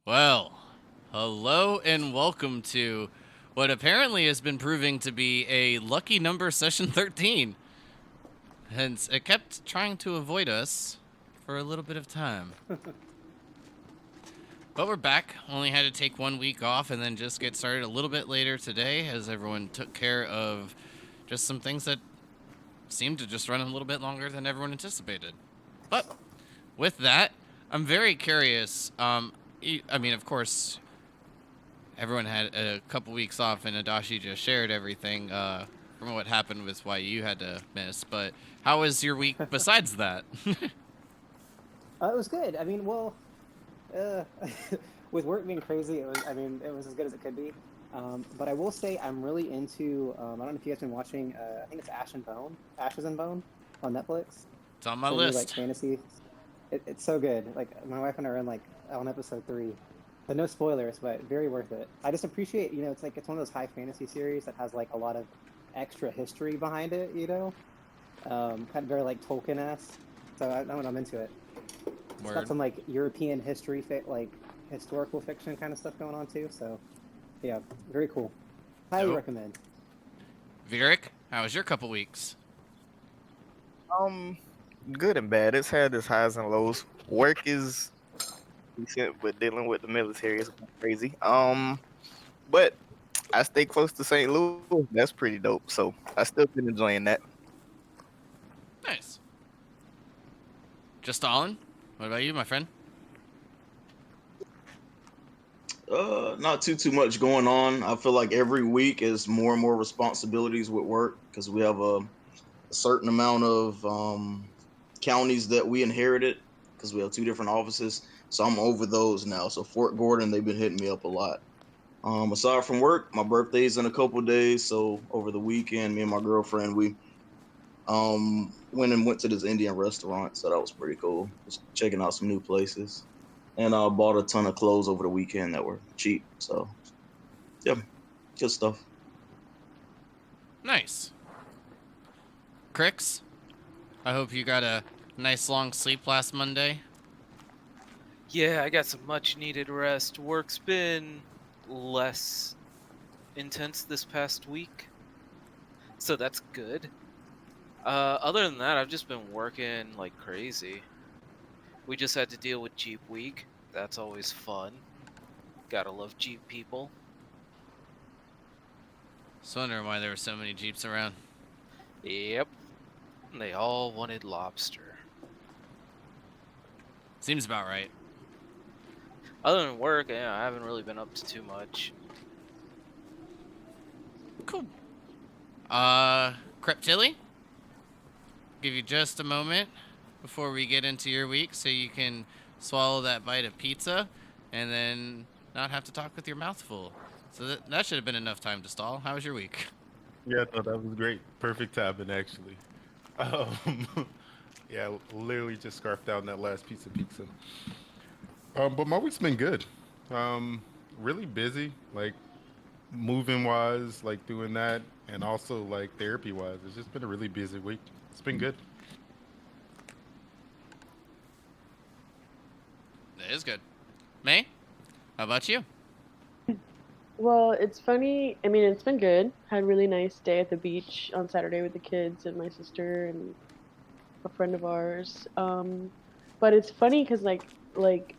Well, hello and welcome to what apparently has been proving to be a lucky number session 13. Hence, it kept trying to avoid us for a little bit of time. But we're back. Only had to take 1 week off and then just get started a little bit later today as everyone took care of just some things that seemed to just run a little bit longer than everyone anticipated. But with that, I'm very curious. Of course, everyone had a couple weeks off, and Adashi just shared everything from what happened with why you had to miss. But how was your week besides that? It was good. Uh, with work being crazy, it was as good as it could be. But I will say I'm really into. I don't know if you guys been watching. I think it's Ashes and Bone on Netflix. It's on my It's a new like list. fantasy. It's so good. Like my wife and I are in like on episode 3. So no spoilers, but very worth it. I just appreciate, it's one of those high fantasy series that has like a lot of extra history behind it. Kind of very like Tolkien-esque. So I'm into it. It's got Word. some like European history, like historical fiction kind of stuff going on too. So yeah, very cool. Highly Dope. recommend. Virik, how was your couple weeks? Um, Good and bad. It's had its highs and lows. Work is decent, but dealing with the military is crazy. But I stay close to St. Louis. That's pretty dope. So I still been enjoying that. Nice. Just Stalin? What about you, my friend? Not too much going on. I feel like every week is more and more responsibilities with work because we have a certain amount of counties that we inherited because we have two different offices. So I'm over those now. So Fort Gordon, they've been hitting me up a lot. Aside from work, my birthday's in a couple of days. So over the weekend, me and my girlfriend, we went to this Indian restaurant. So that was pretty cool. Just checking out some new places. And I bought a ton of clothes over the weekend that were cheap. So yeah, good stuff. Nice. Crix, I hope you got a nice long sleep last Monday. Yeah, I got some much needed rest. Work's been less intense this past week, so that's good. Other than that, I've just been working like crazy. We just had to deal with Jeep Week. That's always fun. Gotta love Jeep people. Just wondering why there were so many Jeeps around. Yep. They all wanted lobster. Seems about right. Other than work, yeah, I haven't really been up to too much. Cool. Creptilly? Give you just a moment before we get into your week so you can swallow that bite of pizza and then not have to talk with your mouth full. So that should have been enough time to stall. How was your week? Yeah, I thought that was great. Perfect timing, actually. Um, yeah, literally just scarfed down that last piece of pizza. But my week's been good. Really busy, like moving wise, like doing that, and also like therapy wise. It's just been a really busy week. It's been good. That is good. May, how about you? Well, it's funny. I mean, it's been good. Had a really nice day at the beach on Saturday with the kids and my sister and a friend of ours. But it's funny because like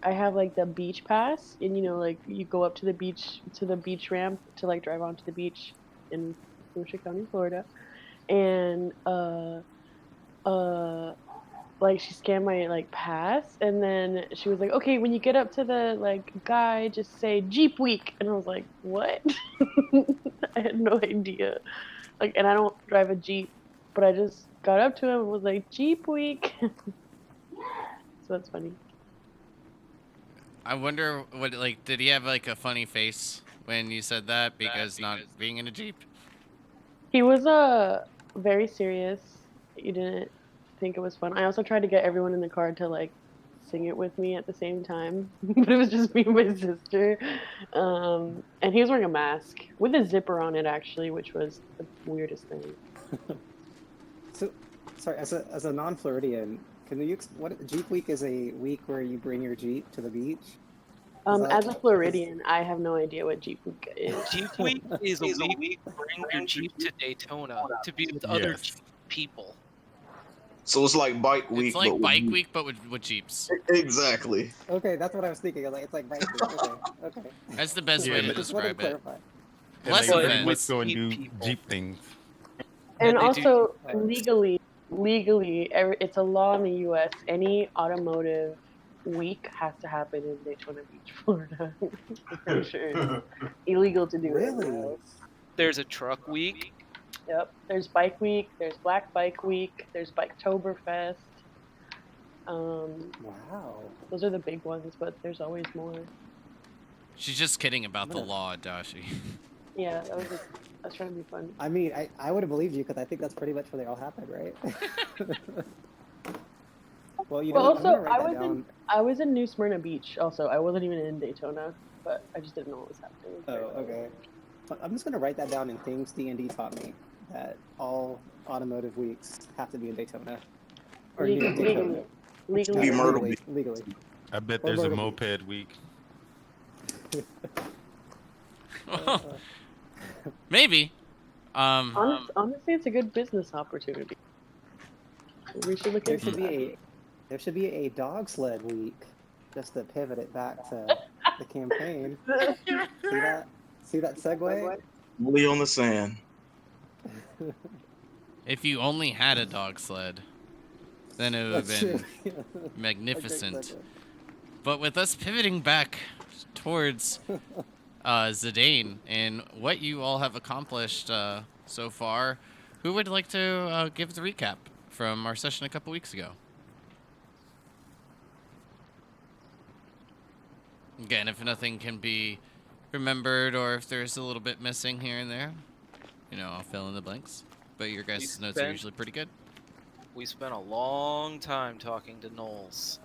I have like the beach pass, and like you go up to the beach ramp to like drive onto the beach in Volusia County, Florida, and uh like she scanned my like pass, and then she was like, okay, when you get up to the like guy, just say Jeep Week. And I was like, what? I had no idea. Like, and I don't drive a Jeep, but I just got up to him and was like, Jeep Week. So that's funny. I wonder what, like, did he have like a funny face when you said that because not being in a Jeep? He was very serious. You didn't think it was fun. I also tried to get everyone in the car to like sing it with me at the same time, but it was just me and my sister. And he was wearing a mask with a zipper on it, actually, which was the weirdest thing. So sorry, as a non-Floridian, can you what Jeep Week is a week where you bring your Jeep to the beach? As a Floridian, I have no idea what Jeep Week is. Jeep Week is a week to bring your Jeep to Daytona to be with other Yes. Jeep people. So it's like bike week, It's like but bike week, but with Jeeps. Exactly. Okay, that's what I was thinking. I was like, it's like bike week. Okay. That's the best Yeah, way to but- Just wanted to describe it. clarify. And Less they pretty events. much go and Jeep do people. Jeep things. And they do- also, Oh. legally, it's a law in the U.S. Any automotive week has to happen in Daytona Beach, Florida. I'm pretty sure it's illegal to do it. Really? There's a truck week. Yep. There's Bike Week. There's Black Bike Week. There's Biketoberfest. Wow. Those are the big ones, but there's always more. She's just kidding about the Yeah. law, Dashi. Yeah, I was trying to be fun. I mean, I would have believed you because I think that's pretty much where they all happen, right? Well, you know, Well, what, I'm gonna also, write that down. I was in New Smyrna Beach. Also, I wasn't even in Daytona, but I just didn't know what was happening. Oh, okay. I'm just gonna write that down in things D&D taught me, that all automotive weeks have to be in Daytona. Or near Legally, Daytona. legally, Be Myrtle Legally. I bet Or there's a Myrtle Beach. moped week. Maybe. Honestly, it's a good business opportunity. We should look There into should that. be a dog sled week, just to pivot it back to the campaign. See that? See that segue? Only on the sand. If you only had a dog sled, then it would have That's been true. A great magnificent. segue. But with us pivoting back towards Zidane and what you all have accomplished so far, who would like to give the recap from our session a couple weeks ago? Again, if nothing can be remembered or if there's a little bit missing here and there, you know, I'll fill in the blanks. But your guys' notes are spent- usually pretty good. We spent a long time talking to Knowles.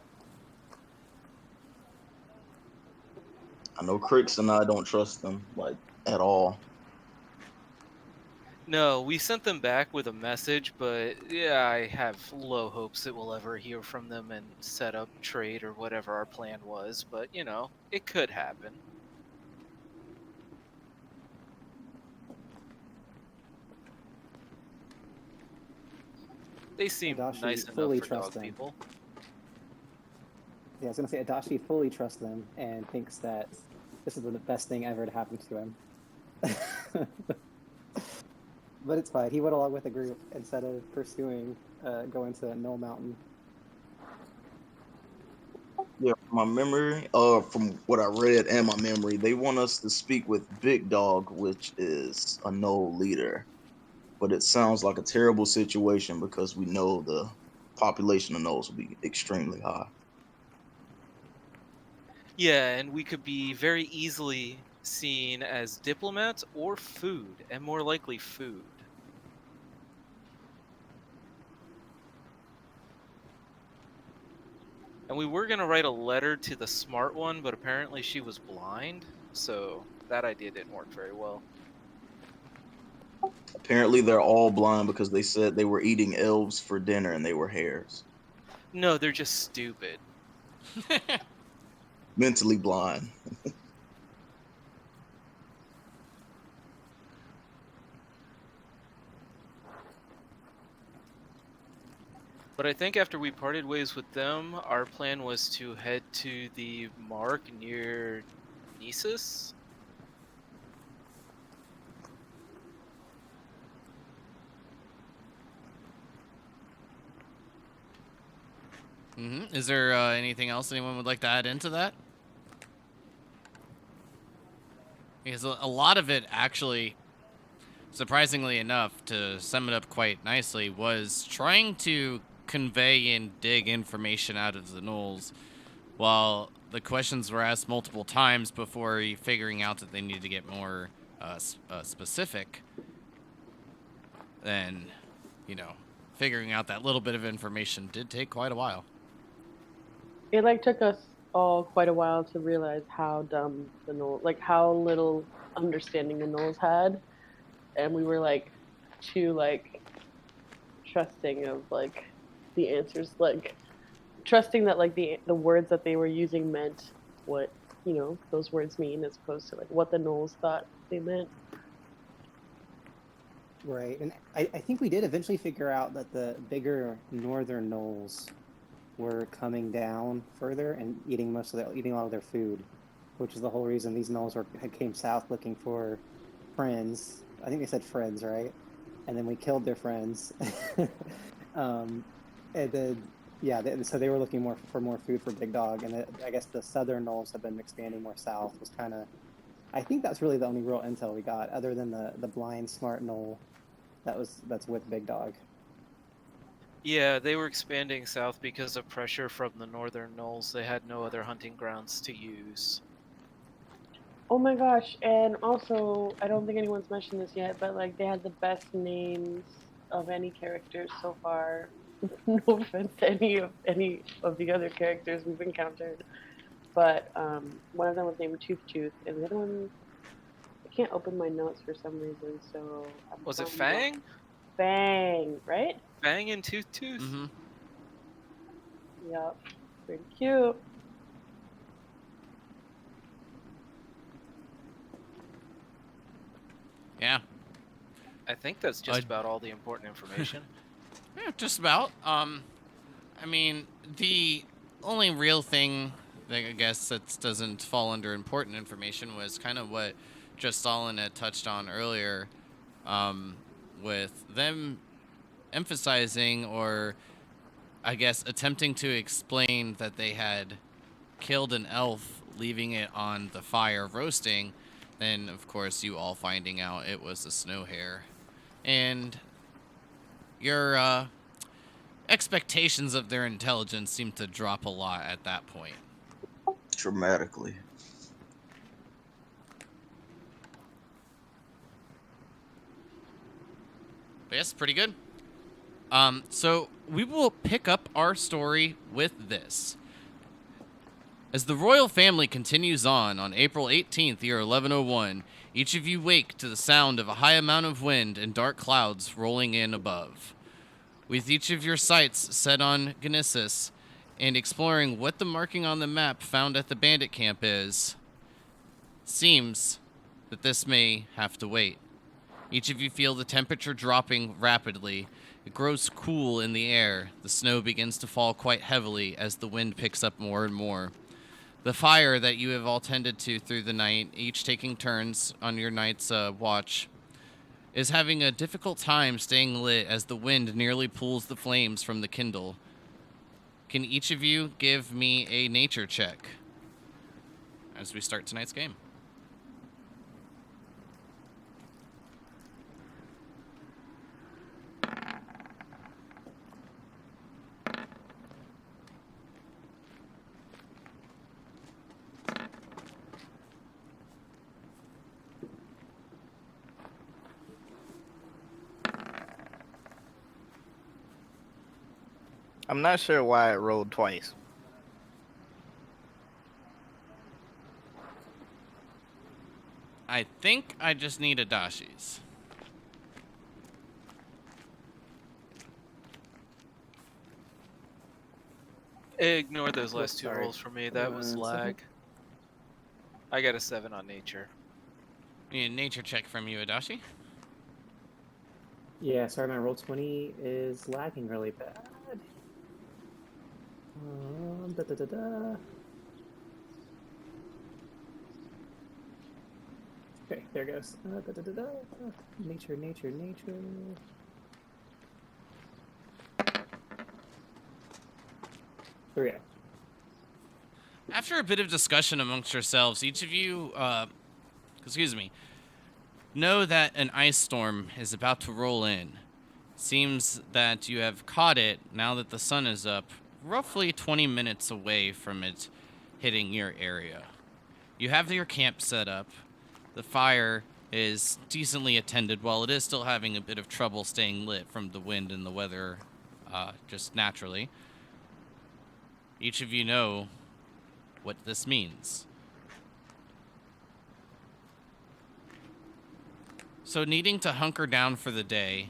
I know Cricks and I don't trust them, like, at all. No, we sent them back with a message, but yeah, I have low hopes that we'll ever hear from them and set up trade or whatever our plan was. But, you know, it could happen. They seem Adachi nice enough fully for trusts dog them. people. Yeah, I was gonna say Adachi fully trusts them and thinks that this is the best thing ever to happen to him. But it's fine. He went along with the group instead of pursuing going to Knoll Mountain. Yeah, from my memory, from what I read and my memory, they want us to speak with Big Dog, which is a Knoll leader. But it sounds like a terrible situation because we know the population of Knolls will be extremely high. Yeah, and we could be very easily seen as diplomats or food, and more likely food. And we were going to write a letter to the smart one, but apparently she was blind, so that idea didn't work very well. Apparently, they're all blind because they said they were eating elves for dinner and they were hares. No, they're just stupid. Mentally blind. But I think after we parted ways with them, our plan was to head to the mark near Nisus. Is there anything else anyone would like to add into that? Because a lot of it actually, surprisingly enough, to sum it up quite nicely, was trying to convey and dig information out of the Knolls while the questions were asked multiple times before figuring out that they needed to get more specific. Then, you know, figuring out that little bit of information did take quite a while. It took us all quite a while to realize how dumb the Knolls, how little understanding the Knolls had, and we were too trusting of the answers, trusting that the words that they were using meant what you know, those words mean as opposed to like what the gnolls thought they meant. Right, and I think we did eventually figure out that the bigger northern gnolls were coming down further and eating eating all of their food, which is the whole reason these gnolls came south looking for friends. I think they said friends, right? And then we killed their friends. And then so they were looking for more food for Big Dog, and I guess the southern gnolls have been expanding more south. Was kind of, I think that's really the only real intel we got, other than the blind smart gnoll that's with Big Dog. Yeah, they were expanding south because of pressure from the northern gnolls. They had no other hunting grounds to use. Oh my gosh, and also, I don't think anyone's mentioned this yet, but like they had the best names of any characters so far. No offense to any of the other characters we've encountered. But one of them was named Tooth, and the other one, I can't open my notes for some reason, so... Was it Fang? Fang, right? Fang and Tooth? Mm-hmm. Yep, pretty cute. Yeah. I think that's just about all the important information. Yeah, just about. I mean, the only real thing that I guess that doesn't fall under important information was kind of what just Stalin had touched on earlier, with them emphasizing, or I guess attempting to explain, that they had killed an elf, leaving it on the fire roasting. Then, of course, you all finding out it was a snow hare. And your expectations of their intelligence seem to drop a lot at that point. Dramatically. But yes, pretty good. So we will pick up our story with this. As the royal family continues on April 18th, year 1101, each of you wake to the sound of a high amount of wind and dark clouds rolling in above. With each of your sights set on Genesis and exploring what the marking on the map found at the bandit camp is, seems that this may have to wait. Each of you feel the temperature dropping rapidly. It grows cool in the air. The snow begins to fall quite heavily as the wind picks up more and more. The fire that you have all tended to through the night, each taking turns on your night's watch, is having a difficult time staying lit as the wind nearly pulls the flames from the kindle. Can each of you give me a nature check as we start tonight's game? I'm not sure why it rolled twice. I think I just need Adashi's. Ignore those last two Sorry. rolls for me. That was 1 lag. second. I got a 7 on nature. Need a nature check from you, Adashi. Yeah, sorry, my roll 20 is lagging really bad. Da, da, da, da. Okay, there it goes. Da, da, da, da. Nature. There we go. After a bit of discussion amongst yourselves, each of you, know that an ice storm is about to roll in. Seems that you have caught it now that the sun is up, roughly 20 minutes away from it hitting your area. You have your camp set up. The fire is decently attended, while it is still having a bit of trouble staying lit from the wind and the weather, just naturally. Each of you know what this means. So, needing to hunker down for the day,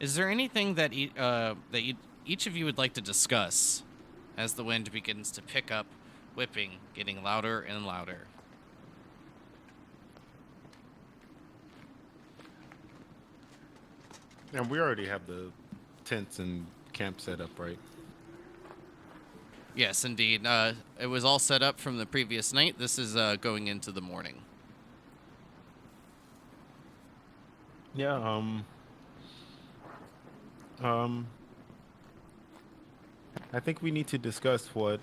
is there anything that each of you would like to discuss as the wind begins to pick up whipping getting louder and louder. And we already have the tents and camp set up, right? Yes, indeed. It was all set up from the previous night. This is going into the morning. Yeah. I think we need to discuss what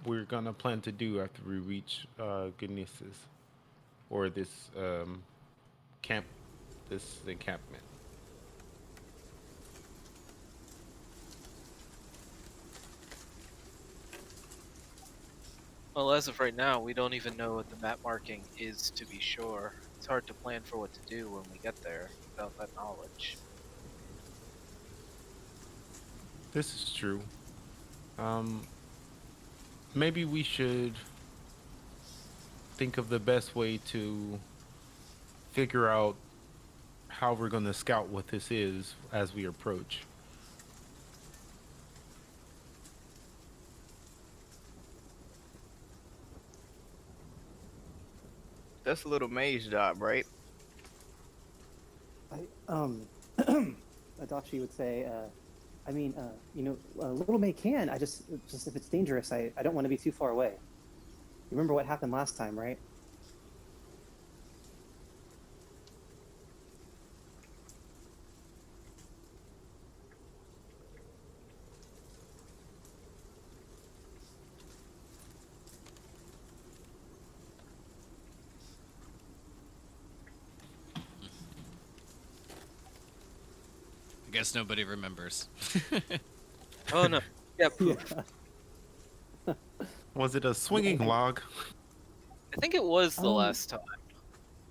we're gonna plan to do after we reach Genesis, or this camp, this encampment. Well, as of right now, we don't even know what the map marking is to be sure. It's hard to plan for what to do when we get there without that knowledge. This is true. Maybe we should think of the best way to figure out how we're going to scout what this is as we approach. That's a little mage job, right? Adachi would say, I mean, Little May can. I just if it's dangerous, I don't want to be too far away. You remember what happened last time, right? I guess nobody remembers. Oh no. Yeah, poof. Was it a swinging log? I think it was the Um, last time.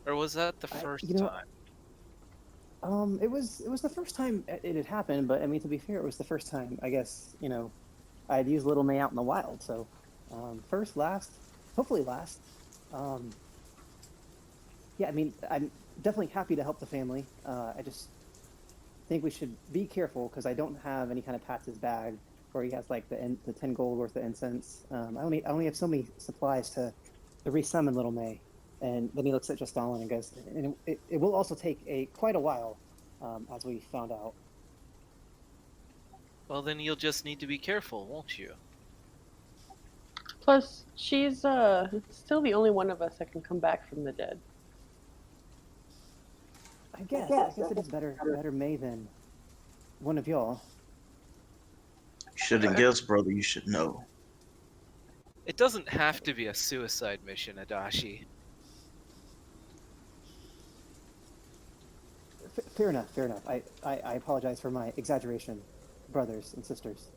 Or was that the first time? It was the first time it had happened, but I mean, to be fair, it was the first time. I guess I'd used Little May out in the wild, so first, last, hopefully last. Yeah, I mean, I'm definitely happy to help the family. I just think we should be careful because I don't have any kind of Pat's bag where he has like the 10 gold worth of incense. I only have so many supplies to resummon Little May. And then he looks at Justalin and goes, and it will also take quite a while, as we found out. Well, then you'll just need to be careful, won't you? Plus, she's still the only one of us that can come back from the dead. I guess it is better May than one of y'all. You shouldn't guess, brother. You should know. It doesn't have to be a suicide mission, Adachi. Fair enough. I apologize for my exaggeration, brothers and sisters.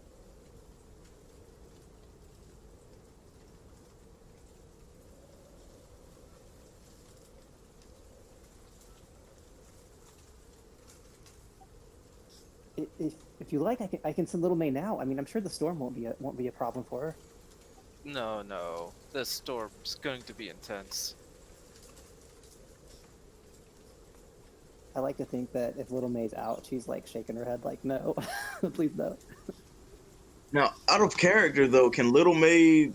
If you like, I can send Little May now. I mean, I'm sure the storm won't be a problem for her. No. This storm's going to be intense. I like to think that if Little May's out, she's like shaking her head like, no, please no. Now, out of character though, can Little May,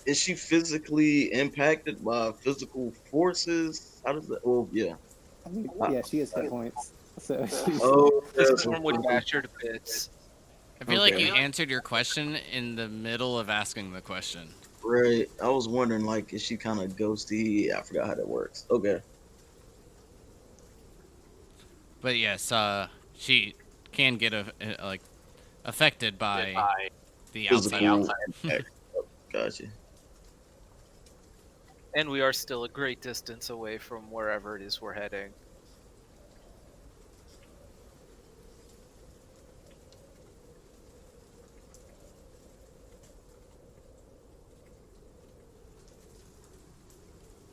is she physically impacted by physical forces? How does that? Well, yeah. I mean, yeah, she has hit points, so she's. Oh, The storm would dash her to bits. I feel like Okay. you answered your question in the middle of asking the question. right. I was wondering, like, is she kind of ghosty? Yeah, I forgot how that works. Okay. But yes, she can get affected by the outside. Physical impact. Gotcha. And we are still a great distance away from wherever it is we're heading.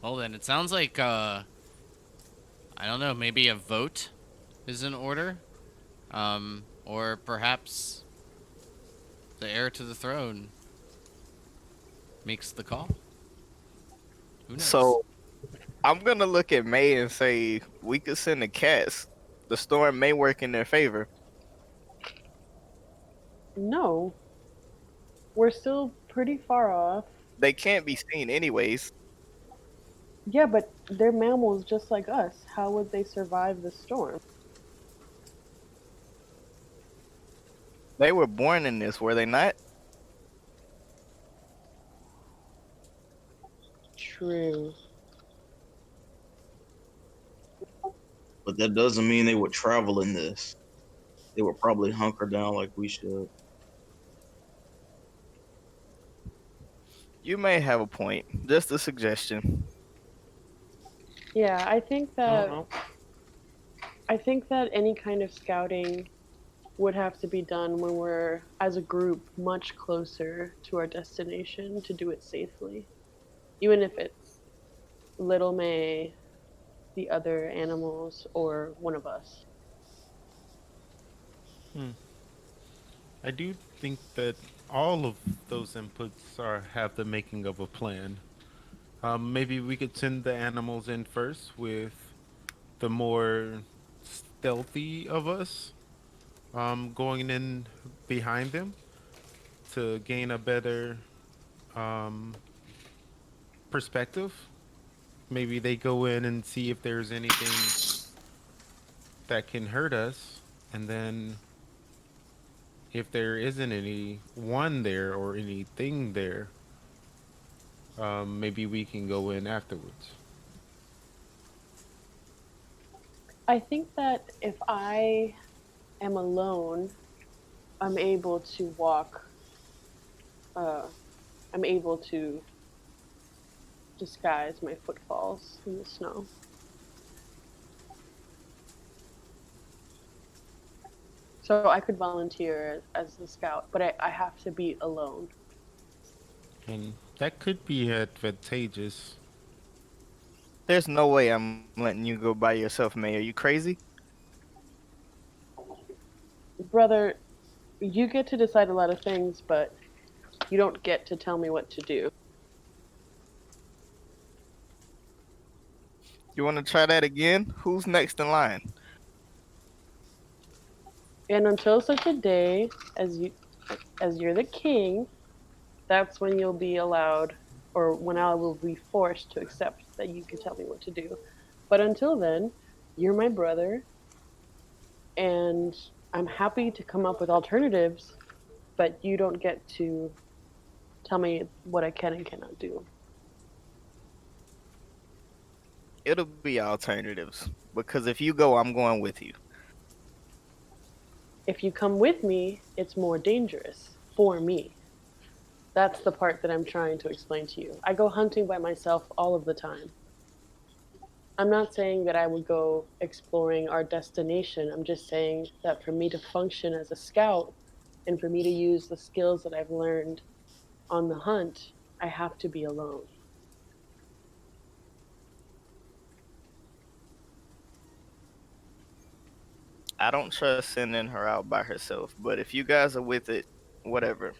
Well then, it sounds like I don't know, maybe a vote is in order, or perhaps the heir to the throne makes the call. Who knows? So I'm gonna look at May and say we could send the cats. The storm may work in their favor. No. We're still pretty far off. They can't be seen anyways. Yeah, but they're mammals just like us. How would they survive the storm? They were born in this, were they not? True. But that doesn't mean they would travel in this. They would probably hunker down like we should. You may have a point. Just a suggestion. Yeah, I think I don't that know. any kind of scouting would have to be done when we're as a group much closer to our destination to do it safely. Even if it's Little May, the other animals, or one of us. I do think that all of those inputs have the making of a plan. Maybe we could send the animals in first with the more stealthy of us going in behind them to gain a better um, perspective. Maybe they go in and see if there's anything that can hurt us, and then if there isn't any one there or anything there, maybe we can go in afterwards. I think that if I am alone, I'm able to walk. I'm able to disguise my footfalls in the snow. So I could volunteer as the scout, but I have to be alone. And that could be advantageous. There's no way I'm letting you go by yourself, May. Are you crazy? Brother, you get to decide a lot of things, but you don't get to tell me what to do. You want to try that again? Who's next in line? And until such a day as you're the king, that's when you'll be allowed, or when I will be forced to accept that you can tell me what to do. But until then, you're my brother, and I'm happy to come up with alternatives, but you don't get to tell me what I can and cannot do. It'll be alternatives. Because if you go, I'm going with you. If you come with me, it's more dangerous for me. That's the part that I'm trying to explain to you. I go hunting by myself all of the time. I'm not saying that I would go exploring our destination. I'm just saying that for me to function as a scout and for me to use the skills that I've learned on the hunt, I have to be alone. I don't trust sending her out by herself, but if you guys are with it, whatever.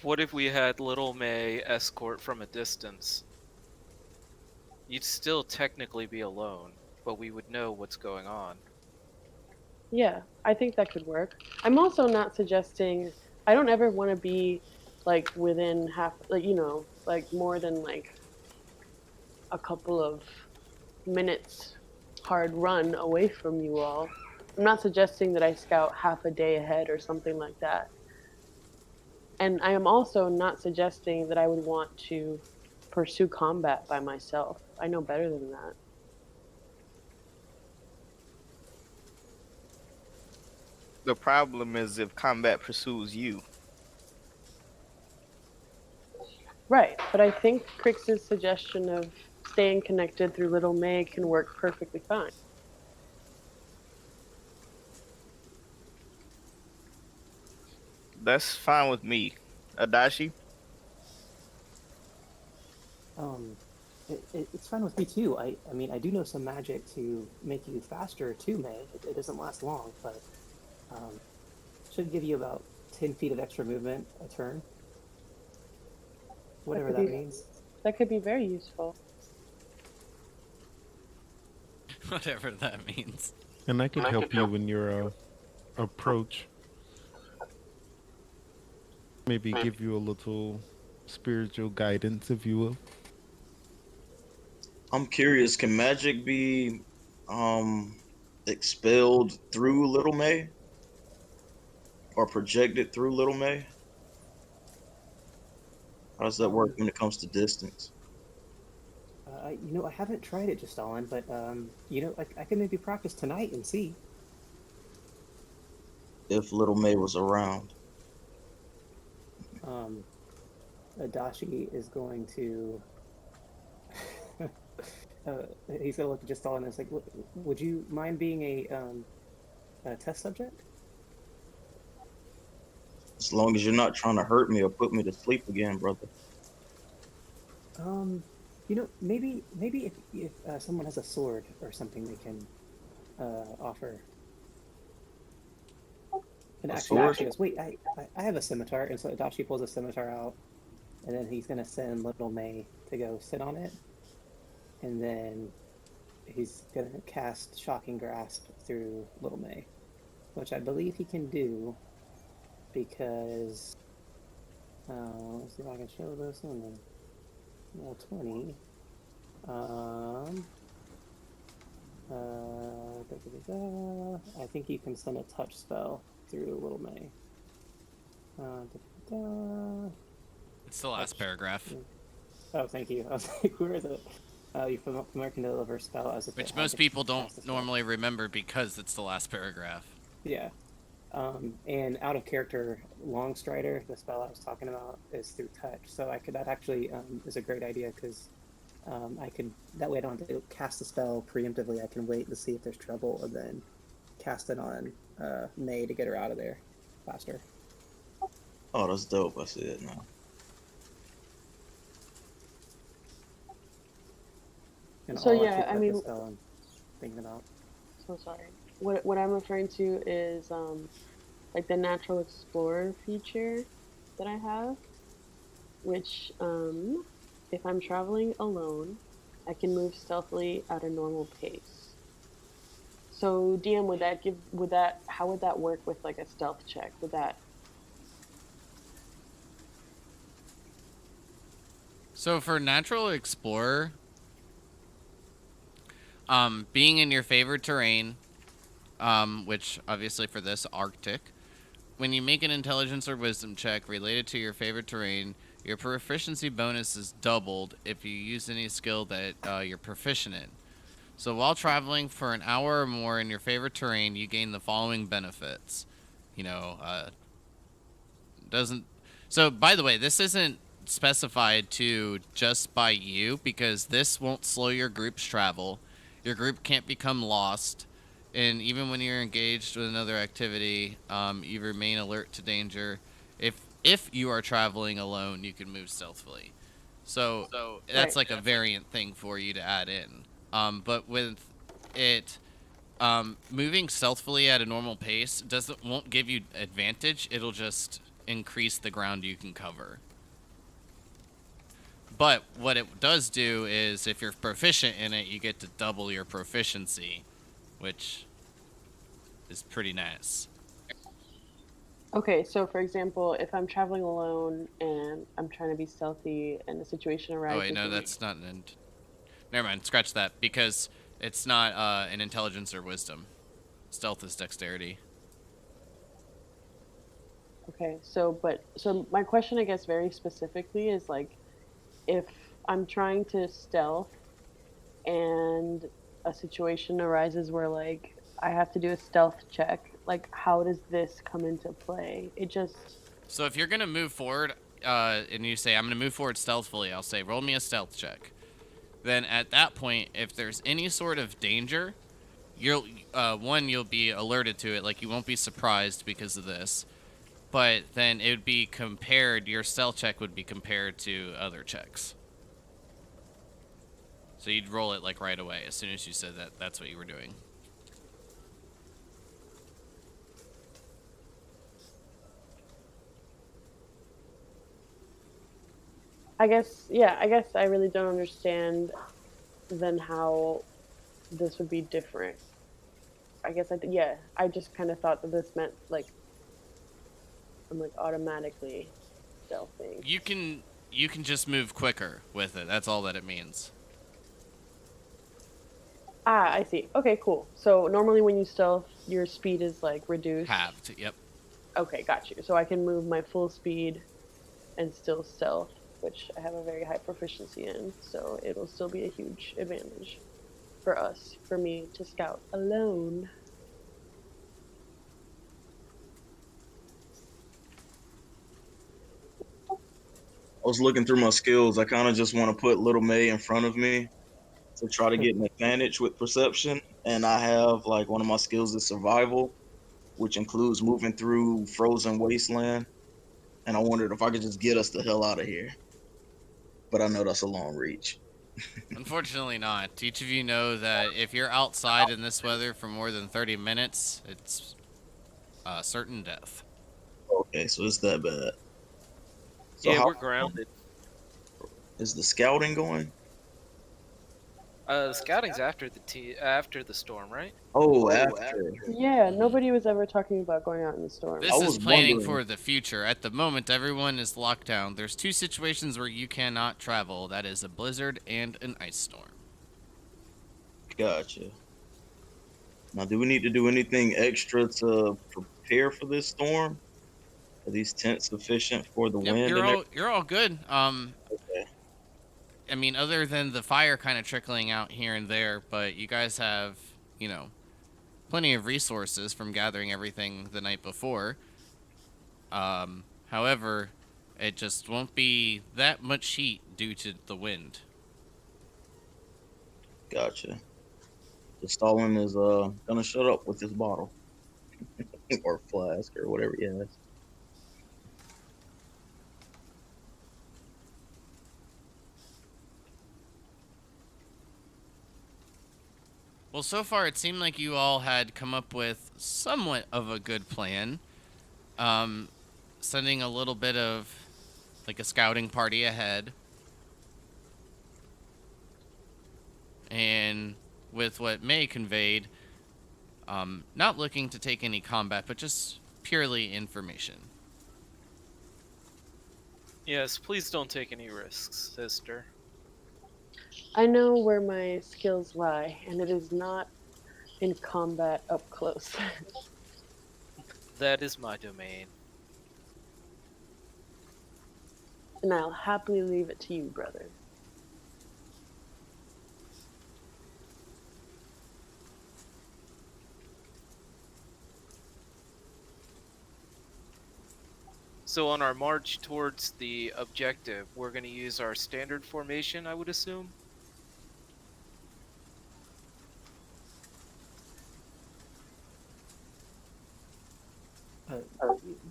What if we had Little May escort from a distance? You'd still technically be alone, but we would know what's going on. Yeah, I think that could work. I'm also not suggesting, I don't ever want to be like within half, like, like more than like a couple of minutes hard run away from you all. I'm not suggesting that I scout half a day ahead or something like that. And I am also not suggesting that I would want to pursue combat by myself. I know better than that. The problem is if combat pursues you. Right, but I think Crix's suggestion of staying connected through Little May can work perfectly fine. That's fine with me. Adachi? It's fine with me too. I mean, I do know some magic to make you faster too, May. It doesn't last long, but should give you about 10 feet of extra movement a turn. Whatever that means. That could be very useful. Whatever that means. And I could help you in your approach. maybe give you a little spiritual guidance, if you will. I'm curious, can magic be expelled through Little May or projected through Little May? How does that work when it comes to distance? I haven't tried it just on, but I can maybe practice tonight and see. If Little May was around. Um, Adachi is going to. He's gonna look at just all and it's like, would you mind being a test subject? As long as you're not trying to hurt me or put me to sleep again, brother. Maybe if someone has a sword or something they can offer. And A actually, sword? Adachi goes, wait, I have a scimitar, and so Adachi pulls a scimitar out, and then he's gonna send Little May to go sit on it, and then he's gonna cast Shocking Grasp through Little May, which I believe he can do because let's see if I can show this on the roll 20. I think you can send a touch spell through Little May. It's the last paragraph, Oh, thank you. I was like, where is it? You familiar can deliver spell as if it which had most to people cast a don't spell. normally remember because it's the last paragraph. Yeah. And out of character, Long Strider, the spell I was talking about, is through touch. So that actually is a great idea because I could that way I don't have to cast the spell preemptively. I can wait to see if there's trouble and then cast it on May to get her out of there faster. Oh, that's dope. I see it now. And So I'll yeah, actually I put mean, the spell I'm thinking about. so sorry. What I'm referring to is like the natural explorer feature that I have, which if I'm traveling alone, I can move stealthily at a normal pace. So DM, how would that work with like a stealth check? Would that So for Natural Explorer, being in your favorite terrain, which obviously for this, Arctic, when you make an intelligence or wisdom check related to your favorite terrain, your proficiency bonus is doubled if you use any skill that you're proficient in. So while traveling for an hour or more in your favorite terrain, you gain the following benefits. You know, doesn't. So by the way, this isn't specified to just by you because this won't slow your group's travel. Your group can't become lost, and even when you're engaged with another activity, you remain alert to danger. If you are traveling alone, you can move stealthily. So that's right? like a variant thing for you to add in. But with it, moving stealthily at a normal pace won't give you advantage. It'll just increase the ground you can cover. But what it does do is, if you're proficient in it, you get to double your proficiency, which is pretty nice. Okay, so for example, if I'm traveling alone and I'm trying to be stealthy and a situation Oh wait, arises no, where that's not an. Never mind, scratch that because it's not an intelligence or wisdom. Stealth is dexterity. okay, so my question I guess very specifically is like if I'm trying to stealth and a situation arises where like I have to do a stealth check, like how does this come into play? It just So if you're gonna move forward, and you say I'm gonna move forward stealthily, I'll say roll me a stealth check. Then at that point, if there's any sort of danger, you'll be alerted to it. Like you won't be surprised because of this. But then it would be compared. Your stealth check would be compared to other checks. So you'd roll it like right away as soon as you said that. That's what you were doing. I guess I really don't understand then how this would be different. I just kind of thought that this meant like I'm like automatically stealthing. You can just move quicker with it. That's all that it means. Ah, I see. Okay, cool. So normally when you stealth, your speed is like reduced. Halved. Yep. Okay, got you. So I can move my full speed and still stealth, which I have a very high proficiency in. So it'll still be a huge advantage for us, for me to scout alone. I was looking through my skills. I kind of just want to put Little May in front of me to try to get an advantage with perception. And I have like one of my skills is survival, which includes moving through frozen wasteland. And I wondered if I could just get us the hell out of here. But I know that's a long reach. Unfortunately not. Each of you know that if you're outside in this weather for more than 30 minutes, it's certain death. Okay, so it's that bad. So Yeah, how we're grounded. is the scouting going? The scouting's after after the storm, right? Oh, after. Yeah, Mhm. nobody was ever talking about going out in the storm. This I is was planning wondering. for the future. At the moment, everyone is locked down. There's two situations where you cannot travel. That is a blizzard and an ice storm. Gotcha. Now, do we need to do anything extra to prepare for this storm? Are these tents sufficient for the Yep, wind and you're all good. everything? I mean, other than the fire kind of trickling out here and there, but you guys have, you know, plenty of resources from gathering everything the night before. However, it just won't be that much heat due to the wind. Gotcha. The Stalin is gonna shut up with his bottle or flask or whatever he has. Well, so far it seemed like you all had come up with somewhat of a good plan. Um, Sending a little bit of like a scouting party ahead, and with what May conveyed, not looking to take any combat, but just purely information. Yes, please don't take any risks, sister. I know where my skills lie, and it is not in combat up close. That is my domain. And I'll happily leave it to you, brother. So on our march towards the objective, we're going to use our standard formation, I would assume. Uh,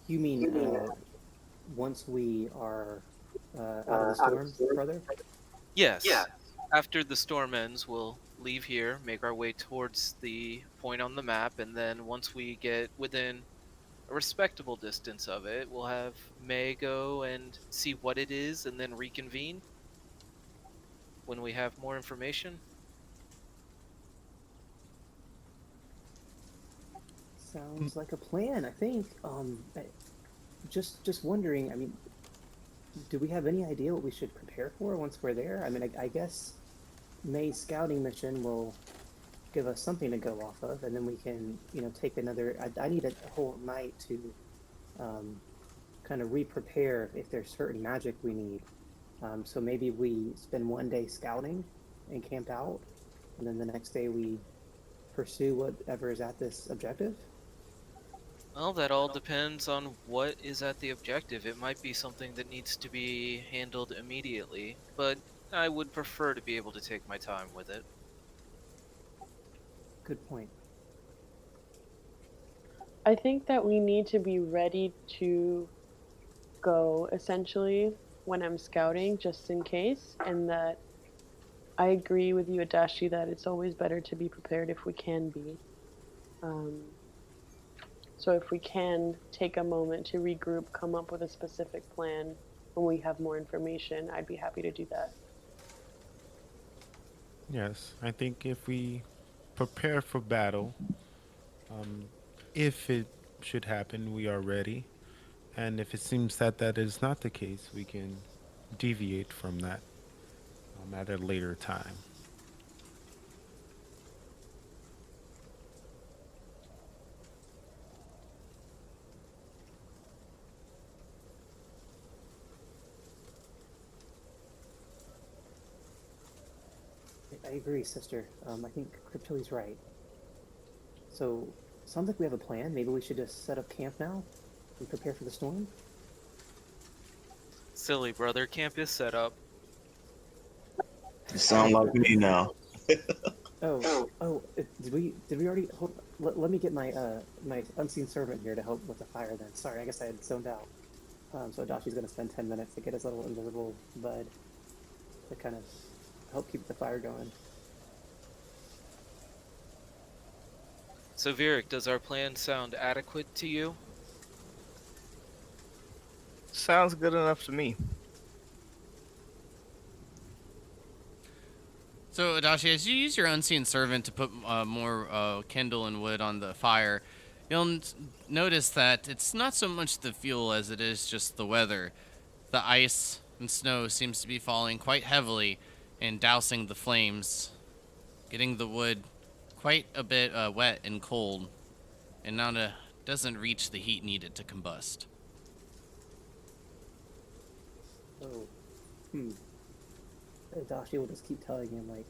you mean once we are out of the storm, brother? Yes. After the storm ends, we'll leave here, make our way towards the point on the map, and then once we get within a respectable distance of it, we'll have May go and see what it is and then reconvene when we have more information. Sounds like a plan, I think. Just wondering. I mean, do we have any idea what we should prepare for once we're there? I mean, I guess May's scouting mission will give us something to go off of, and then we can, take another. I need a whole night to kind of re-prepare if there's certain magic we need. So maybe we spend one day scouting and camp out, and then the next day we pursue whatever is at this objective. Well, that all depends on what is at the objective. It might be something that needs to be handled immediately, but I would prefer to be able to take my time with it. Good point. I think that we need to be ready to go, essentially, when I'm scouting, just in case, and that I agree with you, Adashi, that it's always better to be prepared if we can be. So if we can take a moment to regroup, come up with a specific plan when we have more information, I'd be happy to do that. Yes, I think if we prepare for battle, um, if it should happen, we are ready. And if it seems that that is not the case, we can deviate from that at a later time. I agree, sister. I think Crypto's right. So, sounds like we have a plan. Maybe we should just set up camp now and prepare for the storm. Silly brother, camp is set up. You sound like me now. Did we already? Hold, let me get my my unseen servant here to help with the fire. Then, sorry, I guess I had zoned out. So Dashi's gonna spend 10 minutes to get his little invisible bud to kind of help keep the fire going. So Virik, does our plan sound adequate to you? Sounds good enough to me. So, Adachi, as you use your unseen servant to put more kindle and wood on the fire, you'll notice that it's not so much the fuel as it is just the weather. The ice and snow seems to be falling quite heavily and dousing the flames, getting the wood quite a bit wet and cold, and doesn't reach the heat needed to combust. Oh, Dashi will just keep telling him, like,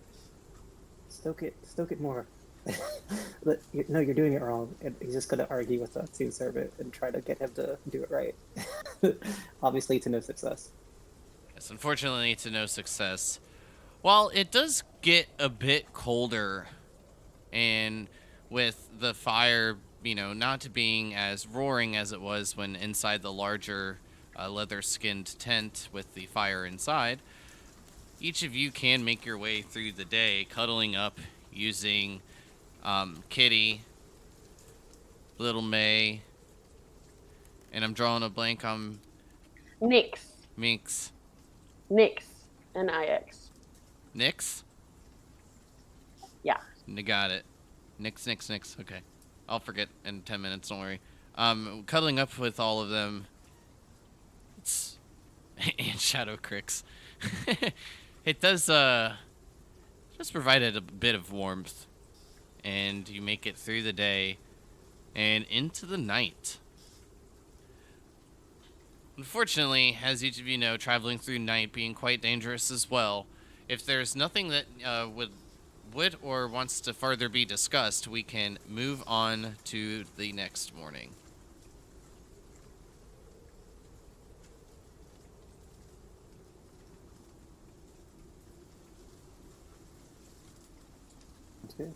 stoke it more. No, you're doing it wrong. And he's just gonna argue with the unseen servant and try to get him to do it right. Obviously, to no success. Yes, unfortunately, to no success. While it does get a bit colder, and with the fire, not being as roaring as it was when inside the larger leather-skinned tent with the fire inside, each of you can make your way through the day, cuddling up using Kitty, Little May, and I'm drawing a blank on Nix. Minx. Nix. N-I-X. Nix? Yeah. Got it. Nix. Okay. I'll forget in 10 minutes, don't worry. Cuddling up with all of them. It's... and Shadow Cricks. It does, just provided a bit of warmth. And you make it through the day and into the night. Unfortunately, as each of you know, traveling through night being quite dangerous as well, if there's nothing that would or wants to further be discussed, we can move on to the next morning. That's good.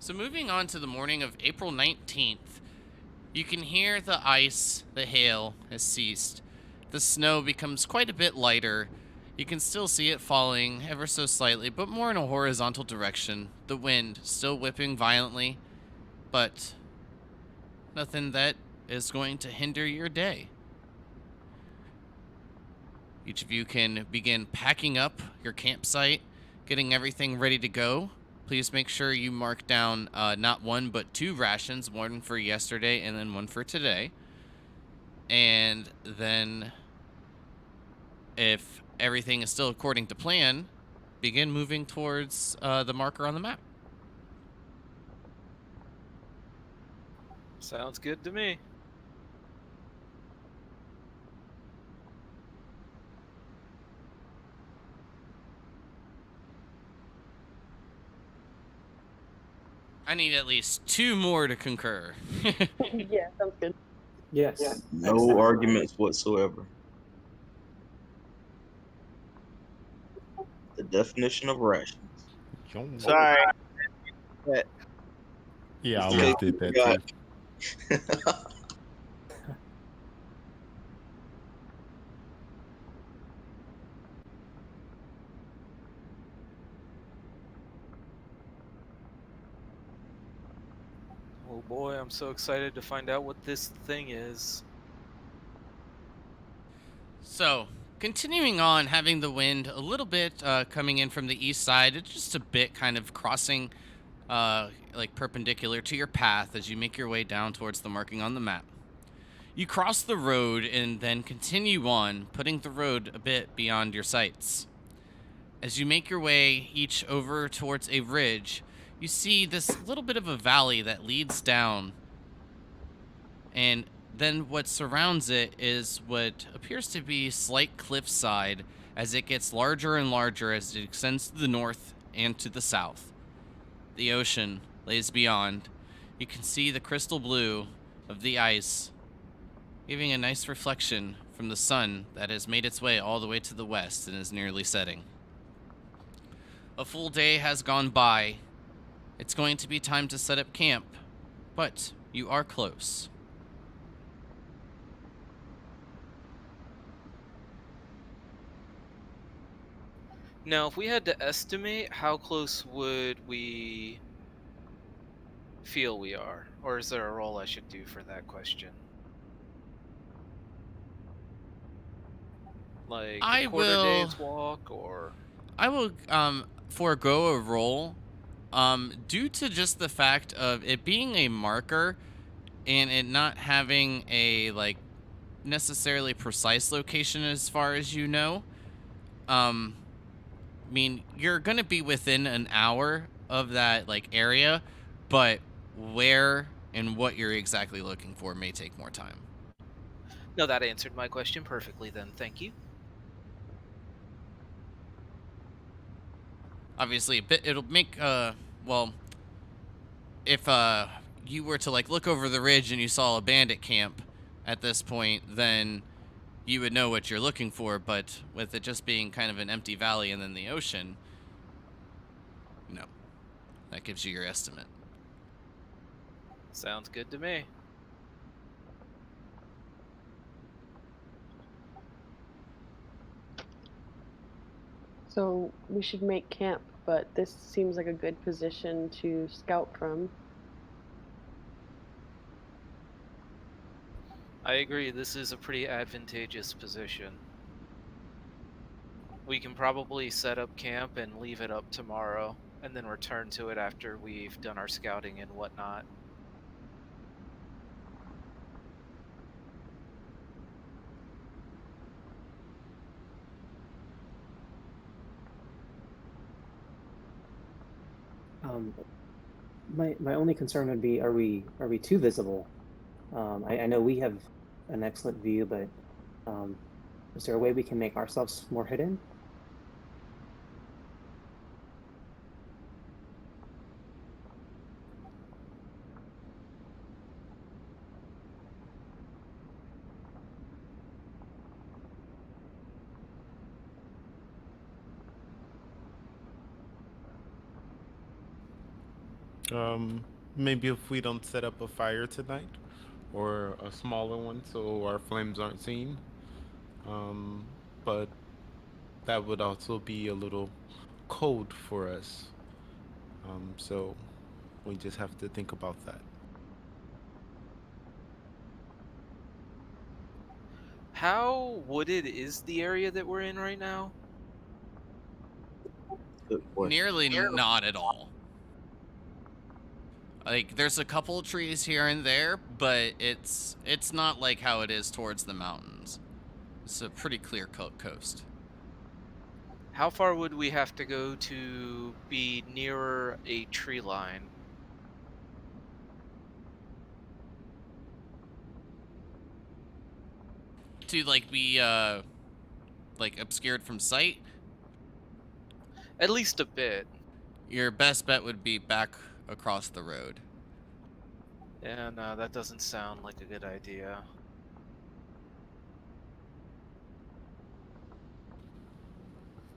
So moving on to the morning of April 19th, you can hear the ice, the hail has ceased. The snow becomes quite a bit lighter. You can still see it falling ever so slightly, but more in a horizontal direction. The wind still whipping violently, but nothing that is going to hinder your day. Each of you can begin packing up your campsite, getting everything ready to go. Please make sure you mark down not one but two rations, one for yesterday and then one for today. And then, if everything is still according to plan, begin moving towards the marker on the map. Sounds good to me. I need at least two more to concur. Yeah, sounds good. Yes. No Excellent. arguments whatsoever. The definition of rations. Sorry. But Yeah, I Okay. almost did that too. Oh boy, I'm so excited to find out what this thing is. So, continuing on, having the wind a little bit coming in from the east side, it's just a bit kind of crossing like perpendicular to your path as you make your way down towards the marking on the map. You cross the road and then continue on, putting the road a bit beyond your sights. As you make your way each over towards a ridge, you see this little bit of a valley that leads down. And then what surrounds it is what appears to be slight cliffside as it gets larger and larger as it extends to the north and to the south. The ocean lays beyond. You can see the crystal blue of the ice, giving a nice reflection from the sun that has made its way all the way to the west and is nearly setting. A full day has gone by. It's going to be time to set up camp, but you are close. Now, if we had to estimate, how close would we feel we are? Or is there a roll I should do for that question? Like I a quarter will- day's walk, or... I will forego a roll due to just the fact of it being a marker and it not having a like necessarily precise location as far as you know. I mean, you're gonna be within an hour of that like area, but where and what you're exactly looking for may take more time. No, that answered my question perfectly then, thank you. Obviously, it'll make well, if you were to like look over the ridge and you saw a bandit camp at this point, then you would know what you're looking for. But with it just being kind of an empty valley and then the ocean, no, that gives you your estimate. Sounds good to me. So we should make camp, but this seems like a good position to scout from. I agree, this is a pretty advantageous position. We can probably set up camp and leave it up tomorrow, and then return to it after we've done our scouting and whatnot. My only concern would be, are we too visible? I know we have an excellent view, but is there a way we can make ourselves more hidden? Maybe if we don't set up a fire tonight, or a smaller one, so our flames aren't seen. But that would also be a little cold for us. So we just have to think about that. How wooded is the area that we're in right now? Good question. Nearly not at all. Like, there's a couple trees here and there, but it's not like how it is towards the mountains. It's a pretty clear coast. How far would we have to go to be nearer a tree line? To like be like obscured from sight? At least a bit. Your best bet would be back across the road. Yeah, no, that doesn't sound like a good idea.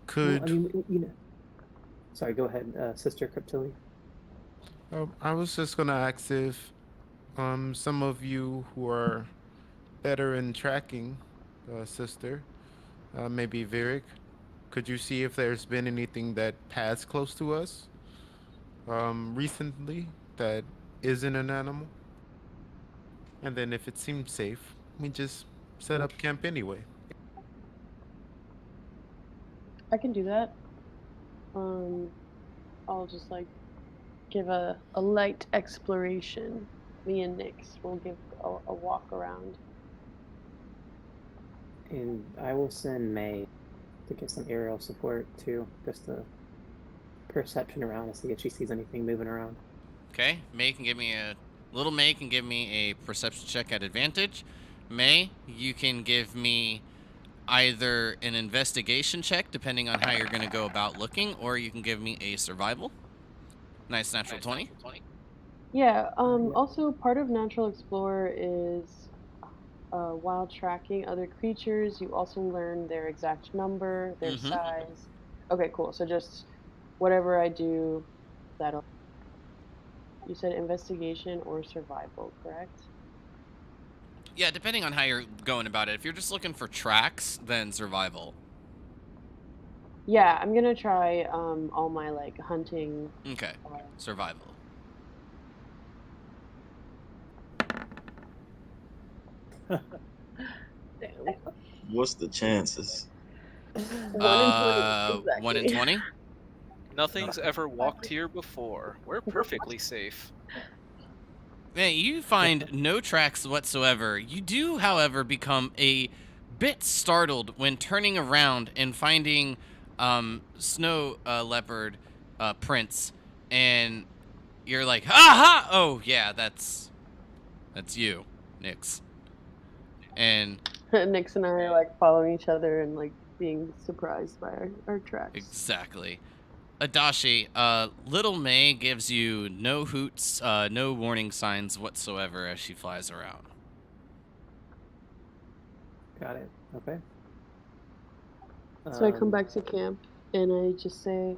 Could Well, I mean, you know. Sorry, go ahead, Sister Cryptilli. I was just gonna ask if some of you who are better in tracking, sister, maybe Virik, could you see if there's been anything that passed close to us recently that isn't an animal? And then if it seems safe, we just set up camp anyway. I can do that. I'll just like give a light exploration. Me and Nyx will give a walk around. And I will send May to get some aerial support too, just a perception around to see if she sees anything moving around. Okay, May can give me a perception check at advantage. May, you can give me either an investigation check, depending on how you're going to go about looking, or you can give me a survival. Nice natural 20. Yeah. Yeah. Also, part of Natural Explorer is while tracking other creatures, you also learn their exact number, their Mm-hmm. size. Okay, cool. So just whatever I do, that'll. You said investigation or survival, correct? Yeah, depending on how you're going about it. If you're just looking for tracks, then survival. Yeah, I'm gonna try all my like hunting. Okay, survival. Damn. What's the chances? 1 in 20, 1 in exactly. 20? Nothing's ever walked here before. We're perfectly safe. Man, you find no tracks whatsoever. You do, however, become a bit startled when turning around and finding snow leopard prints, and you're like, aha! Oh yeah, that's you, Nyx. And Nyx and I are like following each other and like being surprised by our tracks. exactly. Adashi, Little May gives you no hoots, no warning signs whatsoever as she flies around. Got it. Okay. So I come back to camp and I just say,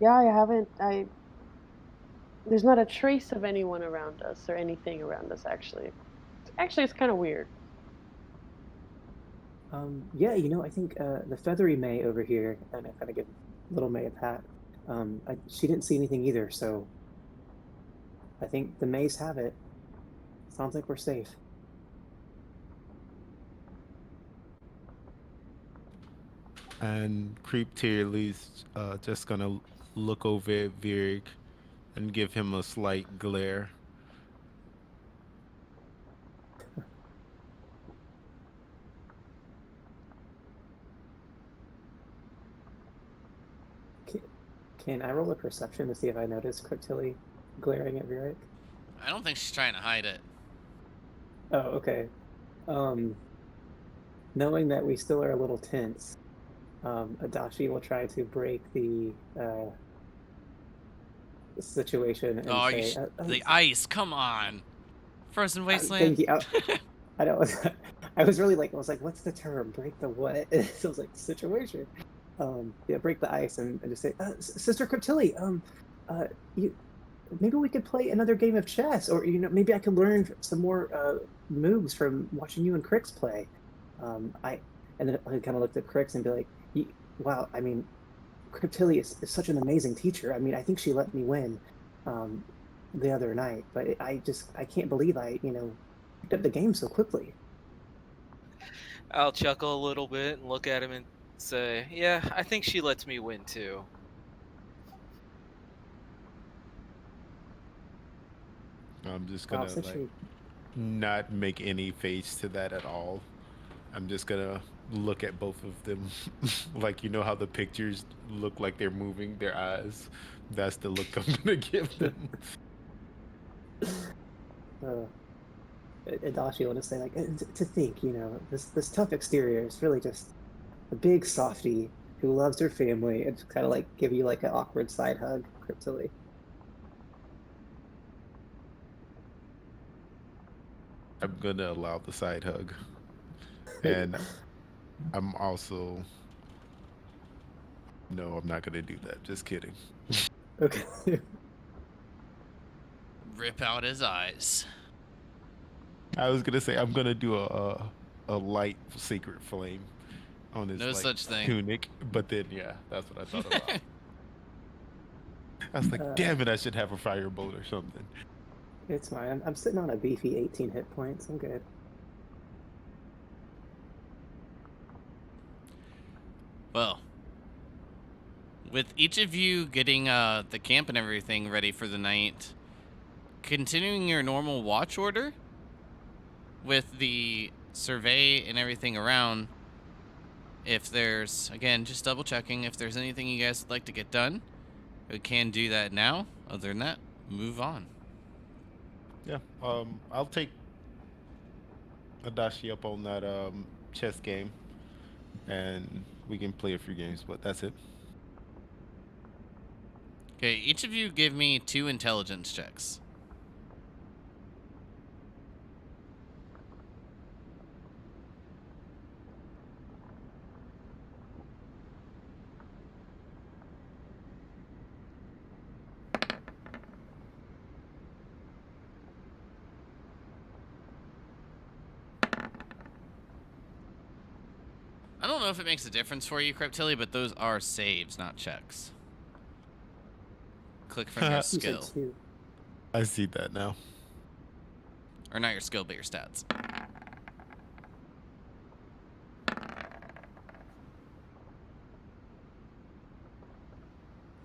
yeah, there's not a trace of anyone around us or anything around us actually. Actually, it's kind of weird. Yeah, I think the feathery May over here, and I kind of give little May a pat. She didn't see anything either, so I think the Mays have it. Sounds like we're safe. And Creep Tearly's just gonna look over at Virig and give him a slight glare. Can I roll a perception to see if I notice Cryptilli glaring at Virik? I don't think she's trying to hide it. Oh, okay. Knowing that we still are a little tense, Adachi will try to break the situation and say, the ice, come on. Frozen Wasteland. Thank you. I don't. I was really like, I was like, what's the term? Break the what? So I was like, situation. Yeah, break the ice and just say, Sister Cryptilli, maybe we could play another game of chess, or maybe I could learn some more moves from watching you and Crix play. And then I kind of looked at Crix and be like, wow, I mean, Cryptilli is such an amazing teacher. I mean, I think she let me win the other night, but I can't believe I picked up the game so quickly. I'll chuckle a little bit and look at him and say, yeah, I think she lets me win too. I'm just gonna not make any face to that at all. I'm just gonna look at both of them like how the pictures look like they're moving their eyes. That's the look I'm gonna give them. Adachi want to say, like, to think, this tough exterior is really just a big softie who loves her family, and just kind of like give you like an awkward side hug, Cryptilli. I'm gonna allow the side hug. And I'm also... No, I'm not gonna do that. Just kidding. Okay. Rip out his eyes. I was gonna say I'm gonna do a light sacred flame on his such thing. tunic, but then that's what I thought about. I was like, damn it, I should have a firebolt or something. It's fine. I'm sitting on a beefy 18 hit points. I'm good. Well, With each of you getting the camp and everything ready for the night, continuing your normal watch order with the survey and everything around, if there's, again, just double checking if there's anything you guys would like to get done, we can do that now. Other than that, move on. Yeah. I'll take Adachi up on that chess game, and we can play a few games. But that's it. Okay, each of you give me 2 intelligence checks. I don't know if it makes a difference for you, Cryptilli, but those are saves, not checks. Click from your You said skill. 2. I see that now. Or not your skill, but your stats.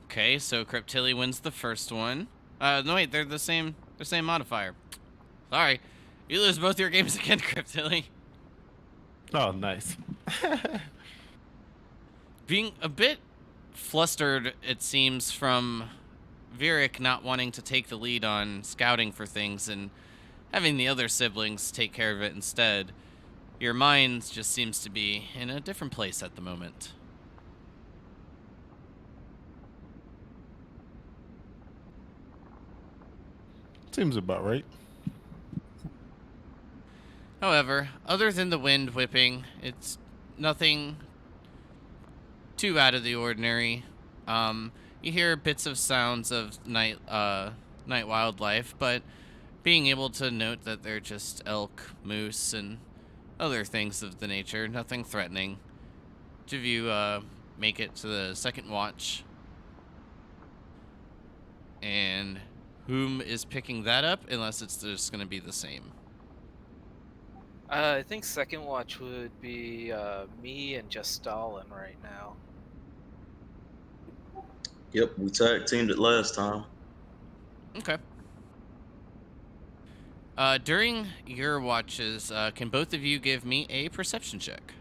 Okay, so Cryptilli wins the first one. No wait, they're the same modifier. Sorry. You lose both your games again, Cryptilli. Oh, nice. Being a bit flustered, it seems, from Virik not wanting to take the lead on scouting for things and having the other siblings take care of it instead, your mind just seems to be in a different place at the moment. Seems about right. However, other than the wind whipping, it's nothing too out of the ordinary. You hear bits of sounds of night wildlife, but being able to note that they're just elk, moose, and other things of the nature, nothing threatening. Each of you make it to the second watch. And whom is picking that up, unless it's just going to be the same? I think second watch would be me and just Stalin right now. Yep, we tag teamed it last time. Okay. During your watches, can both of you give me a perception check?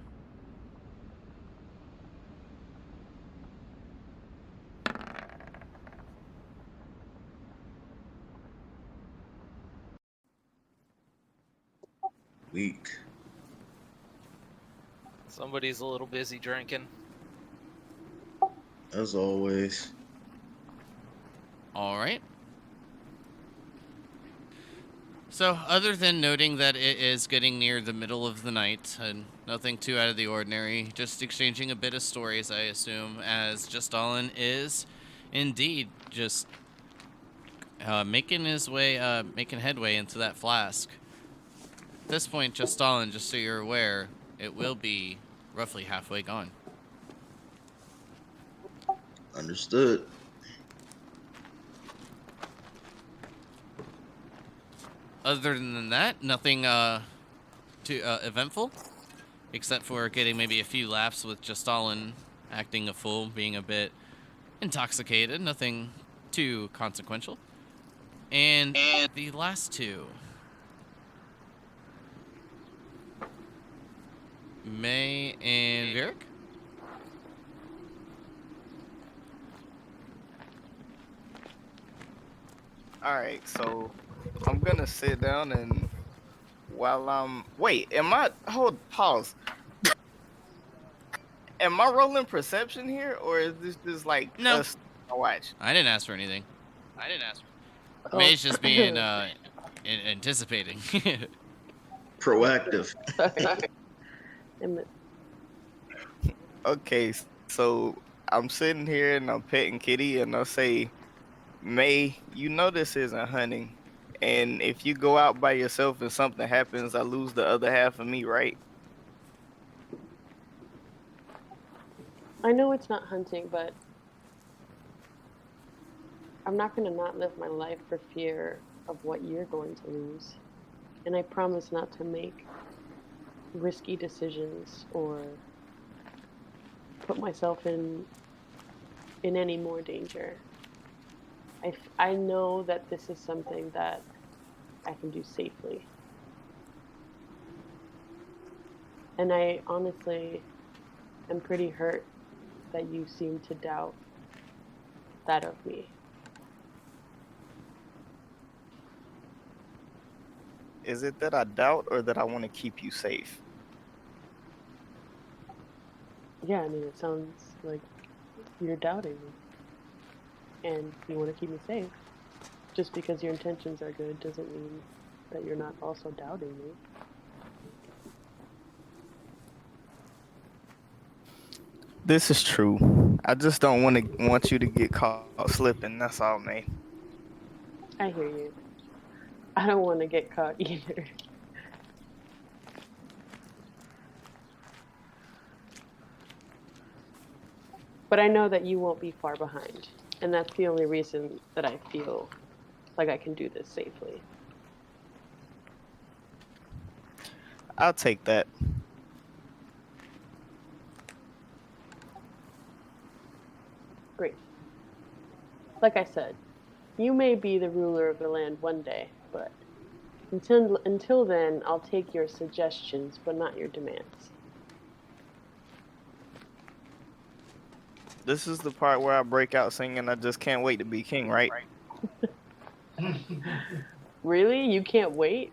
Weak. Somebody's a little busy drinking. As always. All right. So, other than noting that it is getting near the middle of the night and nothing too out of the ordinary, just exchanging a bit of stories, I assume, as Justalin is indeed just making headway into that flask. At this point, Justalin, just so you're aware, it will be roughly halfway gone. Understood. Other than that, nothing too eventful, except for getting maybe a few laughs with Justalin acting a fool, being a bit intoxicated, nothing too consequential. And the last two. May and Virik? Alright, so I'm gonna sit down and while I'm pause. Am I rolling perception here or is this just like No. us watch? I didn't ask for anything. Oh. May's just being anticipating. Proactive. Sorry. Damn it. Okay, so I'm sitting here and I'm petting Kitty and I'll say, May, you know this isn't hunting. And if you go out by yourself and something happens, I lose the other half of me, right? I know it's not hunting, but I'm not going to not live my life for fear of what you're going to lose. And I promise not to make risky decisions or put myself in in any more danger. I know that this is something that I can do safely. And I honestly am pretty hurt that you seem to doubt that of me. Is it that I doubt or that I want to keep you safe? Yeah, I mean, it sounds like you're doubting me. And you want to keep me safe. Just because your intentions are good doesn't mean that you're not also doubting me. This is true. I just don't want you to get caught slipping. That's all, man. I hear you. I don't want to get caught either. But I know that you won't be far behind. And that's the only reason that I feel like I can do this safely. I'll take that. Great. Like I said, you may be the ruler of the land one day, but until then, I'll take your suggestions, but not your demands. This is the part where I break out singing I just can't wait to be king, right? Really? You can't wait?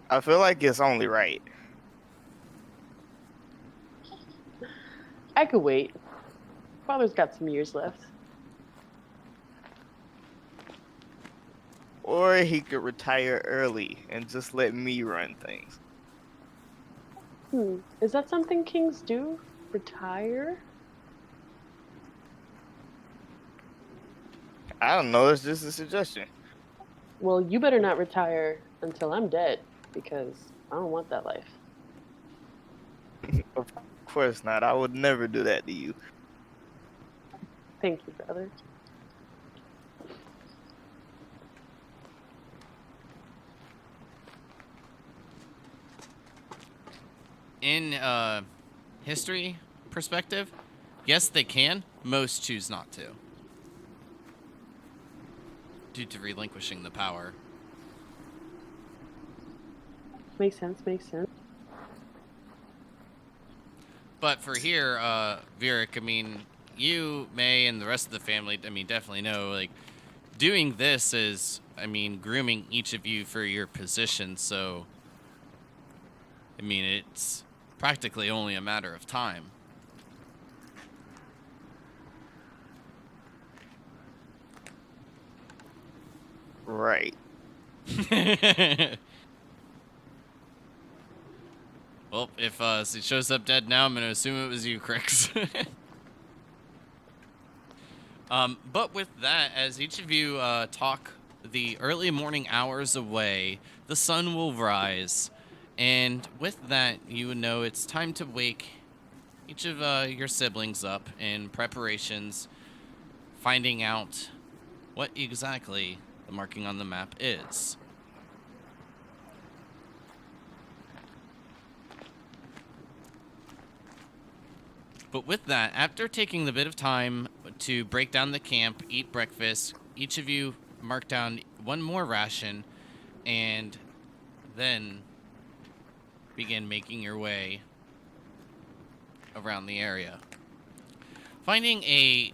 I feel like it's only right. I could wait. Father's got some years left. Or he could retire early and just let me run things. Is that something kings do? Retire? I don't know, it's just a suggestion. Well, you better not retire until I'm dead, because I don't want that life. Of course not. I would never do that to you. Thank you, brother. In history perspective, yes, they can. Most choose not to, due to relinquishing the power. Makes sense, makes sense. But for here, Vieric, I mean, you, May, and the rest of the family, I mean, definitely know, like, doing this is, I mean, grooming each of you for your position, so, I mean, it's practically only a matter of time. Right. Well, if it shows up dead now, I'm going to assume it was you, Crix. But with that, as each of you talk the early morning hours away, the sun will rise. And with that, you would know it's time to wake each of your siblings up in preparations, finding out what exactly the marking on the map is. But with that, after taking the bit of time to break down the camp, eat breakfast, each of you mark down one more ration, and then begin making your way around the area. Finding a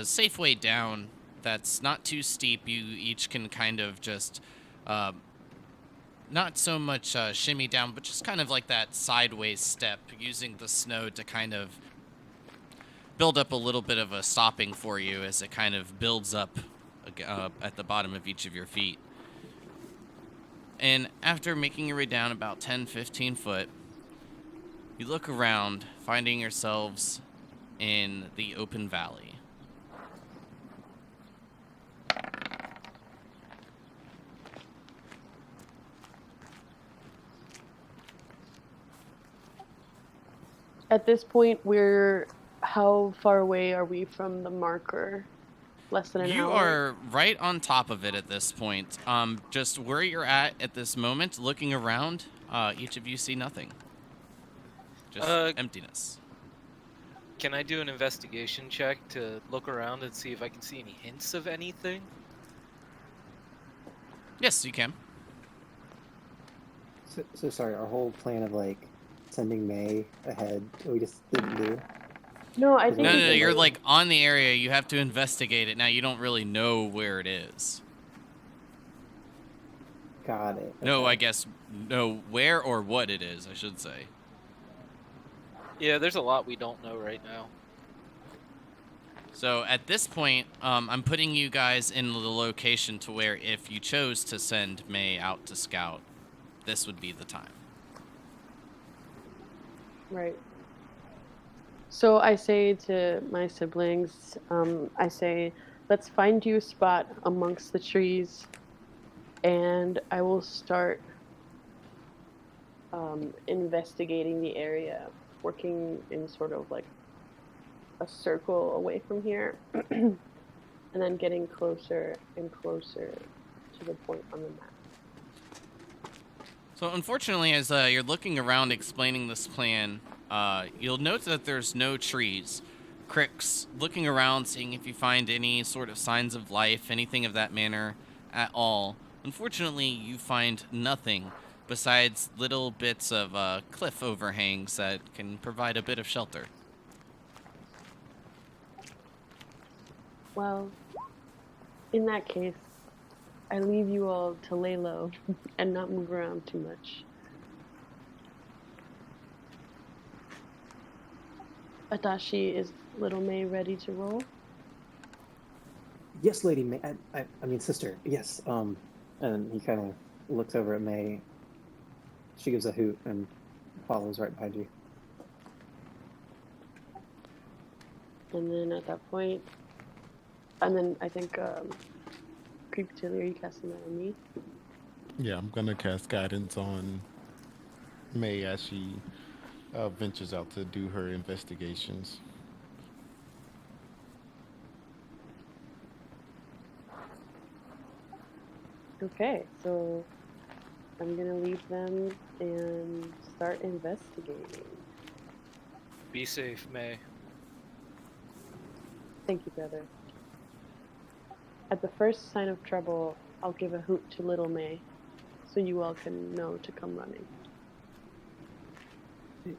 safe way down that's not too steep, you each can kind of just not so much shimmy down, but just kind of like that sideways step, using the snow to kind of build up a little bit of a stopping for you as it kind of builds up at the bottom of each of your feet. And after making your way down about 10-15 foot, you look around, finding yourselves in the open valley. At this point, how far away are we from the marker? Less than an hour? You are right on top of it at this point. Just where you're at this moment, looking around, each of you see nothing. Just emptiness. Can I do an investigation check to look around and see if I can see any hints of anything? Yes, you can. So sorry, our whole plan of like sending May ahead, we just didn't do. No, I No, think No, we no, can you're do- like on the area. You have to investigate it. Now you don't really know where it is. Got it. No, okay. I guess know where or what it is, I should say. Yeah, there's a lot we don't know right now. So at this point, I'm putting you guys in the location to where if you chose to send May out to scout, this would be the time. Right. So I say to my siblings, I say, let's find you a spot amongst the trees, and I will start investigating the area, working in sort of like a circle away from here, and then getting closer and closer to the point on the map. So unfortunately, as you're looking around explaining this plan, you'll note that there's no trees. Crick's looking around, seeing if you find any sort of signs of life, anything of that manner at all. Unfortunately, you find nothing besides little bits of cliff overhangs that can provide a bit of shelter. Well, in that case, I leave you all to lay low and not move around too much. Adashi, is little May ready to roll? Yes, Lady May. I mean, sister. Yes. And he kind of looks over at May. She gives a hoot and follows right behind you. And then at that point, and then I think, Creepy Tilly, are you casting that on me? Yeah, I'm gonna cast guidance on May as she ventures out to do her investigations. Okay, so I'm gonna leave them and start investigating. Be safe, May. Thank you, brother. At the first sign of trouble, I'll give a hoot to little May, so you all can know to come running.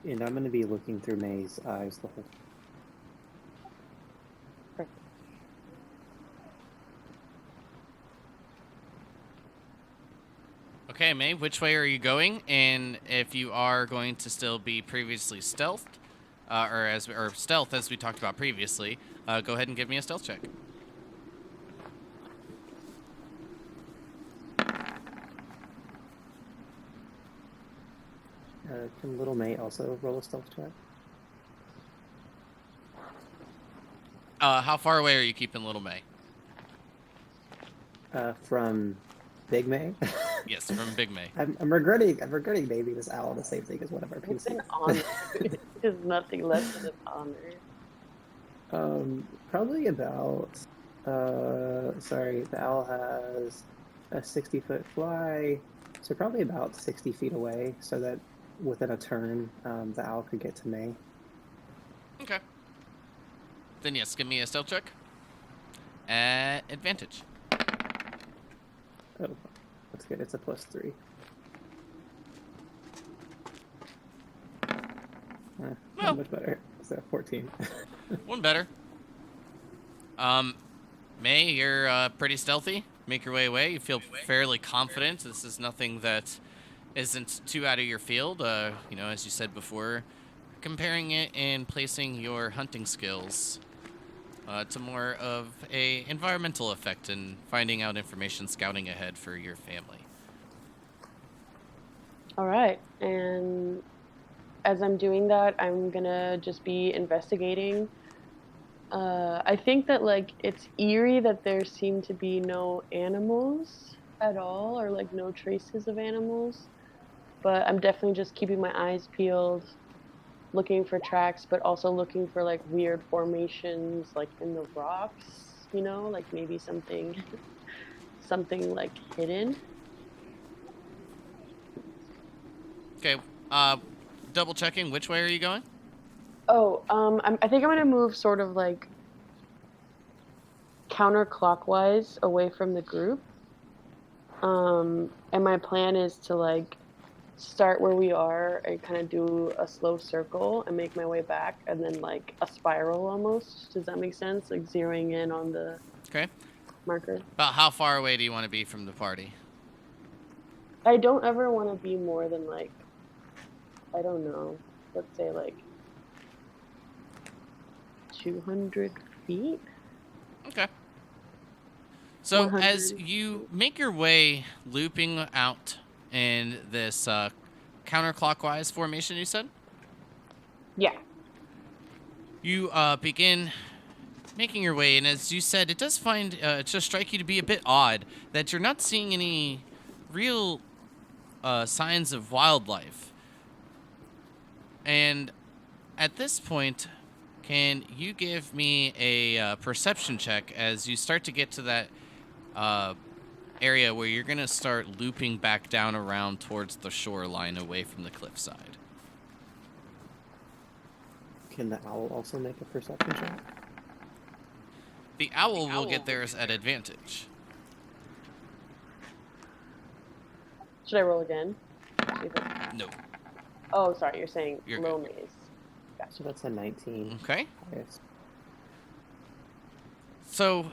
And I'm going to be looking through May's eyes the whole. Perfect. Okay, May, which way are you going? And if you are going to still be previously stealthed, or stealth as we talked about previously, go ahead and give me a stealth check. Can little May also roll a stealth check? How far away are you keeping little May? From Big May. Yes, from Big May. I'm regretting naming this owl the same thing as one of our It's an PCs. honor. It's nothing less than an honor. Probably about. Sorry, the owl has a 60-foot fly, so probably about 60 feet away, so that within a turn, the owl could get to May. Okay. Then yes, give me a stealth check. At advantage. Oh, that's good. It's a +3. Well. Not much better. So 14. One better. May, you're pretty stealthy. Make your way away. You feel fairly confident. This is nothing that isn't too out of your field. You know, as you said before, comparing it and placing your hunting skills to more of a environmental effect and finding out information, scouting ahead for your family. All right, and as I'm doing that, I'm gonna just be investigating. I think that like it's eerie that there seem to be no animals at all, or like no traces of animals. But I'm definitely just keeping my eyes peeled, looking for tracks, but also looking for like weird formations, like in the rocks. You know, like maybe something, something like hidden. Okay. Double checking. Which way are you going? Oh, I think I'm gonna move sort of like counterclockwise away from the group. And my plan is to like start where we are and kind of do a slow circle and make my way back, and then like a spiral almost. Does that make sense? Like zeroing in on the Okay. marker. About how far away do you want to be from the party? I don't ever want to be more than like, I don't know, let's say like 200 feet. Okay. So 100. as you make your way looping out in this counterclockwise formation, you said? Yeah. You begin making your way, and as you said, it does just strike you to be a bit odd that you're not seeing any real signs of wildlife. And at this point, can you give me a perception check as you start to get to that area where you're going to start looping back down around towards the shoreline away from the cliffside? Can the owl also make a perception check? The owl will get theirs at advantage. Should I roll again? See if I- No. Oh, sorry. You're saying You're low good. maze. So that's a 19. Okay. Yes. So,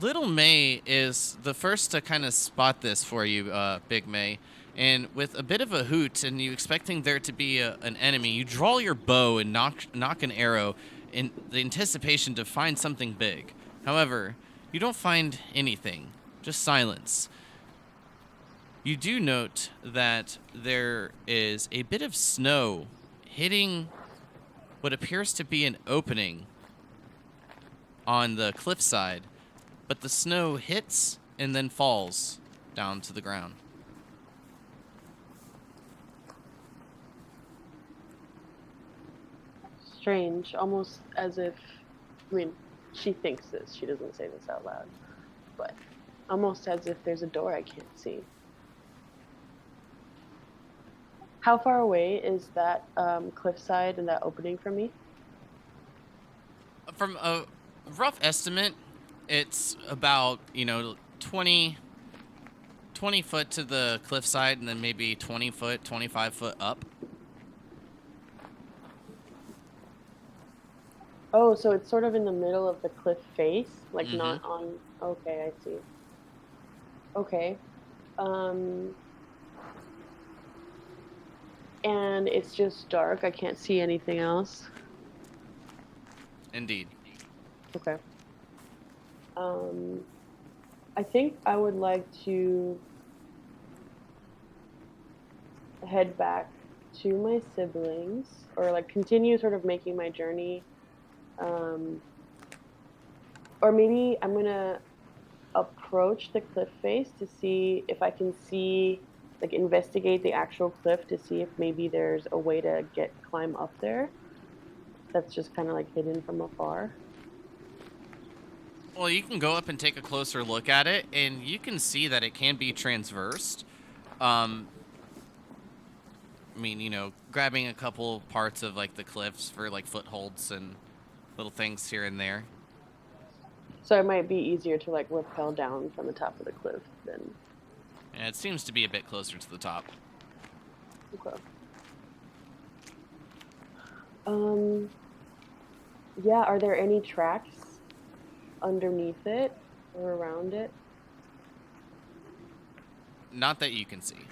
Little May is the first to kind of spot this for you, Big May. And with a bit of a hoot and you expecting there to be an enemy, you draw your bow and knock an arrow in the anticipation to find something big. However, you don't find anything, just silence. You do note that there is a bit of snow hitting what appears to be an opening on the cliffside, but the snow hits and then falls down to the ground. Strange, almost as if, I mean, she thinks this, she doesn't say this out loud, but almost as if there's a door I can't see. How far away is that cliffside and that opening from me? From a rough estimate, it's about, 20 foot to the cliffside and then maybe 20 foot, 25 foot up. Oh, so it's sort of in the middle of the cliff face, like Mhm. not on. Okay, I see. Okay. And it's just dark. I can't see anything else. Indeed. Okay. I think I would like to head back to my siblings, or like continue sort of making my journey. Or maybe I'm gonna approach the cliff face to see if I can see, like, investigate the actual cliff to see if maybe there's a way to climb up there. That's just kind of like hidden from afar. Well, you can go up and take a closer look at it, and you can see that it can be transversed. I mean, grabbing a couple parts of, like, the cliffs for, like, footholds and little things here and there. So it might be easier to like rappel down from the top of the cliff than. And it seems to be a bit closer to the top. Okay. Yeah, are there any tracks underneath it or around it? Not that you can see.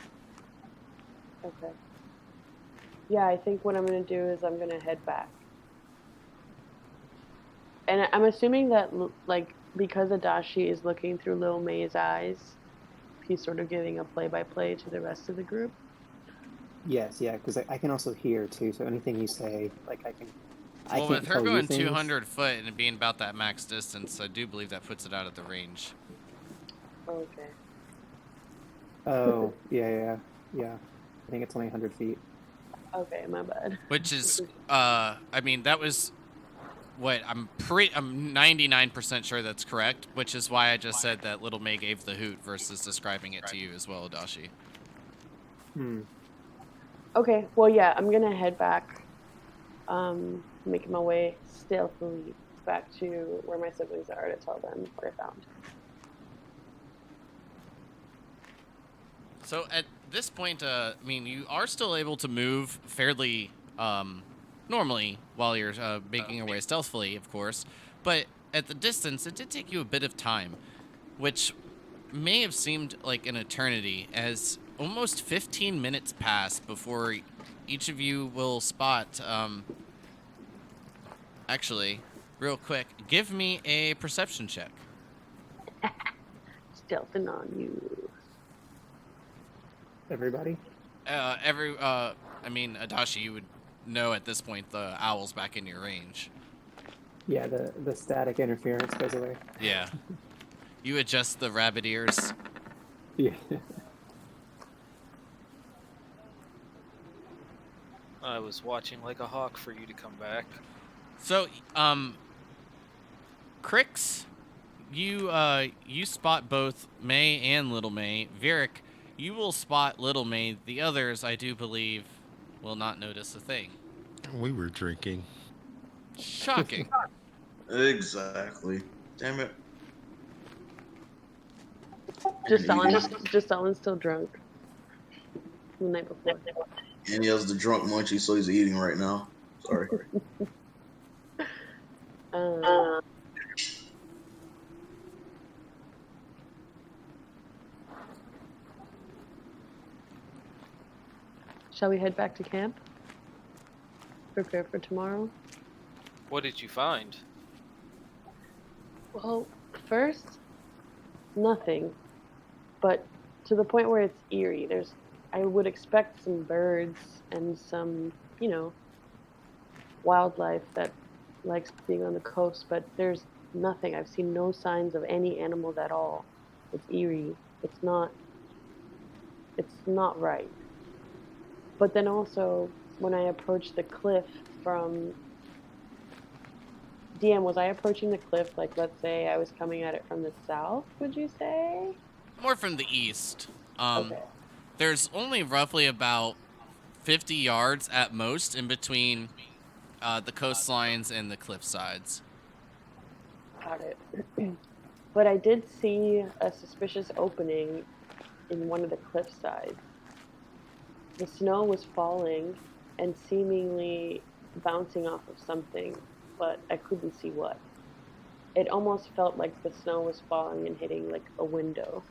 Okay. Yeah, I think what I'm going to do is I'm going to head back. And I'm assuming that, like, because Adachi is looking through Lil May's eyes, he's sort of giving a play-by-play to the rest of the group. Yes, yeah, because I can also hear too. So anything you say, like I Well, can't with her tell you going things. 200 foot and it being about that max distance, I do believe that puts it out of the range. Okay. Oh, yeah. I think it's only 100 feet. Okay, my bad. Which is, I mean, that was what I'm 99% sure that's correct, which is why I just said that Little May gave the hoot versus describing it to you as well, Adachi. Hmm. Okay, well, yeah, I'm gonna head back. making my way stealthily back to where my siblings are to tell them what I found. So at this point, I mean, you are still able to move fairly normally while you're making your way stealthily, of course. But at the distance, it did take you a bit of time, which may have seemed like an eternity, as almost 15 minutes pass before each of you will spot. Actually, real quick, give me a perception check. Stealthing on you. Everybody? I mean, Adashi, you would know at this point the owl's back in your range. Yeah, the static interference goes away. Yeah. You adjust the rabbit ears. Yeah. I was watching like a hawk for you to come back. So, Crix, you spot both May and Little May. Vieric, you will spot Little May. The others, I do believe, will not notice a thing. We were drinking. Shocking. Exactly. Damn it. Just Alan's still drunk. The night before. And he has the drunk munchie, so he's eating right now. Sorry. Shall we head back to camp? Prepare for tomorrow? What did you find? Well, first, nothing. But to the point where it's eerie. I would expect some birds and some, wildlife that likes being on the coast, but there's nothing. I've seen no signs of any animals at all. It's eerie. It's not right. But then also, when I approached the cliff from... DM, was I approaching the cliff, like, let's say I was coming at it from the south, would you say? More from the east. Okay. There's only roughly about 50 yards at most in between the coastlines and the cliff sides. Got it. But I did see a suspicious opening in one of the cliff sides. The snow was falling and seemingly bouncing off of something, but I couldn't see what. It almost felt like the snow was falling and hitting like a window.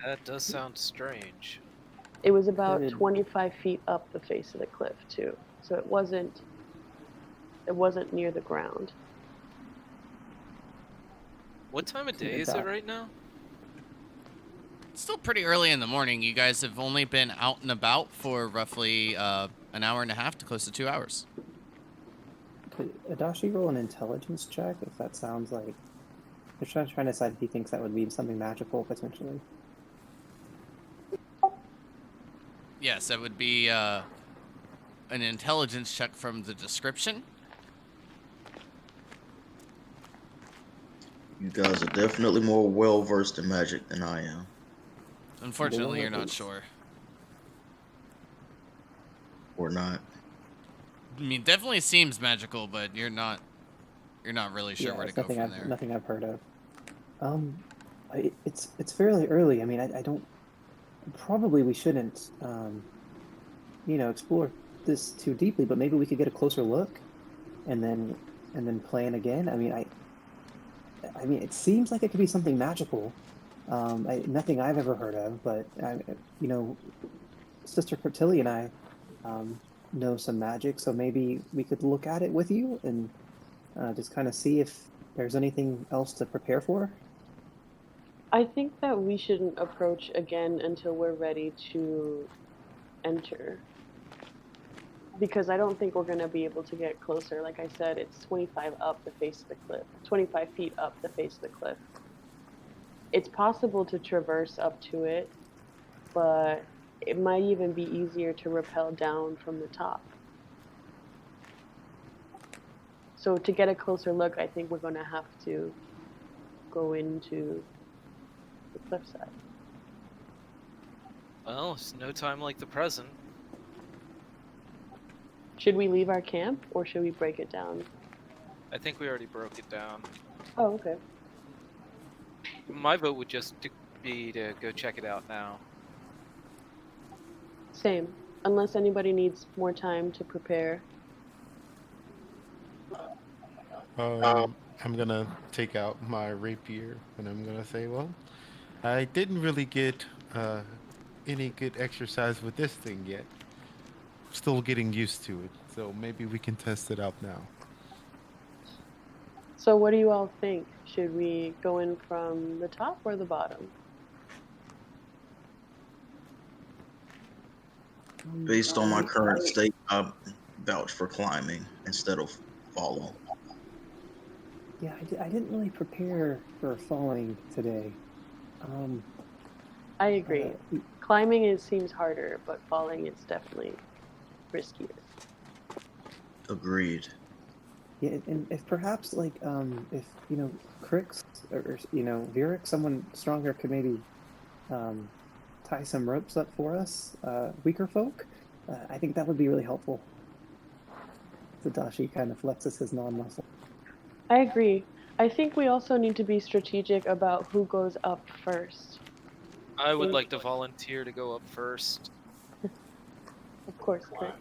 That does sound strange. It was about Good. 25 feet up the face of the cliff too, so it wasn't near the ground. What time of day is it right now? It's still pretty early in the morning. You guys have only been out and about for roughly an hour and a half to close to 2 hours. Could Adashi roll an intelligence check if that sounds like... They're trying to decide if he thinks that would be something magical, potentially. Yes, that would be an intelligence check from the description. You guys are definitely more well versed in magic than I am. Unfortunately, you're not sure. Or not. I mean, definitely seems magical, but you're not really sure where to it's go from there. nothing I've heard of. It's fairly early. I mean, I don't... Probably we shouldn't, explore this too deeply, but maybe we could get a closer look and then plan again. I mean, it seems like it could be something magical. Nothing I've ever heard of, but Sister Cryptilli and I know some magic, so maybe we could look at it with you and just kind of see if there's anything else to prepare for. I think that we shouldn't approach again until we're ready to enter. Because I don't think we're going to be able to get closer. Like I said, it's 25 up the face of the cliff. 25 feet up the face of the cliff. It's possible to traverse up to it, but it might even be easier to rappel down from the top. So to get a closer look, I think we're going to have to go into the cliffside. Well, it's no time like the present. Should we leave our camp or should we break it down? I think we already broke it down. Oh, okay. My vote would just be to go check it out now. Same. Unless anybody needs more time to prepare. I'm gonna take out my rapier and I'm gonna say, well, I didn't really get any good exercise with this thing yet. Still getting used to it, so maybe we can test it out now. So what do you all think? Should we go in from the top or the bottom? Based on my current state, I vouch for climbing instead of falling. Yeah, I didn't really prepare for falling today. I agree. Climbing seems harder, but falling is definitely riskier. Agreed. Yeah, and if perhaps like if Crix or Virik, someone stronger could maybe tie some ropes up for us, weaker folk, I think that would be really helpful. Tadashi kind of flexes his non-muscle. I agree. I think we also need to be strategic about who goes up first. I would like to volunteer to go up first. Of course, Chris.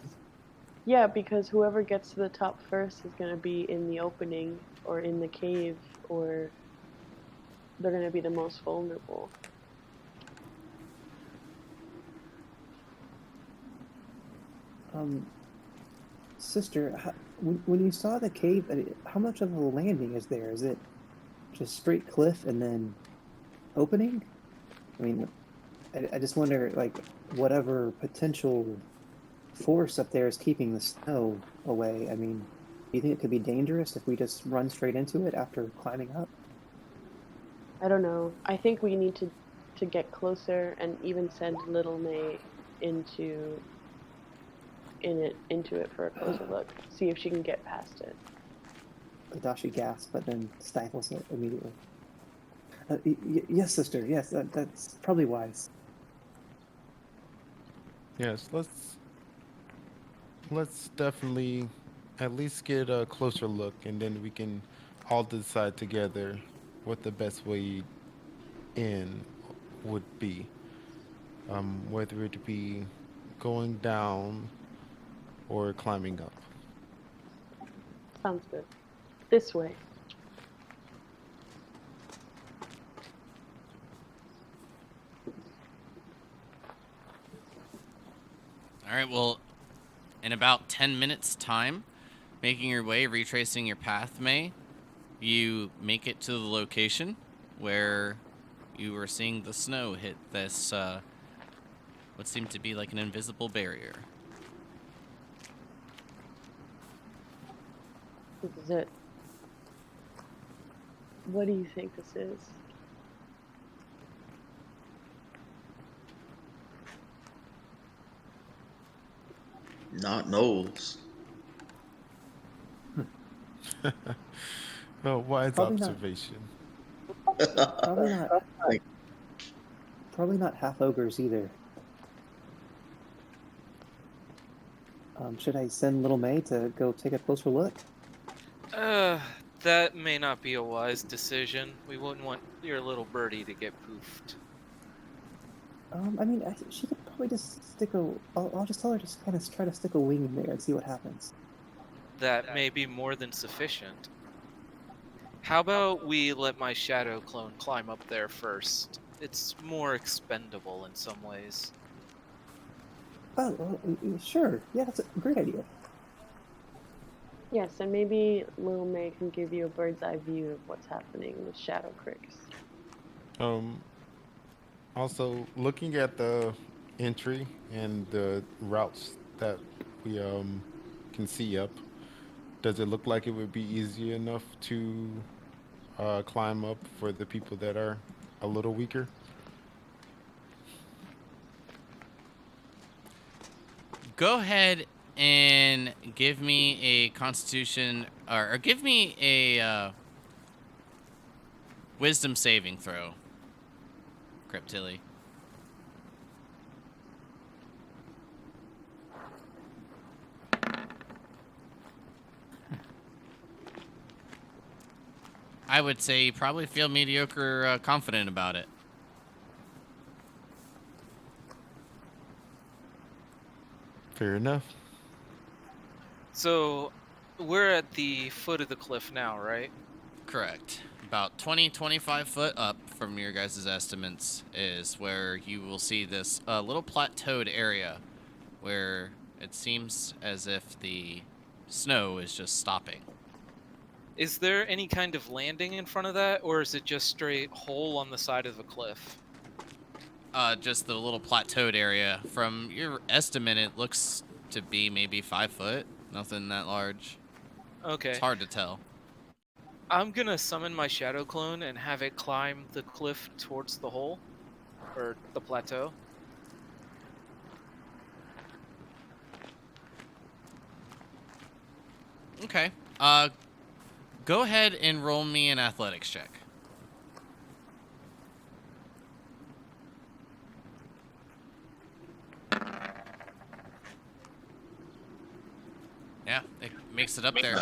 Yeah, because whoever gets to the top first is going to be in the opening or in the cave, or they're going to be the most vulnerable. Sister, when you saw the cave, how much of a landing is there? Is it just straight cliff and then opening? I mean, I just wonder, like, whatever potential force up there is keeping the snow away. I mean, do you think it could be dangerous if we just run straight into it after climbing up? I don't know. I think we need to get closer and even send Little May into it for a closer look. See if she can get past it. Tadashi gasps, but then stifles it immediately. Yes, sister. Yes, that's probably wise. Yes, let's definitely at least get a closer look, and then we can all decide together what the best way in would be. Whether it be going down or climbing up. Sounds good. This way. All right, well, in about 10 minutes' time, making your way, retracing your path, May, you make it to the location where you were seeing the snow hit this, what seemed to be like an invisible barrier. This is it. What do you think this is? Not Knowles. No, wise Probably not. observation. Probably not half ogres either. Should I send Little May to go take a closer look? That may not be a wise decision. We wouldn't want your little birdie to get poofed. I mean, she could probably just stick a. I'll just tell her to just kind of try to stick a wing in there and see what happens. That may be more than sufficient. How about we let my shadow clone climb up there first? It's more expendable in some ways. Oh, well, sure. Yeah, that's a great idea. Yes, and maybe Little May can give you a bird's eye view of what's happening with Shadow Cricks. Also, looking at the entry and the routes that we can see up, does it look like it would be easy enough to climb up for the people that are a little weaker? Go ahead and give me a Constitution, or give me a Wisdom saving throw, Cryptilly. I would say you probably feel mediocre confident about it. Fair enough. So, we're at the foot of the cliff now, right? Correct. About 20-25 foot up from your guys' estimates is where you will see this little plateaued area where it seems as if the snow is just stopping. Is there any kind of landing in front of that, or is it just straight hole on the side of the cliff? Just the little plateaued area. From your estimate, it looks to be maybe 5 foot. Nothing that large. Okay. It's hard to tell. I'm gonna summon my shadow clone and have it climb the cliff towards the hole, or the plateau. Okay. Go ahead and roll me an athletics check. Yeah, it makes it up there.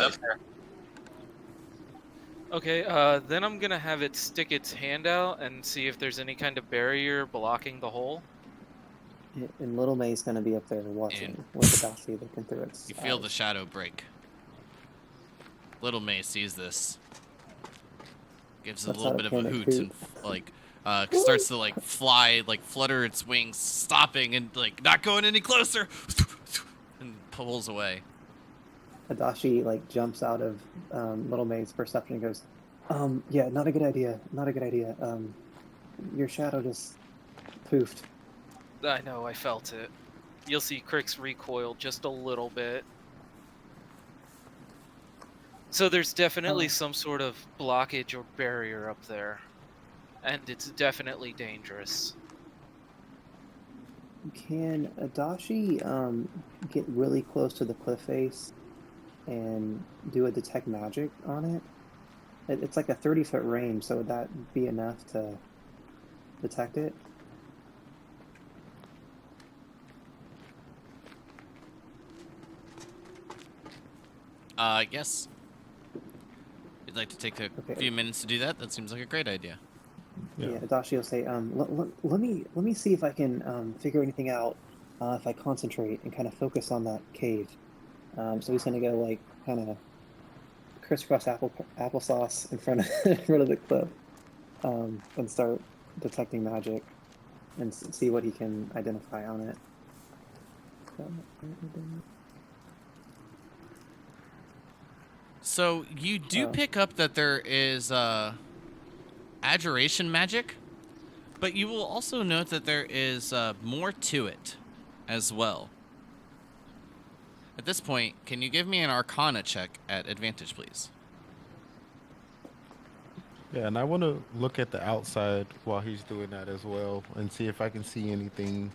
Okay, then I'm gonna have it stick its hand out and see if there's any kind of barrier blocking the hole. And Little May's gonna be up there watching And- with the Dashi looking through its You feel the eyes. shadow break. Little May sees this. Gives a Lets little out bit of a panic hoot hoot. and starts to fly, flutter its wings, stopping and not going any closer, and pulls away. Adachi jumps out of Little May's perception and goes, yeah, not a good idea. Not a good idea. Your shadow just poofed. I know, I felt it. You'll see Crick's recoil just a little bit. So there's definitely some sort of blockage or barrier up there. And it's definitely dangerous. Can Adachi get really close to the cliff face and do a detect magic on it? It's like a 30-foot range, so would that be enough to detect it? Yes. If you'd like to take a Okay. few minutes to do that, that seems like a great idea. Yeah, Adachi will say, let me see if I can figure anything out if I concentrate and kind of focus on that cave. So he's gonna go kind of crisscross applesauce in front of the cliff and start detecting magic and see what he can identify on it. So you do pick up that there is adjuration magic, but you will also note that there is more to it as well. At this point, can you give me an Arcana check at advantage, please? Yeah, and I want to look at the outside while he's doing that as well and see if I can see anything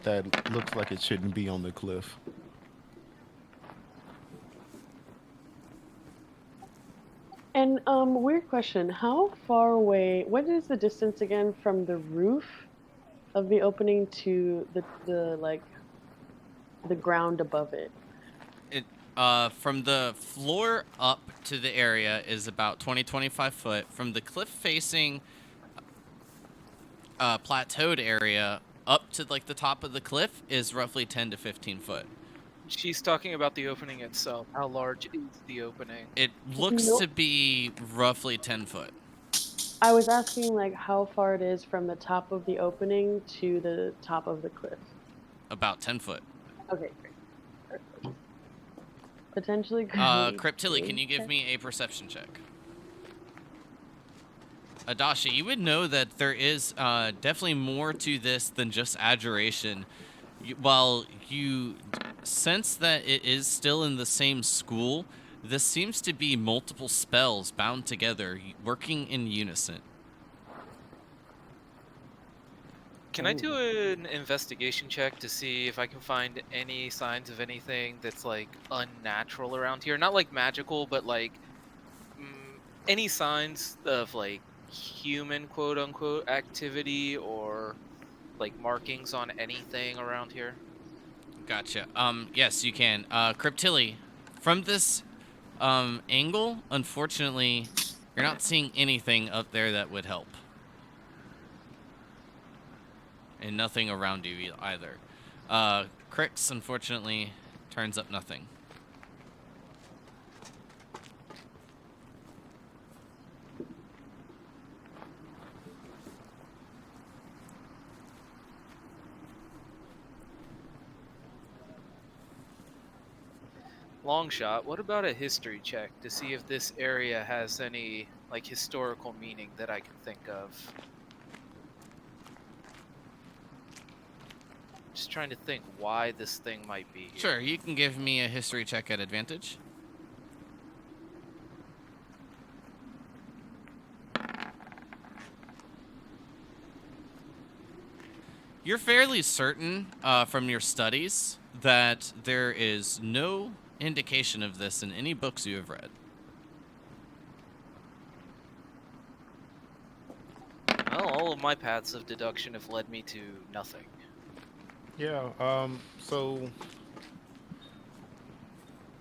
that looks like it shouldn't be on the cliff. And weird question: how far away? What is the distance again from the roof of the opening to the ground above it? From the floor up to the area is about 20-25 foot. From the cliff facing plateaued area up to the top of the cliff is roughly 10 to 15 foot. She's talking about the opening itself. How large is the opening? It looks Nope. to be roughly 10 foot. I was asking how far it is from the top of the opening to the top of the cliff. About 10 foot. Okay, great. Perfect. Potentially great. Cryptilli, can you give me a perception check? Adashi, you would know that there is definitely more to this than just adjuration. While you sense that it is still in the same school, this seems to be multiple spells bound together, working in unison. Can I do an investigation check to see if I can find any signs of anything that's unnatural around here? Not magical, but any signs of human quote unquote activity or markings on anything around here? Gotcha. Yes, you can. Cryptilli, from this angle, unfortunately, You're not seeing anything up there that would help. And nothing around you either. Crix, unfortunately, turns up nothing. Long shot, what about a history check to see if this area has any, like, historical meaning that I can think of? Just trying to think why this thing might be here. Sure, you can give me a history check at advantage. You're fairly certain from your studies that there is no indication of this in any books you have read. Well, all of my paths of deduction have led me to nothing. Yeah, so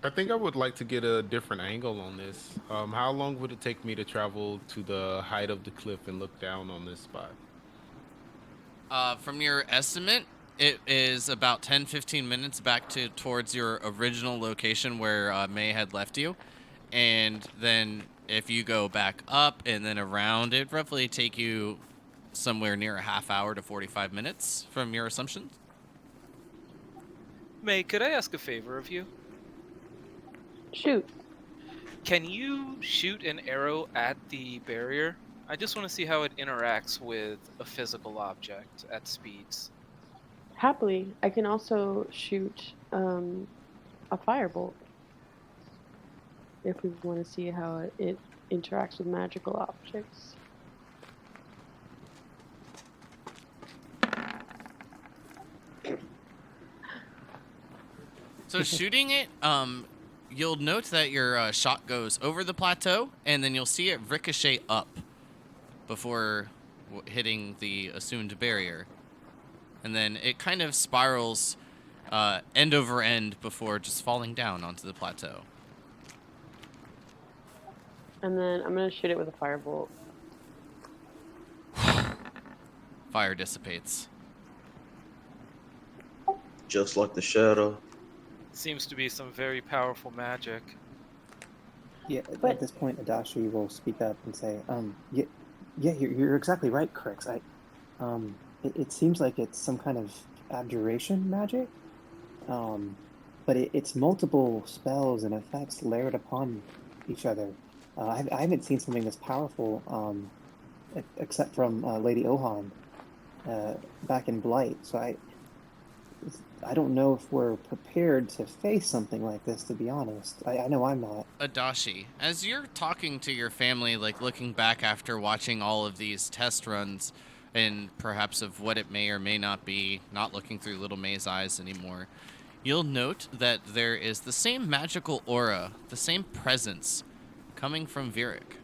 I think I would like to get a different angle on this. How long would it take me to travel to the height of the cliff and look down on this spot? From your estimate, it is about 10-15 minutes back towards your original location where May had left you. And then if you go back up and then around, it'd roughly take you somewhere near a half hour to 45 minutes from your assumptions. May, could I ask a favor of you? Shoot. Can you shoot an arrow at the barrier? I just want to see how it interacts with a physical object at speeds. Happily, I can also shoot a firebolt if we want to see how it interacts with magical objects. So shooting it, you'll note that your shot goes over the plateau, and then you'll see it ricochet up before hitting the assumed barrier. And then it kind of spirals end over end before just falling down onto the plateau. And then I'm going to shoot it with a firebolt. Fire dissipates. Just like the shadow. Seems to be some very powerful magic. Yeah, But- at this point, Adashi will speak up and say, yeah, you're exactly right, Crix. It seems like it's some kind of abjuration magic, but it's multiple spells and effects layered upon each other. I haven't seen something this powerful, except from Lady Ohan back in Blight. So I don't know if we're prepared to face something like this, to be honest. I know I'm not. Adashi, as you're talking to your family, like looking back after watching all of these test runs and perhaps of what it may or may not be, not looking through little May's eyes anymore, you'll note that there is the same magical aura, the same presence coming from Vieric.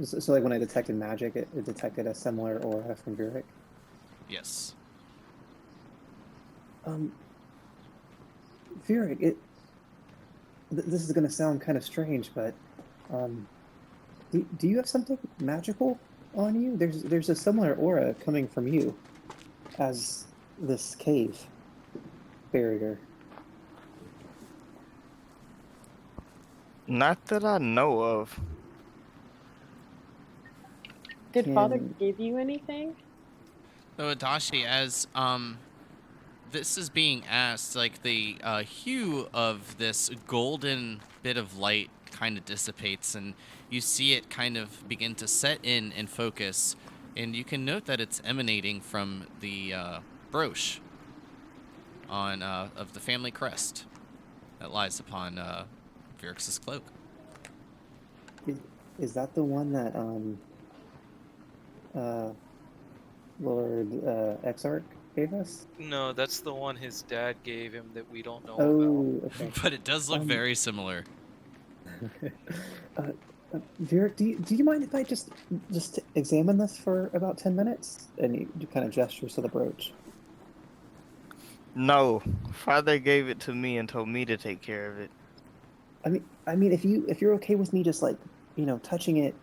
So like when I detected magic, it detected a similar aura from Vieric. Yes. Vieric, this is going to sound kind of strange, but do you have something magical on you? There's a similar aura coming from you as this cave barrier. Not that I know of. Did Father Can- give you anything? So Adashi, as this is being asked, like the hue of this golden bit of light kind of dissipates, and you see it kind of begin to set in and focus, and you can note that it's emanating from the brooch on of the family crest that lies upon Vierix's cloak. Is that the one that Lord Exarch gave us? No, that's the one his dad gave him that we don't know Oh, okay. But it does look very similar. Vieric, do you mind if I just examine this for about 10 minutes? And you kind of gestures to the brooch. No, father gave it to me and told me to take care of it. I mean, if you're okay with me just like, touching it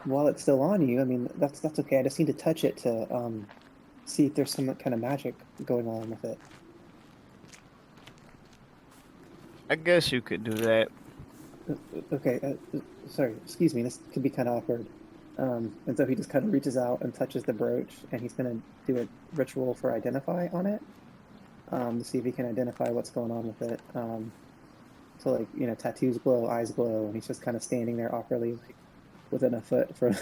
while it's still on you, I mean, that's okay. I just need to touch it to see if there's some kind of magic going on with it. I guess you could do that. Okay, sorry, excuse me. This could be kind of awkward. And so he just kind of reaches out and touches the brooch, and he's gonna do a ritual for identify on it, to see if he can identify what's going on with it. So like, tattoos glow, eyes glow, and he's just kind of standing there awkwardly, like within a foot from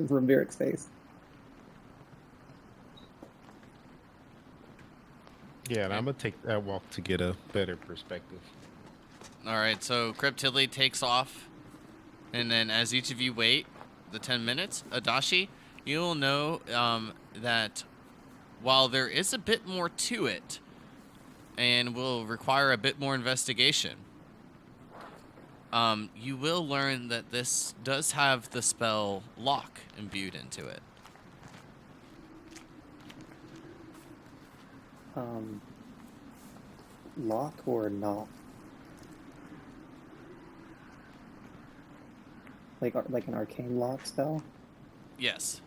from Vyric's face. Yeah, and I'm gonna take that walk to get a better perspective. All right, so Cryptilli takes off, and then as each of you wait the 10 minutes, Adashi, you'll know that while there is a bit more to it and will require a bit more investigation, you will learn that this does have the spell Lock imbued into it. Lock or not? Like an arcane lock spell? Yes,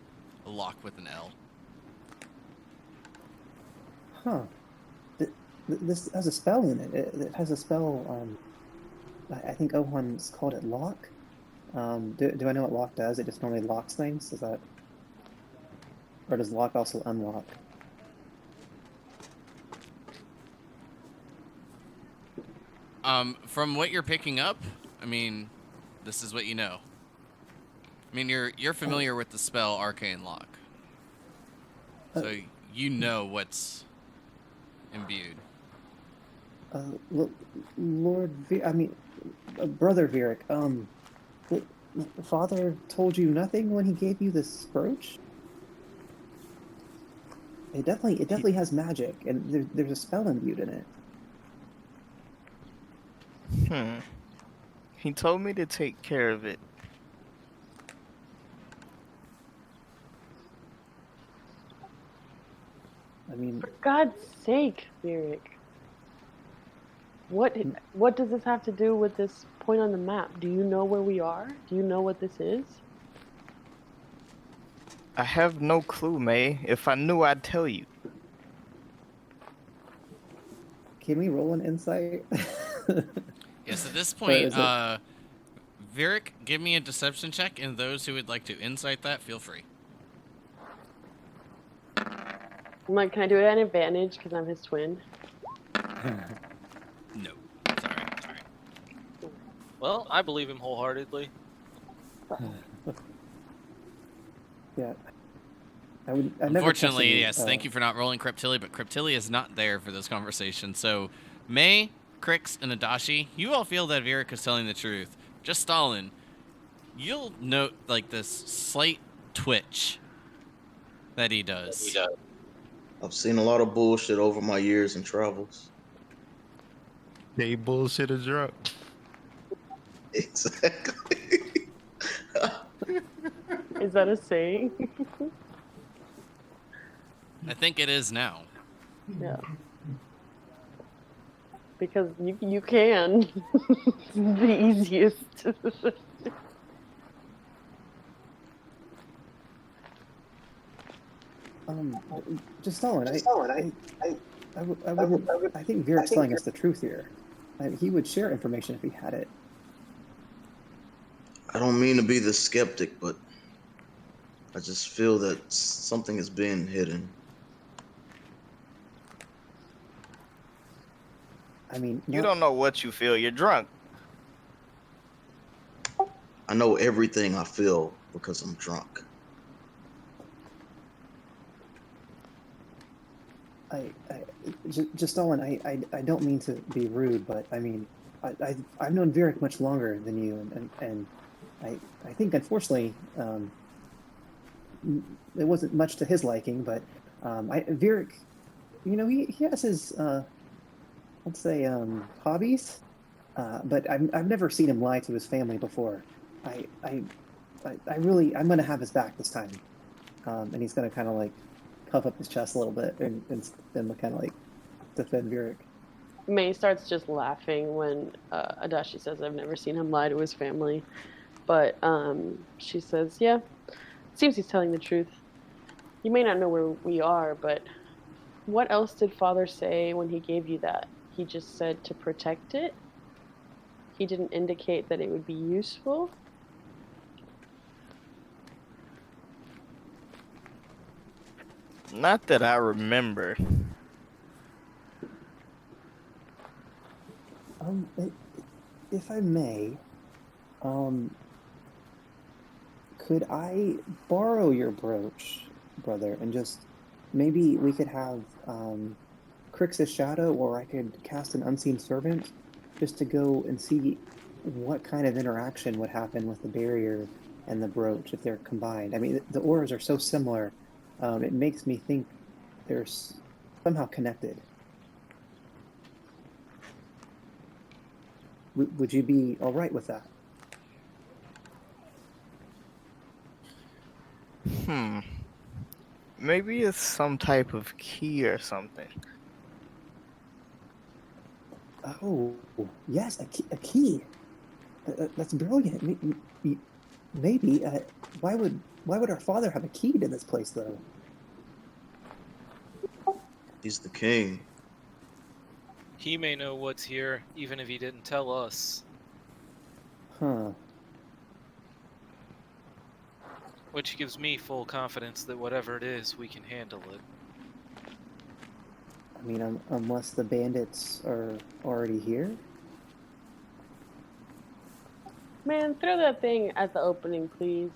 a lock with an L. Huh. This has a spell in it. It has a spell. I think Ohan's called it lock. Do I know what lock does? It just normally locks things. Is that, or does lock also unlock? From what you're picking up, I mean, this is what you know. I mean, you're familiar with the spell Arcane Lock, so you know what's imbued. Brother Vieric, Father told you nothing when he gave you this brooch? It definitely has magic, and there's a spell imbued in it. He told me to take care of it. I mean, For God's sake, Vieric. What does this have to do with this point on the map? Do you know where we are? Do you know what this is? I have no clue, May. If I knew, I'd tell you. can we roll an insight? Yes, at this point, is it- Vieric, give me a deception check, and those who would like to insight that, feel free. I'm like, can I do it at an advantage because I'm his twin? No. Sorry. Well, I believe him wholeheartedly. Yeah. I've never trusted Unfortunately, you, yes, thank you for not rolling Cryptilli, but Cryptilli is not there for this conversation. So, May, Crix, and Adashi, you all feel that Vieric is telling the truth. Just Stalin, you'll note, like, this slight twitch that he does. I've seen a lot of bullshit over my years and travels. They bullshit a drunk. Exactly. Is that a saying? I think it is now. Yeah. Because you can. It's the easiest. Just Stalin, I think Vieric's telling us the truth here. He would share information if he had it. I don't mean to be the skeptic, but I just feel that something is being hidden. I mean, You don't know what you feel. You're drunk. I know everything I feel because I'm drunk. Just Stalin, I don't mean to be rude, but I mean, I've known Vieric much longer than you, and I think unfortunately, it wasn't much to his liking, but Vieric, he has his let's say hobbies, but I've never seen him lie to his family before. I'm gonna have his back this time, and he's gonna kind of like puff up his chest a little bit and then kind of like defend Vieric. May starts just laughing when Adachi says I've never seen him lie to his family. But she says, yeah, seems he's telling the truth. You may not know where we are, but what else did Father say when he gave you that? He just said to protect it? He didn't indicate that it would be useful? Not that I remember. If I may, could I borrow your brooch, brother, and just maybe we could have Crix's shadow, or I could cast an unseen servant, just to go and see what kind of interaction would happen with the barrier and the brooch if they're combined. I mean, the auras are so similar. It makes me think they're somehow connected. Would you be all right with that? Maybe it's some type of key or something. Oh, yes, a key. That's brilliant. Maybe. Why would our father have a key to this place, though? He's the king. He may know what's here, even if he didn't tell us. Huh. Which gives me full confidence that whatever it is, we can handle it. I mean, unless the bandits are already here? Man, throw that thing at the opening, please.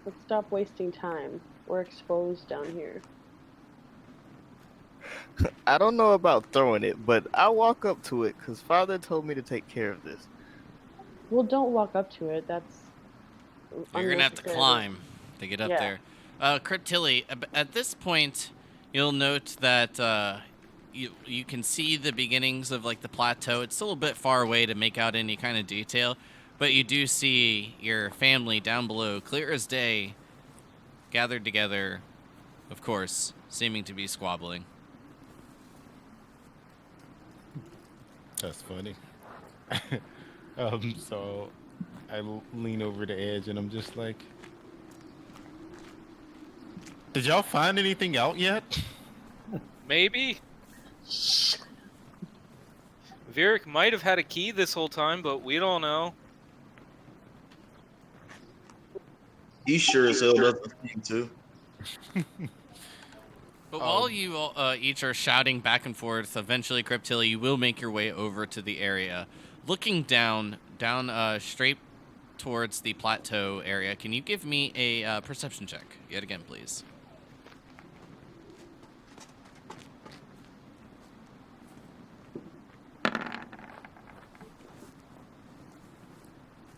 Let's stop wasting time. We're exposed down here. I don't know about throwing it, but I'll walk up to it because Father told me to take care of this. Well, don't walk up to it. That's You're gonna have to climb to get up there. Cryptilli, at this point, you'll note that you can see the beginnings of like the plateau. It's still a bit far away to make out any kind of detail, but you do see your family down below, clear as day, gathered together, of course, seeming to be squabbling. That's funny. So I lean over the edge and I'm just like, did y'all find anything out yet? Maybe? Vieric might have had a key this whole time, but we don't know. He sure as hell doesn't think to. But while you all, each are shouting back and forth, eventually, Cryptilli, you will make your way over to the area. Looking down straight towards the plateau area, can you give me a perception check yet again, please?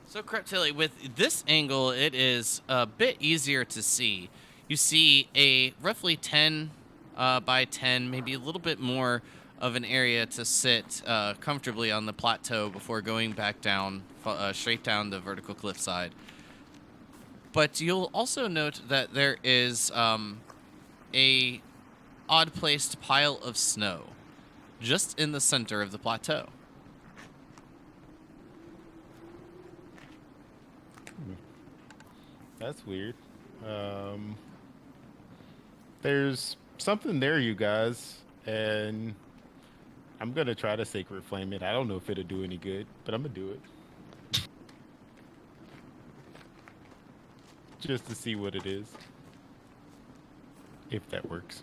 So, Cryptilli, with this angle, it is a bit easier to see. You see a roughly 10 by 10, maybe a little bit more of an area to sit comfortably on the plateau before going back down, straight down the vertical cliffside. But you'll also note that there is a odd-placed pile of snow just in the center of the plateau. That's weird. There's something there, you guys, and I'm gonna try to sacred flame it. I don't know if it'll do any good, but I'm gonna do it. Just to see what it is. If that works.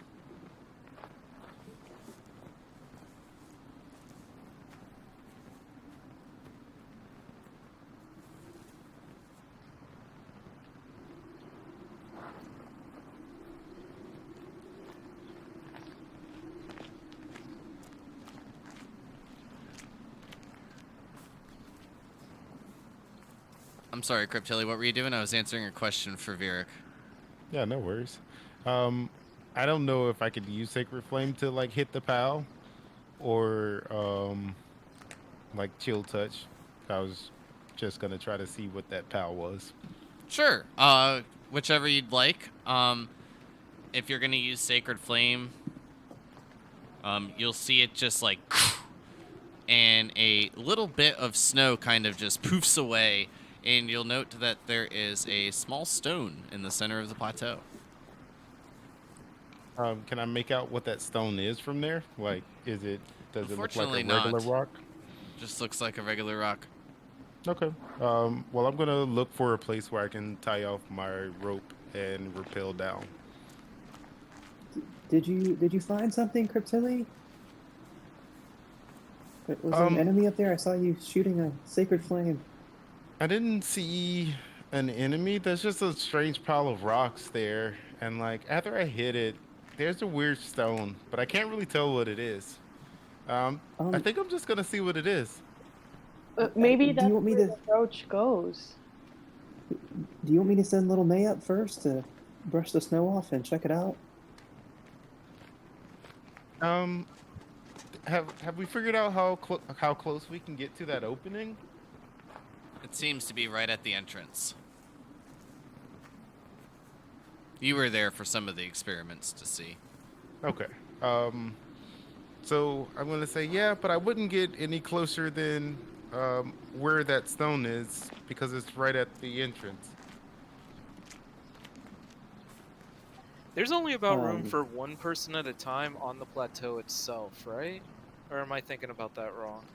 I'm sorry, Cryptilli, what were you doing? I was answering a question for Vieric. Yeah, no worries. I don't know if I could use Sacred Flame to like hit the pal or like Chill Touch. I was just gonna try to see what that pal was. Sure. Whichever you'd like. If you're gonna use Sacred Flame, you'll see it just like, and a little bit of snow kind of just poofs away, and you'll note that there is a small stone in the center of the plateau. Can I make out what that stone is from there? Like, does it look like a Unfortunately regular not. rock? Just looks like a regular rock. Okay. Well, I'm gonna look for a place where I can tie off my rope and rappel down. Did you find something, Cryptilli? Was there an Um, enemy up there? I saw you shooting a sacred flame. I didn't see an enemy. There's just a strange pile of rocks there, and like after I hit it, there's a weird stone, but I can't really tell what it is. I Um, think I'm just gonna see what it is. Maybe do you that's want me where to the roach goes. do you want me to send little May up first to brush the snow off and check it out? Um, have we figured out how close we can get to that opening? It seems to be right at the entrance. You were there for some of the experiments to see. Okay. So I'm gonna say yeah, but I wouldn't get any closer than where that stone is because it's right at the entrance. There's only about room Um, for one person at a time on the plateau itself, right? Or am I thinking about that wrong?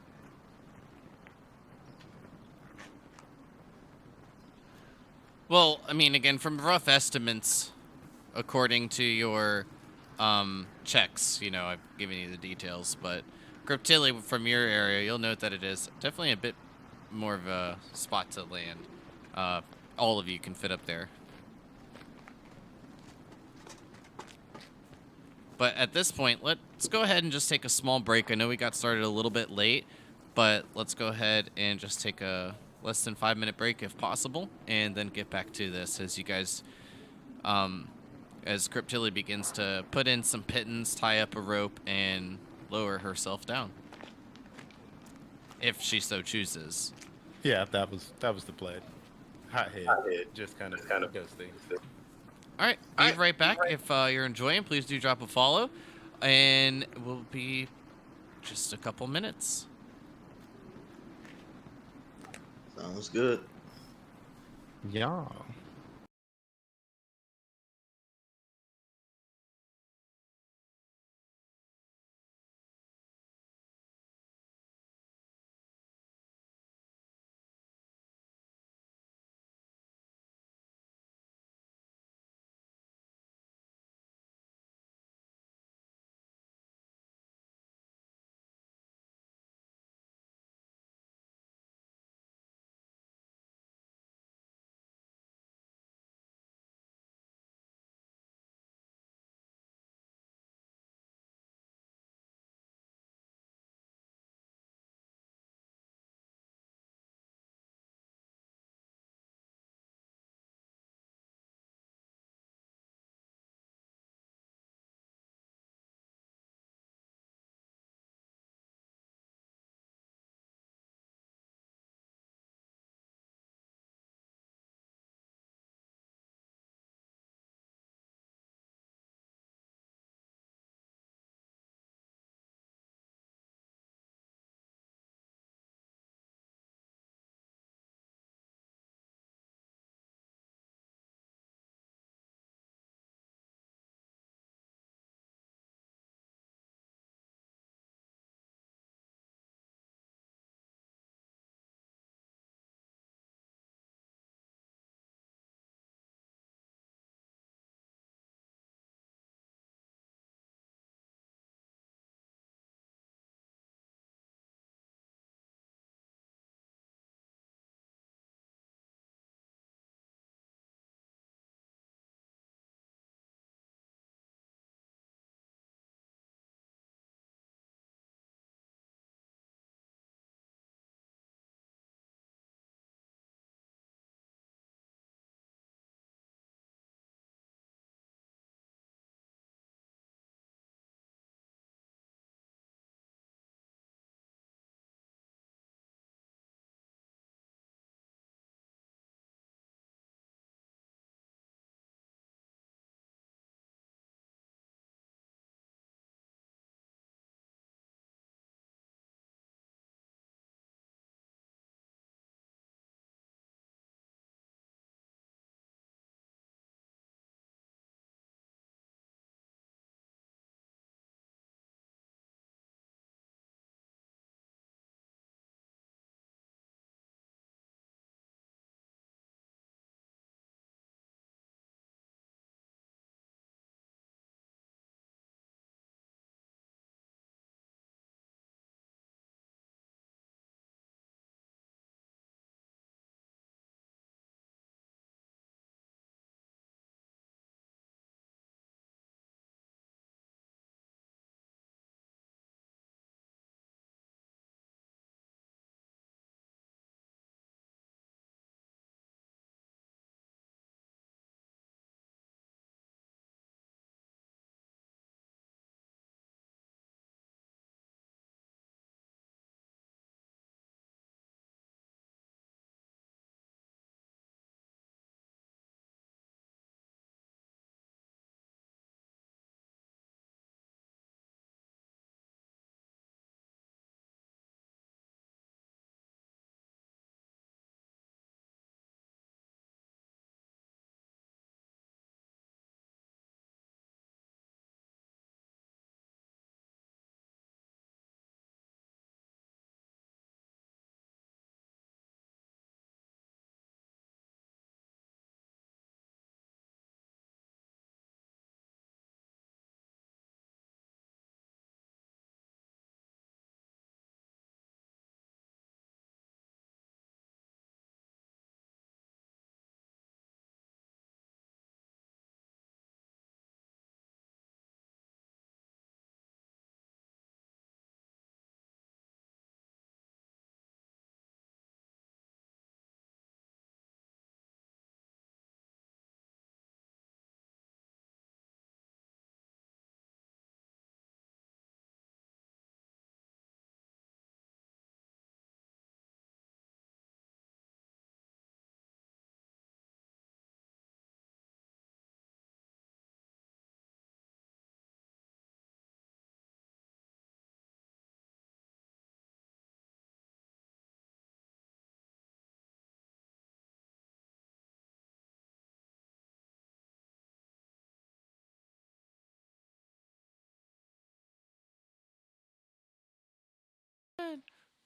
Well, I mean, again, from rough estimates, according to your checks, you know, I've given you the details, but Cryptilli, from your area, you'll note that it is definitely a bit more of a spot to land. All of you can fit up there. But at this point, let's go ahead and just take a small break. I know we got started a little bit late, but let's go ahead and just take a less than 5-minute break if possible, and then get back to this as you guys, as Cryptilli begins to put in some pittance, tie up a rope, and lower herself down. If she so chooses. Yeah, that was the plan. Hothead, just kind of does things. All right, be right back. If you're enjoying, please do drop a follow, and we'll be just a couple minutes. Sounds good. Yeah.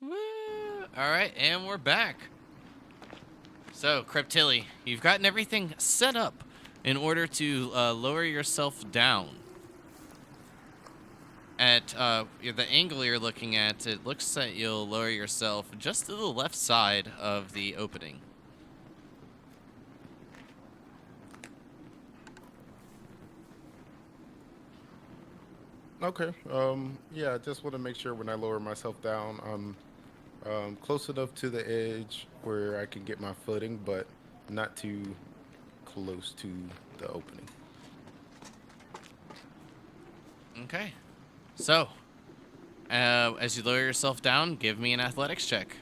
Woo! All right, and we're back. So, Cryptilli, you've gotten everything set up in order to lower yourself down. At the angle you're looking at, it looks that you'll lower yourself just to the left side of the opening. Okay. Yeah, I just want to make sure when I lower myself down, I'm close enough to the edge where I can get my footing, but not too close to the opening. Okay. So, as you lower yourself down, give me an athletics check.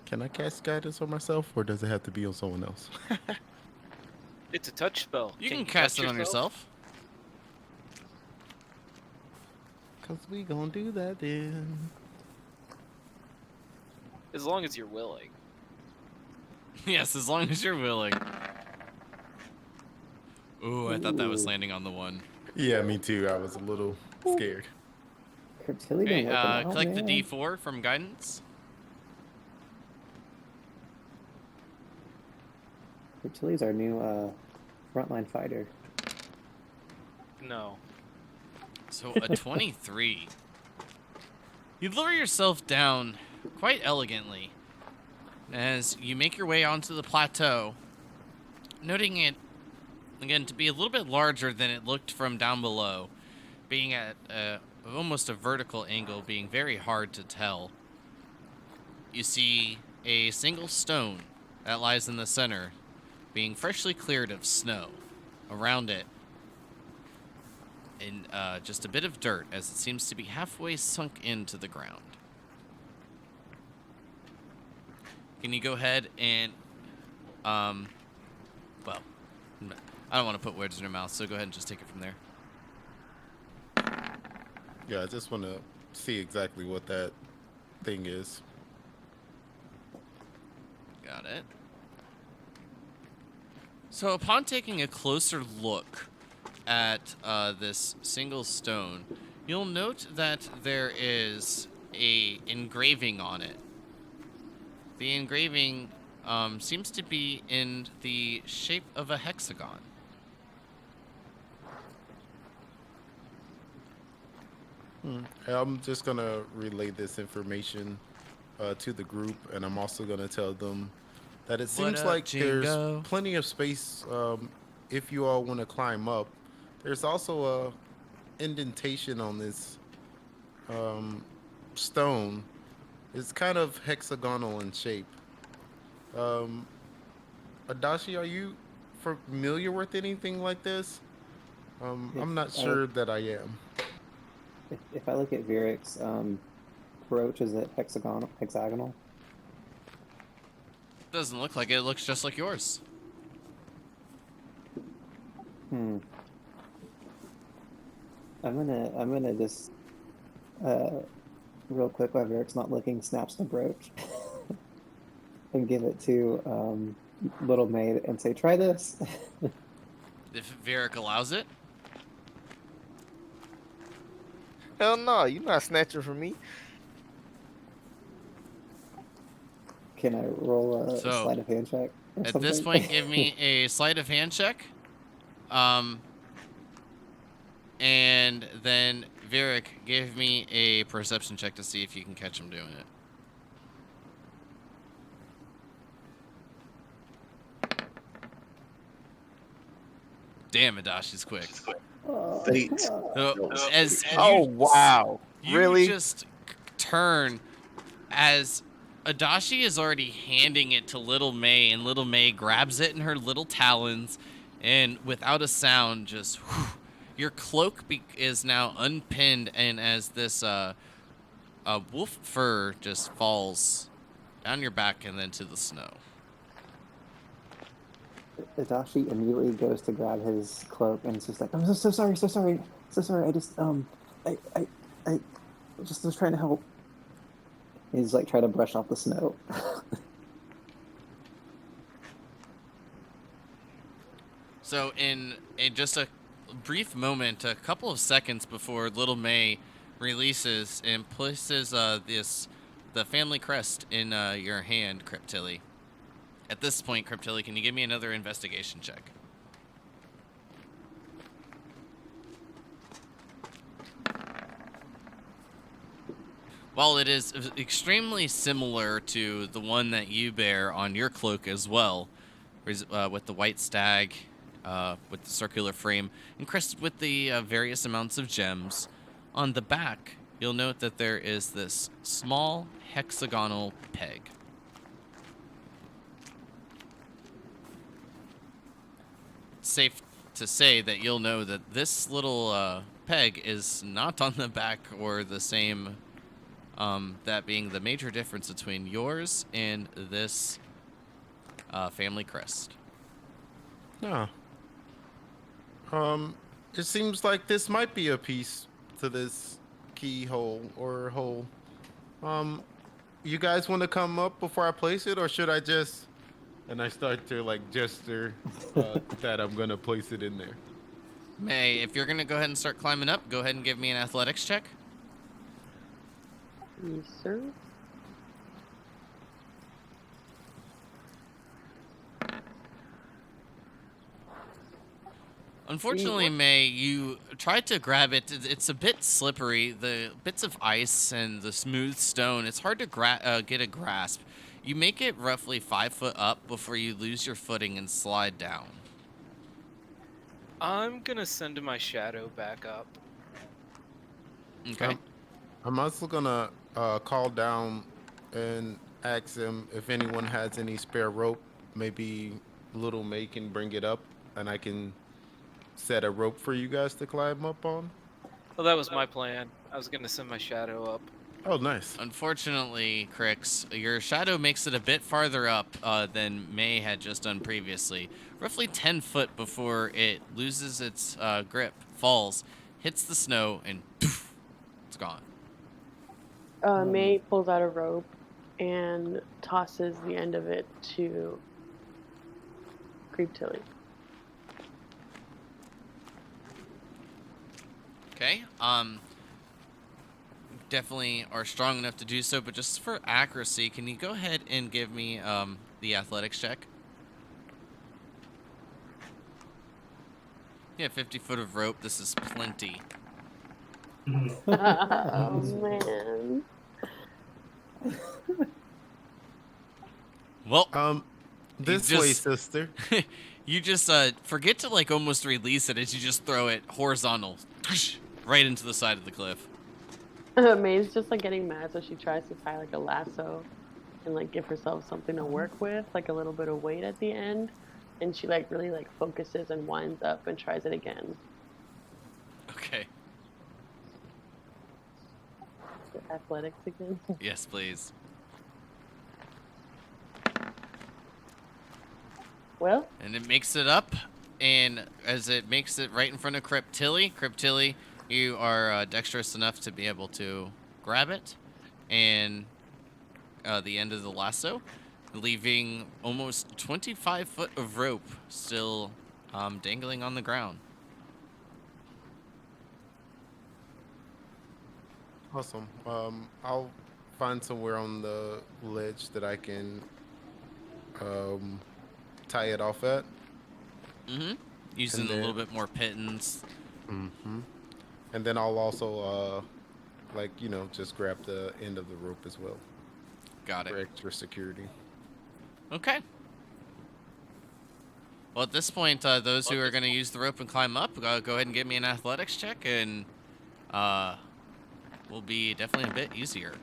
Can I cast guidance on myself, or does it have to be on someone else? It's a touch spell. You can you cast touch it on yourself. Cause we gonna do that then. As long as you're willing. Yes, as long as you're willing. Ooh, I thought that was Ooh. landing on the one. Yeah, me too. I was a little scared. Cryptilli Okay, been working out, click the man. D4 from guidance. Cryptilli's our new frontline fighter. No. So a 23. You lower yourself down quite elegantly as you make your way onto the plateau, noting it, again, to be a little bit larger than it looked from down below, being at almost a vertical angle, being very hard to tell. You see a single stone that lies in the center, being freshly cleared of snow. Around it, in just a bit of dirt, as it seems to be halfway sunk into the ground. Can you go ahead and, well, I don't want to put words in your mouth, so go ahead and just take it from there. Yeah, I just want to see exactly what that thing is. Got it. So upon taking a closer look at this single stone, you'll note that there is a engraving on it. The engraving seems to be in the shape of a hexagon. I'm just gonna relay this information to the group, and I'm also gonna tell them that it seems up, like Jingo? there's plenty of space if you all want to climb up. There's also a indentation on this stone. It's kind of hexagonal in shape. Adachi, are you familiar with anything like this? I'm not sure that I am. If I look at Viric's brooch, is it hexagonal? Doesn't look like it. It looks just like yours. I'm gonna just real quick while Viric's not looking, snatch the brooch and give it to little maid and say, "Try this." If Varric allows it. Hell no, you're not snatching from me. Can I roll a So, sleight of hand check? Or At this something? point, give me a sleight of hand check. And then Varric, give me a perception check to see if you can catch him doing it. Damn, Adashi's quick. Fate. So, as Oh you, wow! you Really? just turn as Adachi is already handing it to Little May, and Little May grabs it in her little talons, and without a sound, just your cloak is now unpinned, and as this wolf fur just falls down your back and then to the snow. Adachi immediately goes to grab his cloak and it's just like, "I'm so sorry. I just I just was trying to help." He's like trying to brush off the snow. So in just a brief moment, a couple of seconds before Little May releases and places the family crest in your hand, Cryptilli. At this point, Cryptilli, can you give me another investigation check? While it is extremely similar to the one that you bear on your cloak as well, with the white stag, with the circular frame, and crested with the various amounts of gems, on the back, you'll note that there is this small hexagonal peg. It's safe to say that you'll know that this little peg is not on the back or the same. That being the major difference between yours and this family crest. No. It seems like this might be a piece to this keyhole or hole. You guys want to come up before I place it, or should I just? And I start to like gesture that I'm gonna place it in there. May, if you're gonna go ahead and start climbing up, go ahead and give me an athletics check. Yes, sir. Unfortunately, May, you tried to grab it. It's a bit slippery. The bits of ice and the smooth stone, it's hard to get a grasp. You make it roughly 5 foot up before you lose your footing and slide down. I'm gonna send my shadow back up. Okay. I'm also gonna call down and ask him if anyone has any spare rope. Maybe Little May can bring it up, and I can set a rope for you guys to climb up on. Well, that was my plan. I was gonna send my shadow up. Oh, nice. Unfortunately, Crix, your shadow makes it a bit farther up than May had just done previously. Roughly 10 foot before it loses its grip, falls, hits the snow, and poof, it's gone. May pulls out a rope and tosses the end of it to Cryptilli. Okay. Definitely are strong enough to do so, but just for accuracy, can you go ahead and give me the athletics check? Yeah, 50 foot of rope. This is plenty. Oh, man. Well, this you way, just- sister. you just forget to like almost release it as you just throw it horizontal right into the side of the cliff. May's just like getting mad, so she tries to tie like a lasso and like give herself something to work with, like a little bit of weight at the end, and she like really like focuses and winds up and tries it again. Okay. Athletics again. Yes, please. Well, And it makes it up, and as it makes it right in front of Cryptilli, you are dexterous enough to be able to grab it, and the end of the lasso, leaving almost 25 foot of rope still dangling on the ground. Awesome. I'll find somewhere on the ledge that I can tie it off at. Mm-hmm. Using And a little then- bit more pittance. Mm-hmm. And then I'll also, just grab the end of the rope as well Got for it. extra security. Okay. Well, at this point, those who are going to use the rope and climb up, go ahead and give me an athletics check, and will be definitely a bit easier.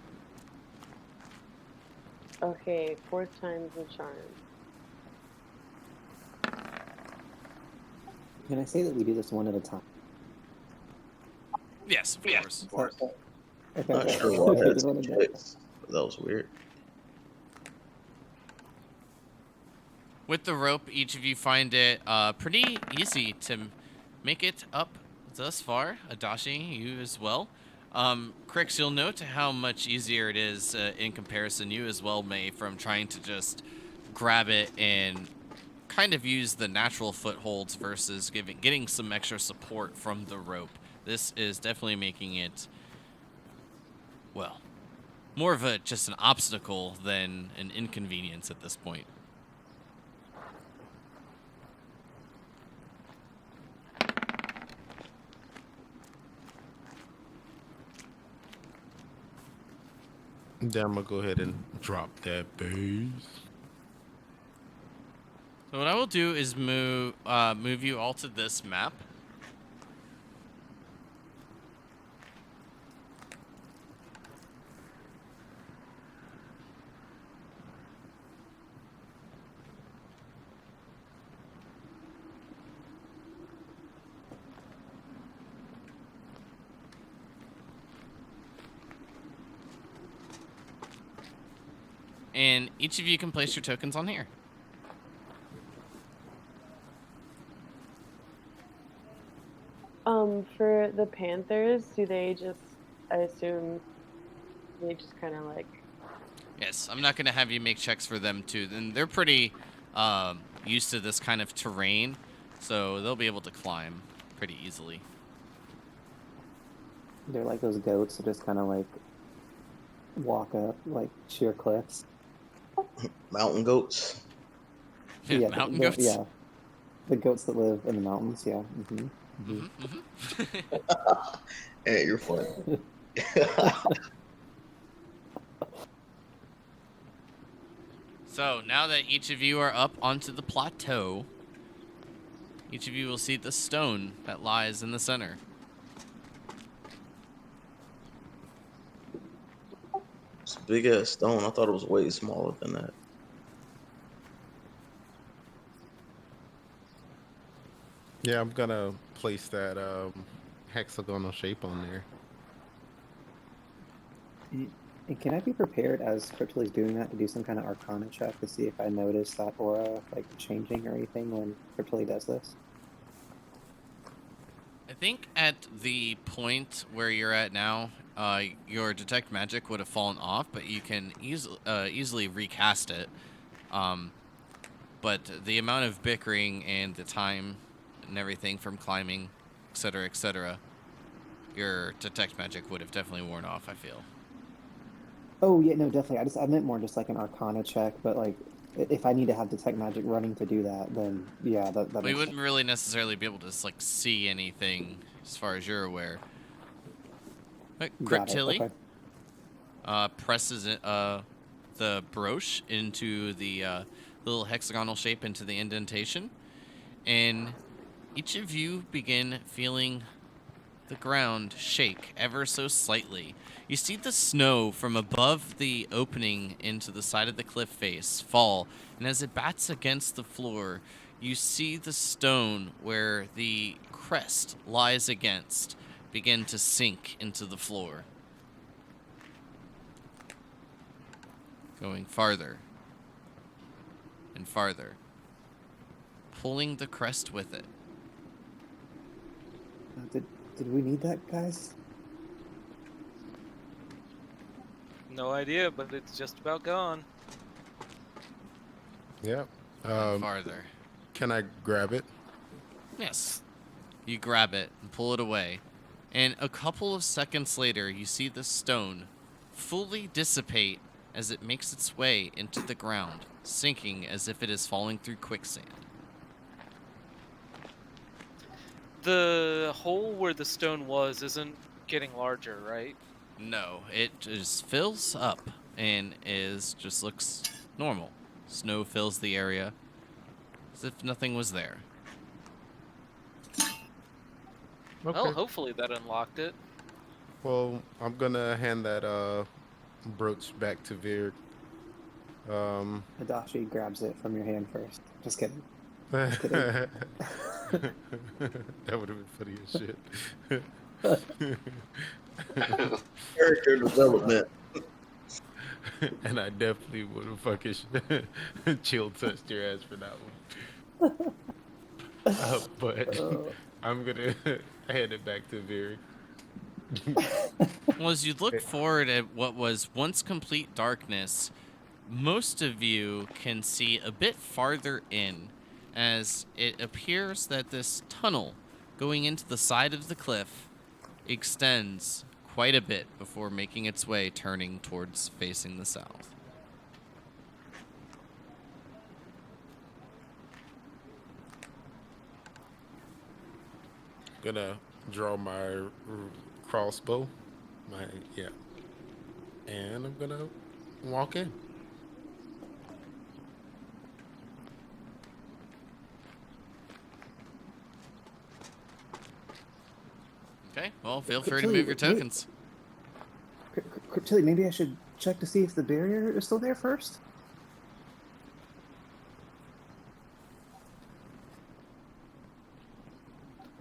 okay, 4 times the charm. Can I say that we do this one at a time? Yes, of course. Okay. Not okay. sure why I Okay, had just to wanted to- check. That was weird. With the rope, each of you find it pretty easy to make it up thus far. Adachi, you as well. Crix, you'll note how much easier it is in comparison. You as well, May, from trying to just grab it and kind of use the natural footholds versus getting some extra support from the rope. This is definitely making it, well, more of just an obstacle than an inconvenience at this point. Then I'm gonna go ahead and drop that base. So what I will do is move you all to this map. And each of you can place your tokens on here. For the Panthers, do they just, I assume, they just kind of like... Yes, I'm not going to have you make checks for them too. And they're pretty used to this kind of terrain, so they'll be able to climb pretty easily. They're like those goats that just kind of like walk up like sheer cliffs. Mountain goats. Yeah, mountain goats? Yeah, the goats that live in the mountains, yeah. Hey, you're funny. So now that each of you are up onto the plateau, each of you will see the stone that lies in the center. It's a big ass stone. I thought it was way smaller than that. Yeah, I'm gonna place that hexagonal shape on there. And can I be prepared as Cryptily is doing that to do some kind of Arcana check to see if I notice that aura like changing or anything when Cryptily does this? I think at the point where you're at now, your detect magic would have fallen off, but you can easily recast it. But the amount of bickering and the time and everything from climbing, etc., your detect magic would have definitely worn off, I feel. Oh yeah, no, definitely. I meant more just like an Arcana check, but like if I need to have detect magic running to do that, then yeah, that We makes wouldn't really necessarily be able to just, like, see anything as far as you're aware. But Got it, Cryptily okay. presses the brooch into the little hexagonal shape into the indentation, and each of you begin feeling the ground shake ever so slightly. You see the snow from above the opening into the side of the cliff face fall, and as it bats against the floor, you see the stone where the crest lies against begin to sink into the floor. Going farther and farther, pulling the crest with it. Did we need that, guys? No idea, but it's just about gone. Yep. And farther. Can I grab it? Yes. You grab it and pull it away. And a couple of seconds later, you see the stone fully dissipate as it makes its way into the ground, sinking as if it is falling through quicksand. The hole where the stone was isn't getting larger, right? No, it just fills up and just looks normal. Snow fills the area as if nothing was there. Okay. Well, hopefully that unlocked it. Well, I'm gonna hand that brooch back to Veer. Adachi grabs it from your hand first. Just kidding. That would have been funny as shit. Character development. And I definitely would have fucking chill touched your ass for that one. But I'm gonna hand it back to Veer. Well, as you look forward at what was once complete darkness, most of you can see a bit farther in as it appears that this tunnel going into the side of the cliff extends quite a bit before making its way, turning towards facing the south. Gonna draw my crossbow, and I'm gonna walk in. Okay, well, feel free to Chili, move your tokens. Chili, maybe I should check to see if the barrier is still there first.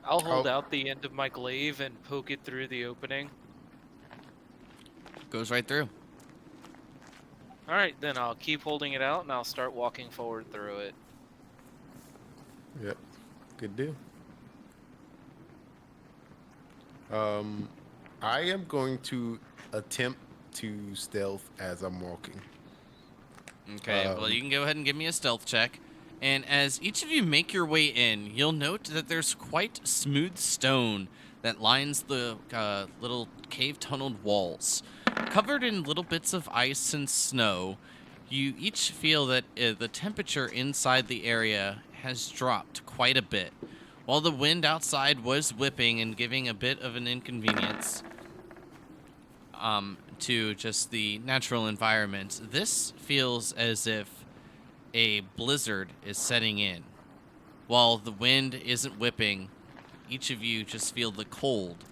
I'll hold Oh. out the end of my glaive and poke it through the opening. Goes right through. Alright, then I'll keep holding it out and I'll start walking forward through it. Yep, good deal. I am going to attempt to stealth as I'm walking. Okay, well, you can go ahead and give me a stealth check. And as each of you make your way in, you'll note that there's quite smooth stone that lines the little cave-tunneled walls. Covered in little bits of ice and snow, you each feel that the temperature inside the area has dropped quite a bit. While the wind outside was whipping and giving a bit of an inconvenience to just the natural environment, this feels as if a blizzard is setting in. While the wind isn't whipping, each of you just feel the cold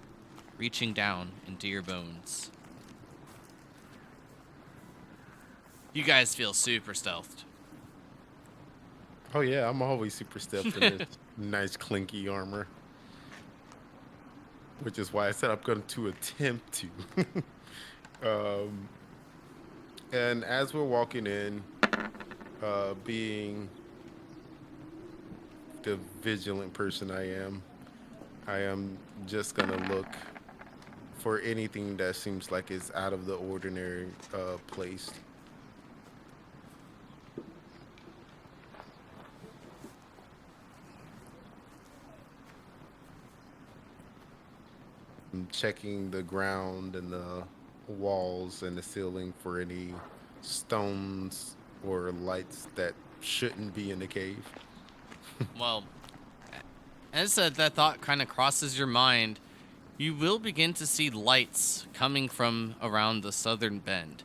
reaching down into your bones. You guys feel super stealthed. Oh yeah, I'm always super stealth in this nice clinky armor. Which is why I said I'm going to attempt to. And as we're walking in, being the vigilant person I am just gonna look for anything that seems like it's out of the ordinary placed. I'm checking the ground and the walls and the ceiling for any stones or lights that shouldn't be in the cave. Well, as that thought kind of crosses your mind, you will begin to see lights coming from around the southern bend.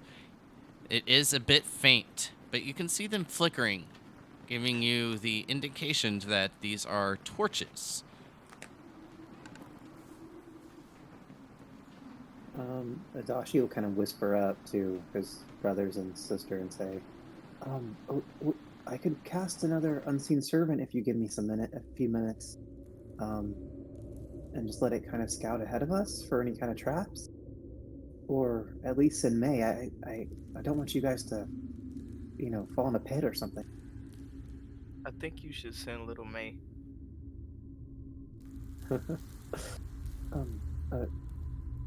It is a bit faint, but you can see them flickering, giving you the indication that these are torches. Adashi will kind of whisper up to his brothers and sister and say, I could cast another unseen servant if you give me a few minutes, and just let it kind of scout ahead of us for any kind of traps. Or at least in May, I don't want you guys to, fall in a pit or something. I think you should send Little May.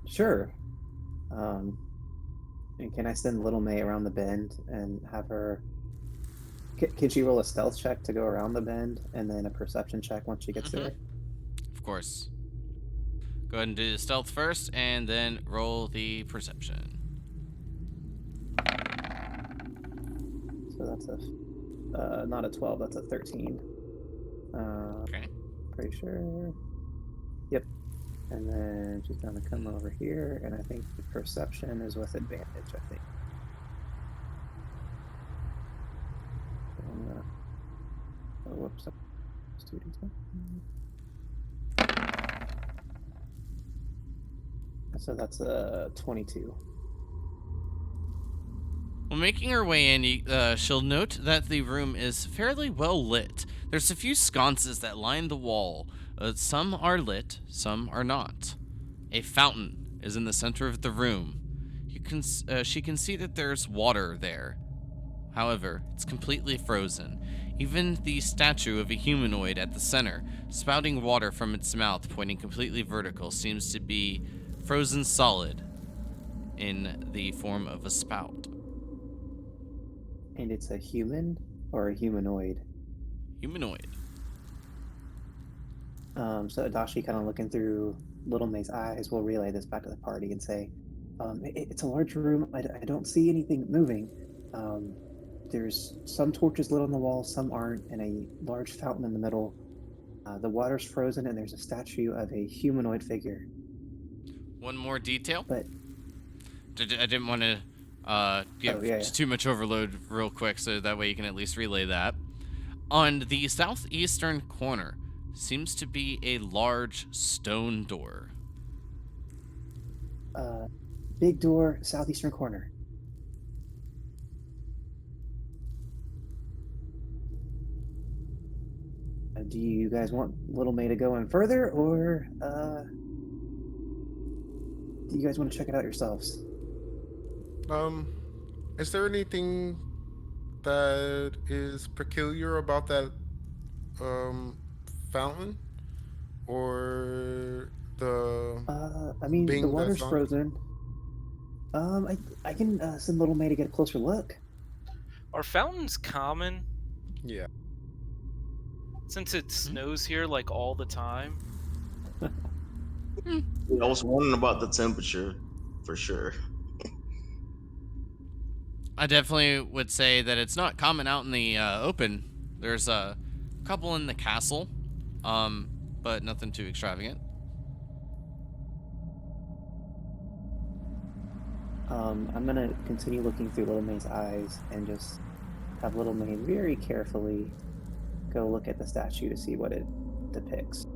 Sure. And can I send Little May around the bend and have her? Can she roll a stealth check to go around the bend and then a perception check once she gets there? Of course. Go ahead and do the stealth first, and then roll the perception. So that's not a 12, that's a 13. Okay. Pretty sure. Yep. And then she's gonna come over here, and I think the perception is with advantage, I think. Oh, whoops. Students. So that's a 22. Well, making her way in, she'll note that the room is fairly well lit. There's a few sconces that line the wall. Some are lit, some are not. A fountain is in the center of the room. She can see that there's water there. However, it's completely frozen. Even the statue of a humanoid at the center, spouting water from its mouth pointing completely vertical, seems to be frozen solid in the form of a spout. And it's a human or a humanoid? humanoid. So Adashi, kind of looking through Little May's eyes, will relay this back to the party and say, it's a large room. I don't see anything moving. There's some torches lit on the wall, some aren't, and a large fountain in the middle. The water's frozen, and there's a statue of a humanoid figure. One more detail. But I didn't want to give too much overload real quick, so that way you can at least relay that. On the southeastern corner seems to be a large stone door. Big door, southeastern corner. Do you guys want Little May to go in further, or do you guys want to check it out yourselves? Is there anything that is peculiar about that fountain, or the? I mean, the being water's that's on- frozen. I can send Little May to get a closer look. Are fountains common? Yeah. Since it snows here like all the time. I was wondering about the temperature, for sure. I definitely would say that it's not common out in the open. There's a couple in the castle, but nothing too extravagant. I'm gonna continue looking through Little May's eyes and just have Little May very carefully go look at the statue to see what it depicts.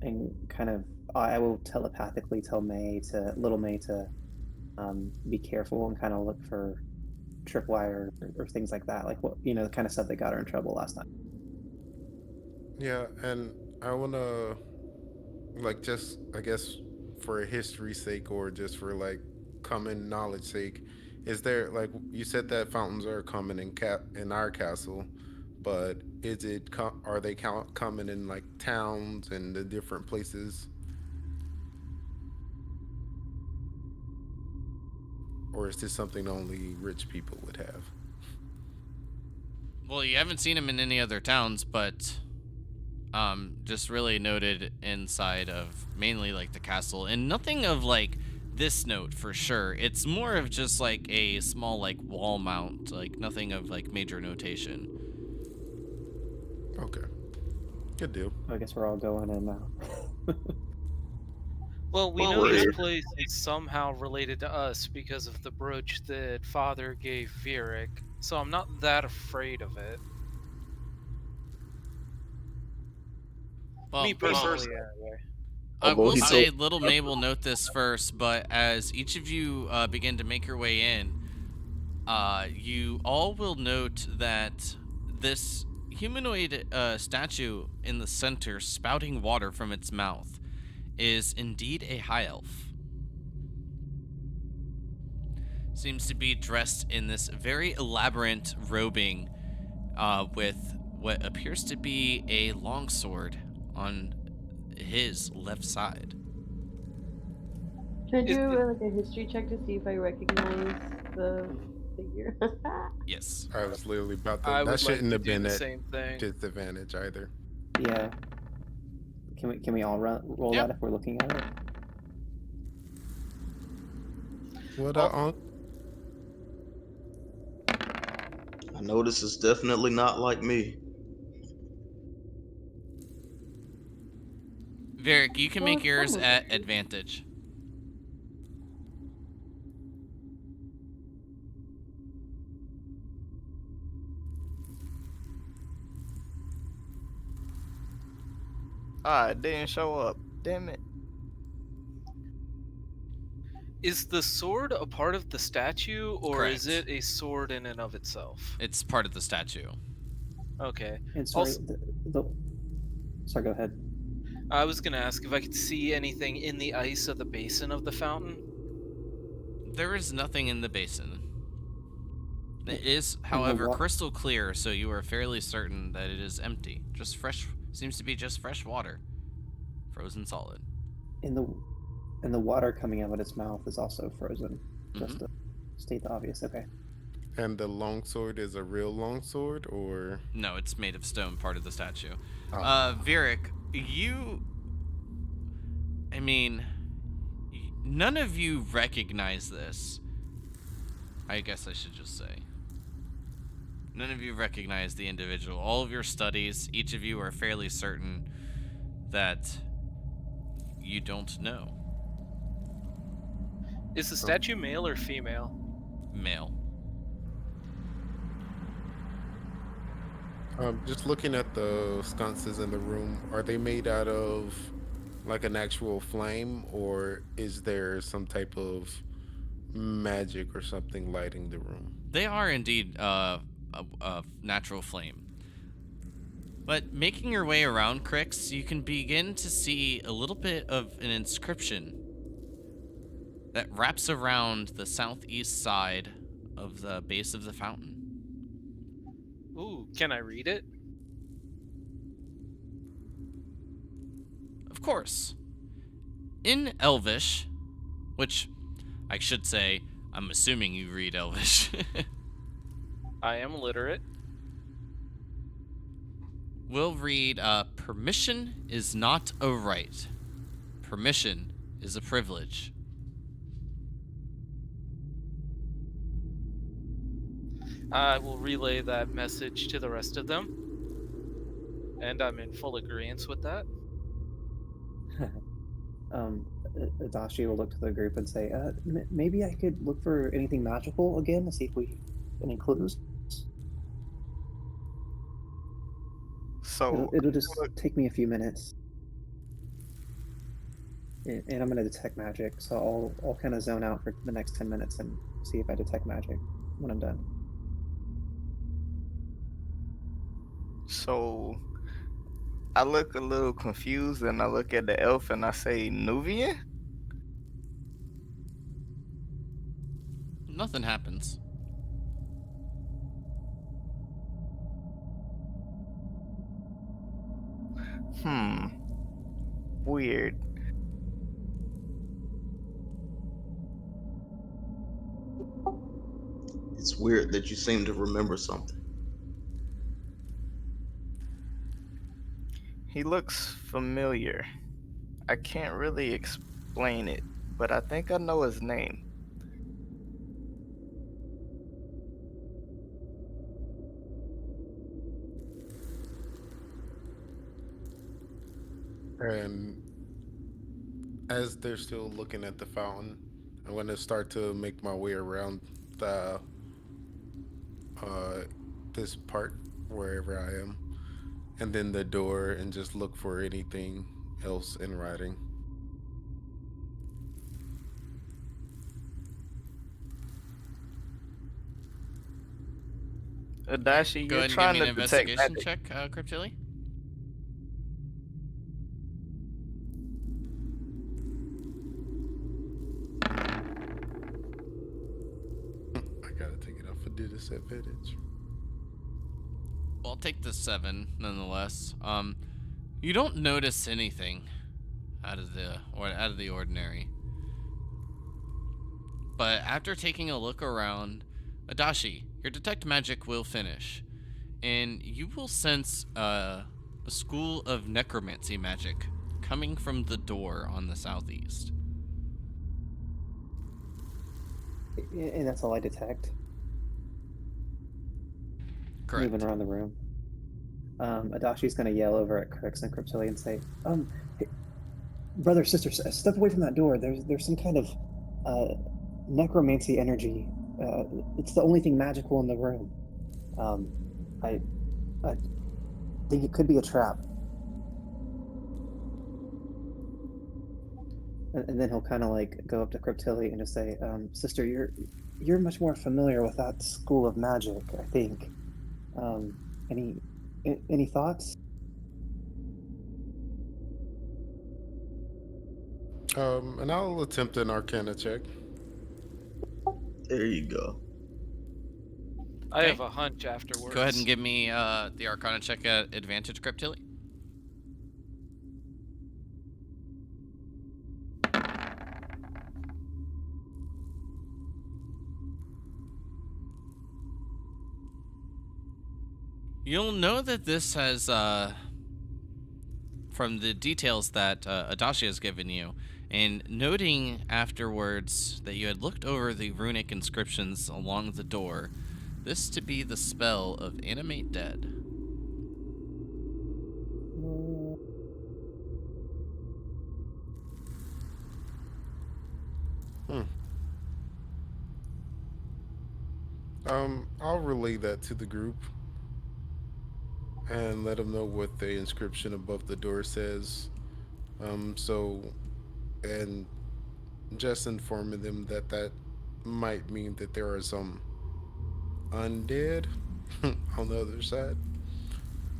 And kind of, I will telepathically tell Little May to be careful and kind of look for tripwire or things like that, like what, the kind of stuff that got her in trouble last time. Yeah, and I wanna, like, just I guess for history's sake or just for like common knowledge sake, is there, like you said that fountains are common in our castle, but are they common in like towns and the different places, or is this something only rich people would have? Well, you haven't seen him in any other towns, but just really noted inside of mainly like the castle, and nothing of like this note for sure. It's more of just like a small like wall mount, like nothing of like major notation. Okay, good deal. I guess we're all going in now. Well, we know this place is somehow related to us because of the brooch that Father gave Vieric, so I'm not that afraid of it. Well, Me personally, anyway. I Although will he say told- Little May will note this first, but as each of you begin to make your way in, you all will note that this humanoid statue in the center, spouting water from its mouth, is indeed a high elf. Seems to be dressed in this very elaborate robing with what appears to be a longsword on his left side. Can I do like a history check to see if I recognize the figure? Yes. I was literally about to. I would That shouldn't like to have do been the at same thing. disadvantage either. Yeah. Can we all roll Yep. that if we're looking at it? What I know this is definitely not like me. Varric, you can Well, make yours some of at advantage. It didn't show up. Damn it. Is the sword a part of the statue, or is Correct. it a sword in and of itself? It's part of the statue. Okay. And sorry, Also- sorry, go ahead. I was gonna ask if I could see anything in the ice of the basin of the fountain. There is nothing in the basin. It is, however, crystal clear, so you are fairly certain that it is empty. Just fresh, seems to be just fresh water, frozen solid. And the water coming out of its mouth is also frozen. Just to state the obvious. Okay. And the longsword is a real longsword, or No, it's made of stone, part of the statue. oh, Vieric, I mean, none of you recognize this. I guess I should just say. None of you recognize the individual. All of your studies, each of you are fairly certain that you don't know. Is the statue male or female? Male. just looking at the sconces in the room, are they made out of like an actual flame, or is there some type of magic or something lighting the room? They are indeed a natural flame. But making your way around Crix, you can begin to see a little bit of an inscription that wraps around the southeast side of the base of the fountain. Ooh, can I read it? Of course, in Elvish, which I should say, I'm assuming you read Elvish. I am literate. We'll read, permission is not a right. Permission is a privilege. I will relay that message to the rest of them. And I'm in full agreement with that. Adachi will look to the group and say, maybe I could look for anything magical again to see if we any clues. So It'll just take me a few minutes. And I'm going to detect magic, so I'll kind of zone out for the next 10 minutes and see if I detect magic when I'm done. so I look a little confused and I look at the elf and I say Nuvian? Nothing happens. Weird. It's weird that you seem to remember something. He looks familiar. I can't really explain it, but I think I know his name. And as they're still looking at the fountain, I'm going to start to make my way around the this part wherever I am, and then the door, and just look for anything else in writing. Adachi, Go you're ahead and give trying me to an detect investigation magic. check, Cryptilli. I gotta take it off a disadvantage. Well, I'll take the 7 nonetheless. You don't notice anything out of the ordinary. But after taking a look around, Adachi, your detect magic will finish, and you will sense a school of necromancy magic coming from the door on the southeast. And that's all I detect. Correct. Moving around the room. Adashi's going to yell over at Crix and Cryptilli and say, hey, brother, sister, step away from that door. There's some kind of necromancy energy. It's the only thing magical in the room. I think it could be a trap. And then he'll kind of like go up to Cryptilli and just say, sister, you're much more familiar with that school of magic, I think. Any thoughts? And I'll attempt an Arcana check. There you go. I Okay. have a hunch afterwards. Go ahead and give me the Arcana check at advantage, Cryptilli. You'll know that this has, from the details that Adachi has given you, and noting afterwards that you had looked over the runic inscriptions along the door, this to be the spell of Animate Dead. I'll relay that to the group and let them know what the inscription above the door says. And just informing them that that might mean that there are some undead on the other side,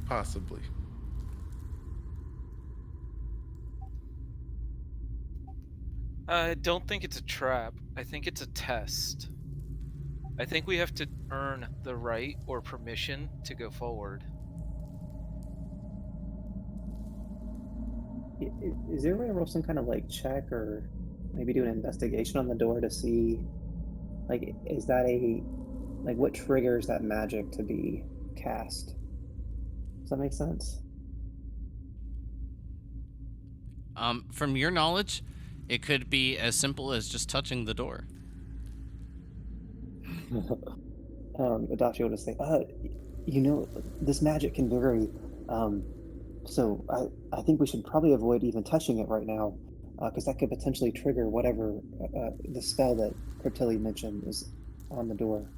possibly. I don't think it's a trap. I think it's a test. I think we have to earn the right or permission to go forward. Is there a way to roll some kind of like check or maybe do an investigation on the door to see, like, is that like, what triggers that magic to be cast? Does that make sense? From your knowledge, it could be as simple as just touching the door. Adachi will just say, this magic can vary. So I think we should probably avoid even touching it right now, because that could potentially trigger whatever the spell that Cryptilli mentioned is on the door.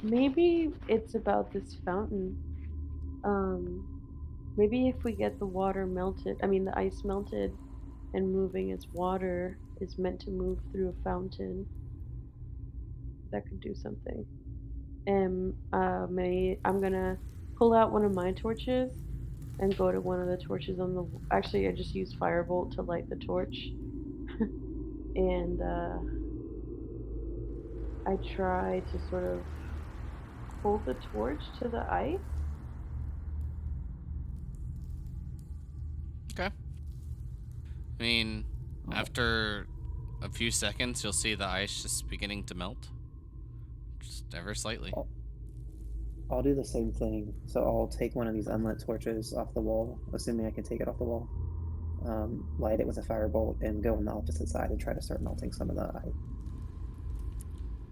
Maybe it's about this fountain. Maybe if we get the ice melted, and moving its water is meant to move through a fountain, that could do something. And I'm gonna pull out one of my torches and go to one of the torches on the. Actually, I just use firebolt to light the torch, and I try to sort of hold the torch to the ice. Okay. I mean, after a few seconds, you'll see the ice just beginning to melt. Just ever slightly. I'll do the same thing. So I'll take one of these unlit torches off the wall, assuming I can take it off the wall, light it with a firebolt, and go on the opposite side and try to start melting some of the ice.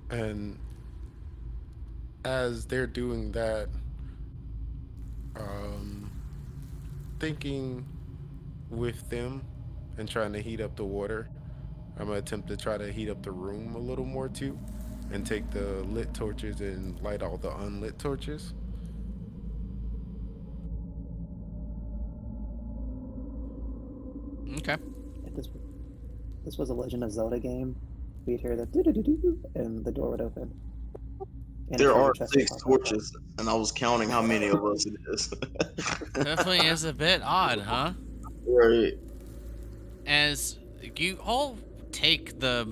And as they're doing that, thinking with them and trying to heat up the water, I'm gonna attempt to try to heat up the room a little more too, and take the lit torches and light all the unlit torches. Okay. If this was a Legend of Zelda game, we'd hear the doo-doo-doo-doo, and the door would open. And There a treasure are chest would 6 pop out. torches, and I was counting how many of us it is. Definitely is a bit odd, huh? Right. As you all take the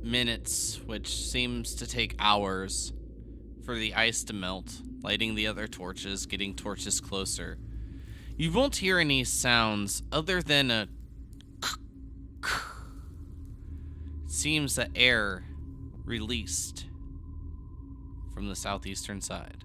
minutes, which seems to take hours, for the ice to melt, lighting the other torches, getting torches closer, you won't hear any sounds other than a seems the air released from the southeastern side.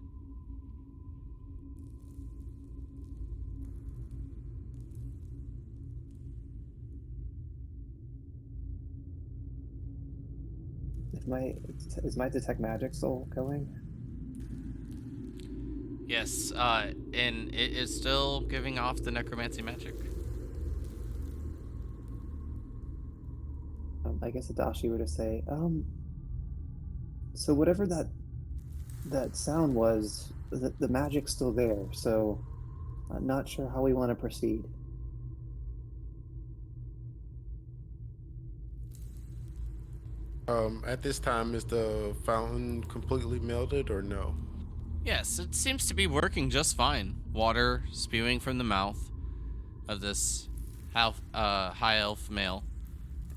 Is my detect magic still going? Yes, and it is still giving off the necromancy magic. I guess Adachi were to say, so whatever that sound was, the magic's still there, so I'm not sure how we want to proceed. At this time, is the fountain completely melted or no? Yes, it seems to be working just fine. Water spewing from the mouth of this high elf male,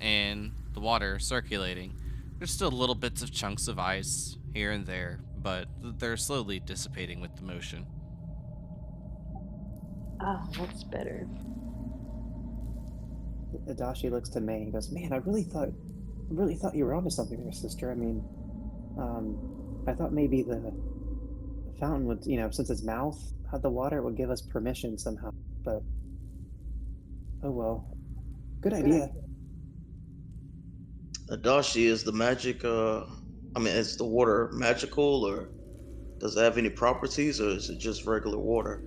and the water circulating. There's still little bits of chunks of ice here and there, but they're slowly dissipating with the motion. Ah, that's better. Adachi looks to May and goes, "Man, I really thought you were onto something there, sister. I mean, I thought maybe the fountain would, you know, since its mouth had the water, it would give us permission somehow. But oh well. Good idea. Adashi, is the magic I mean, is the water magical, or does it have any properties, or is it just regular water?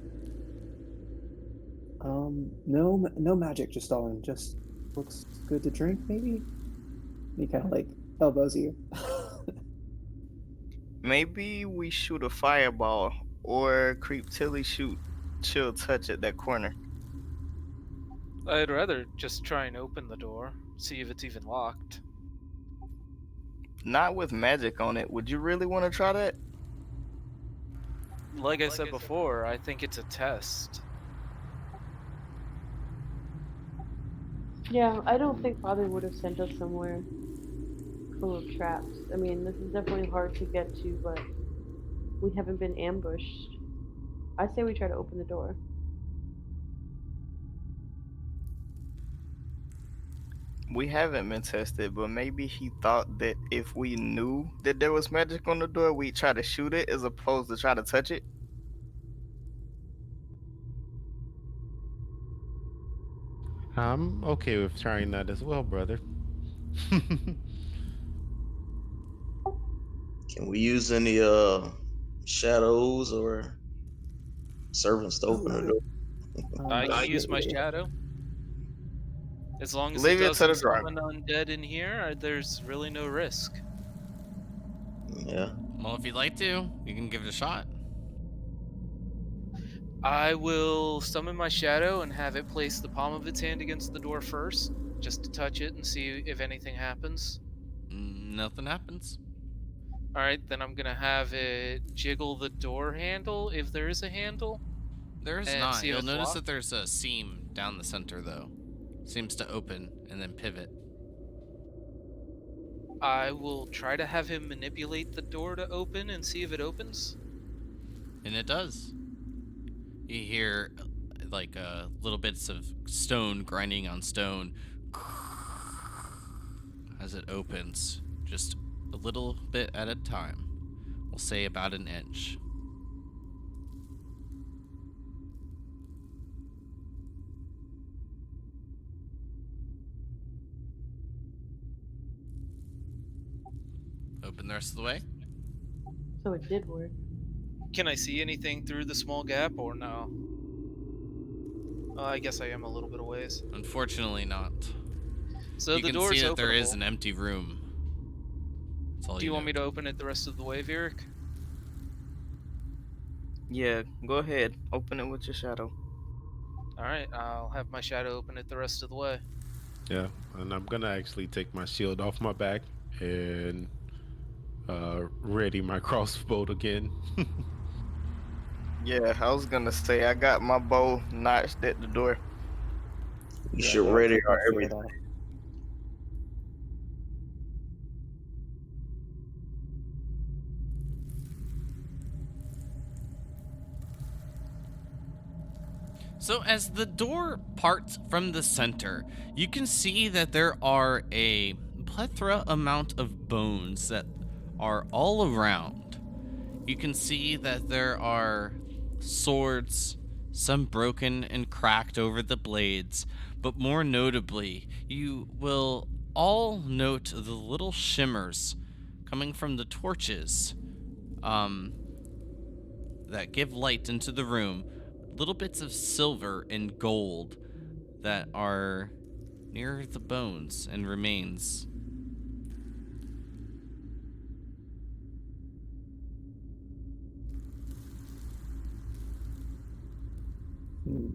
No magic, just all in. Just looks good to drink, maybe. He kind of like elbows you. Maybe we shoot a fireball or creep Tilly shoot chill touch at that corner. I'd rather just try and open the door, see if it's even locked. Not with magic on it. Would you really want to try that? Like I said before, I think it's a test. Yeah, I don't think Father would have sent us somewhere full of traps. I mean, this is definitely hard to get to, but we haven't been ambushed. I say we try to open the door. We haven't been tested, but maybe he thought that if we knew that there was magic on the door, we'd try to shoot it as opposed to try to touch it. I'm okay with trying that as well, brother. Can we use any shadows or servants to open the door? I can use my shadow. As long as Leave it it to the doesn't driver. summon undead in here, there's really no risk. Yeah. Well, if you'd like to, you can give it a shot. I will summon my shadow and have it place the palm of its hand against the door first, just to touch it and see if anything happens. Nothing happens. Alright, then I'm gonna have it jiggle the door handle, if there is a handle. There is And not. see if You'll it's notice locked? that there's a seam down the center, though. Seems to open and then pivot. I will try to have him manipulate the door to open and see if it opens. And it does. You hear like little bits of stone grinding on stone as it opens, just a little bit at a time. We'll say about an inch. Open the rest of the way. So it did work. Can I see anything through the small gap or no? I guess I am a little bit of ways. Unfortunately not. So You the can door's see that there is openable. an empty room. That's all Do you want me know. to open it the rest of the way, Vieric? Yeah, go ahead. Open it with your shadow. Alright, I'll have my shadow open it the rest of the way. Yeah, and I'm gonna actually take my shield off my back and ready my crossbow again. Yeah, I was gonna say I got my bow notched at the door. You Yeah, should I'll ready take my our shield everything. off. So as the door parts from the center, you can see that there are a plethora amount of bones that are all around. You can see that there are swords, some broken and cracked over the blades, but more notably, you will all note the little shimmers coming from the torches that give light into the room. Little bits of silver and gold that are near the bones and remains. Hmm.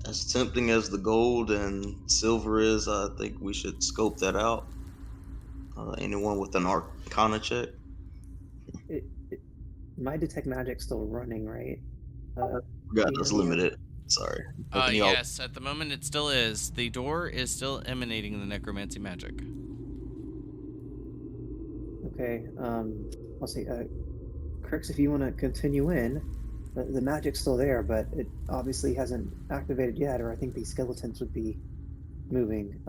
As tempting as the gold and silver is, I think we should scope that out. Anyone with an arcana check? It, my detect magic's still running, right? Forgot that's DM? limited. Sorry. Can you all- Yes, at the moment it still is. The door is still emanating the necromancy magic. Okay. I'll say, Crix, if you want to continue in, the magic's still there, but it obviously hasn't activated yet, or I think these skeletons would be moving.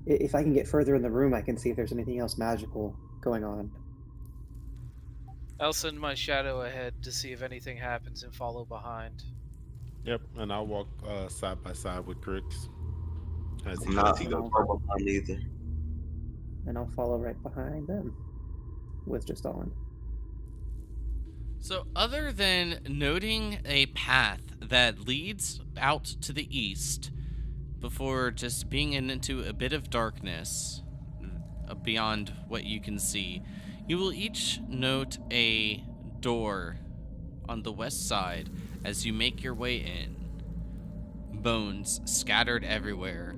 If I can get further in the room, I can see if there's anything else magical going on. I'll send my shadow ahead to see if anything happens and follow behind. Yep, and I'll walk side by side with Crix as he I'm not does. gonna go behind either. And I'll follow right behind them with just on. So, other than noting a path that leads out to the east before just being into a bit of darkness beyond what you can see, you will each note a door on the west side as you make your way in. Bones scattered everywhere.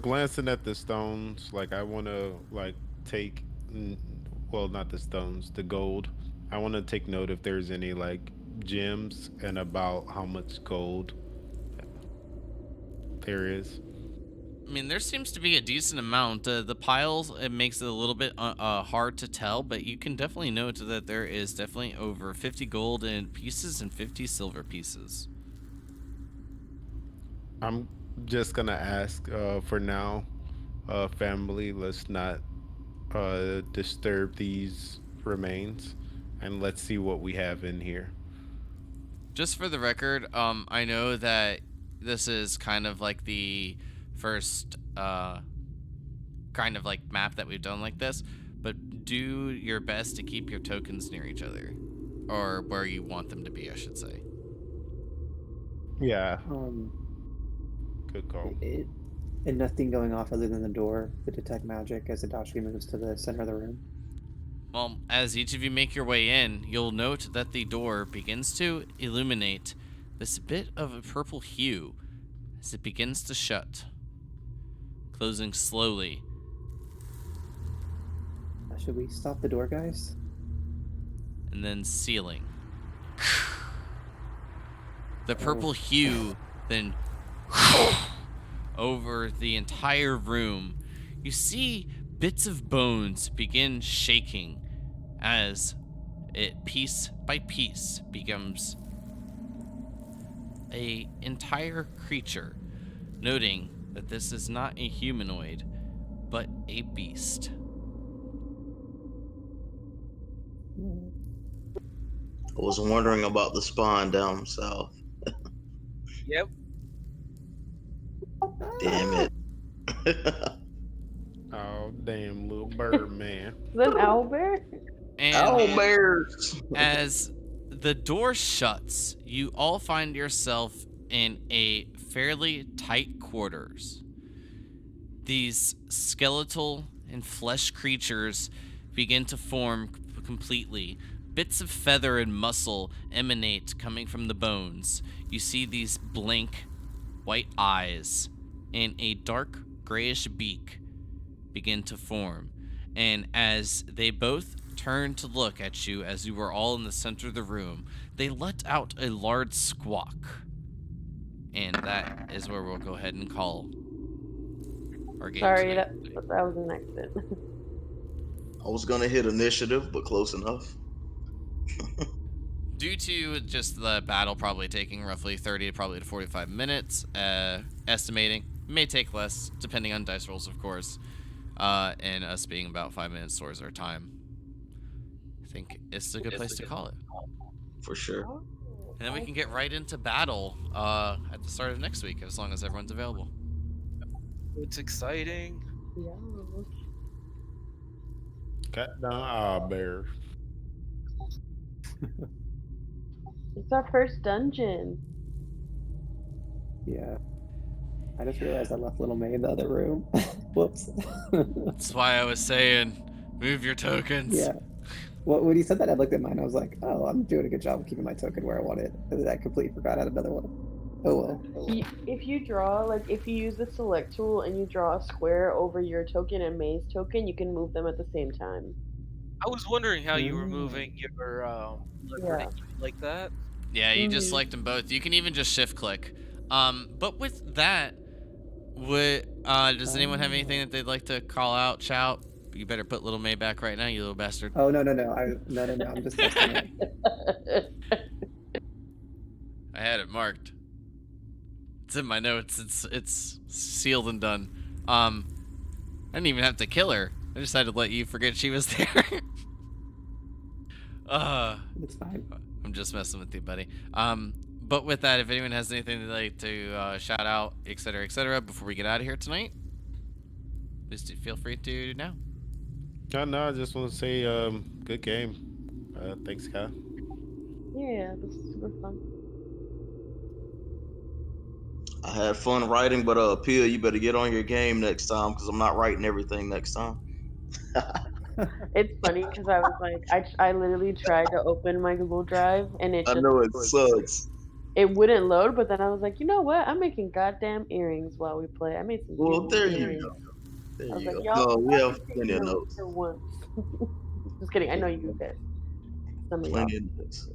Glancing at the stones, like I want to take, well, not the stones, the gold. I want to take note if there's any gems and about how much gold there is. I mean, there seems to be a decent amount. The piles, it makes it a little bit hard to tell, but you can definitely note that there is definitely over 50 gold in pieces and 50 silver pieces. I'm just gonna ask for now, family, let's not disturb these remains, and let's see what we have in here. Just for the record, I know that this is kind of like the first kind of like map that we've done like this, but do your best to keep your tokens near each other, or where you want them to be, I should say. Yeah, good call. And nothing going off other than the door to detect magic as Adachi moves to the center of the room. Well, as each of you make your way in, you'll note that the door begins to illuminate this bit of a purple hue as it begins to shut, closing slowly. Should we stop the door, guys? And then sealing. The purple hue then over the entire room. You see bits of bones begin shaking as it piece by piece becomes a entire creature, noting that this is not a humanoid but a beast. I was wondering about the spawn down south. Yep. Damn it. Oh, damn, little bird man. Is that an owlbear? And Owl bears. as the door shuts, you all find yourself in a fairly tight quarters. These skeletal and flesh creatures begin to form completely. Bits of feather and muscle emanate coming from the bones. You see these blank white eyes and a dark grayish beak begin to form. And as they both turn to look at you as you were all in the center of the room, they let out a large squawk. And that is where we'll go ahead and call our game Sorry, tonight. that was an accident. I was gonna hit initiative, but close enough. Due to just the battle probably taking roughly 30 to 45 minutes, estimating, may take less, depending on dice rolls, of course, and us being about 5 minutes towards our time. I think it's a good place to call it. For sure. And then we can get right into battle at the start of next week, as long as everyone's available. It's exciting. Yeah. Cut down owl bear. It's our first dungeon. Yeah. I just realized I left Little May in the other room. Whoops. That's why I was saying, move your tokens. Yeah. Well, when you said that, I looked at mine. I was like, oh, I'm doing a good job of keeping my token where I want it. And then I completely forgot I had another one. Oh well. If you draw, if you use the select tool and you draw a square over your token and May's token, you can move them at the same time. I was wondering how you were moving your Yeah. like that. Yeah, you just select them both. You can even just shift click. But with that, does anyone have anything that they'd like to call out, shout? You better put Little May back right now, you little bastard. Oh, no. No. I'm just testing it. I had it marked. It's in my notes. It's sealed and done. I didn't even have to kill her. I just had to let you forget she was there. It's fine. I'm just messing with you, buddy. But with that, if anyone has anything they'd like to shout out, etc., before we get out of here tonight, please feel free to now. No, I just want to say, good game. Thanks, Kai. Yeah, this is super fun. I had fun writing, but Pia, you better get on your game next time because I'm not writing everything next time. It's funny because I was like, I literally tried to open my Google Drive and it I just know it sucks. it wouldn't load. But then I was like, you know what? I'm making goddamn earrings while we play. I made some Well, beautiful there earrings. you go. There I was you like, go. y'all, No, we y'all have can take plenty of notes notes. for once. Just kidding. I know you guys. Some of y'all. Plenty of notes.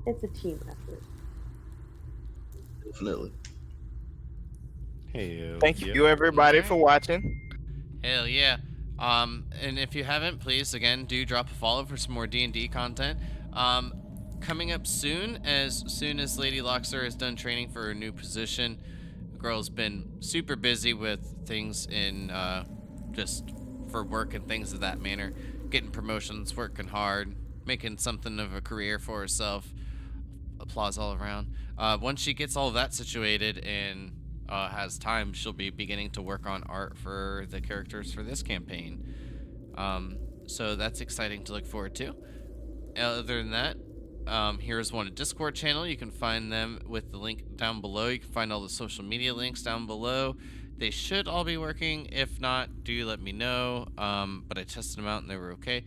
It's a team effort. Definitely. Hell Thank yeah. you, everybody, for Alright. watching. Hell yeah. And if you haven't, please again do drop a follow for some more D&D content. Coming up soon as Lady Loxer is done training for her new position. The girl's been super busy with things in just for work and things of that manner, getting promotions, working hard, making something of a career for herself. Applause all around. Once she gets all of that situated and has time, she'll be beginning to work on art for the characters for this campaign. So that's exciting to look forward to. Other than that, here's one Discord channel. You can find them with the link down below. You can find all the social media links down below. They should all be working. If not, do let me know. But I tested them out and they were okay.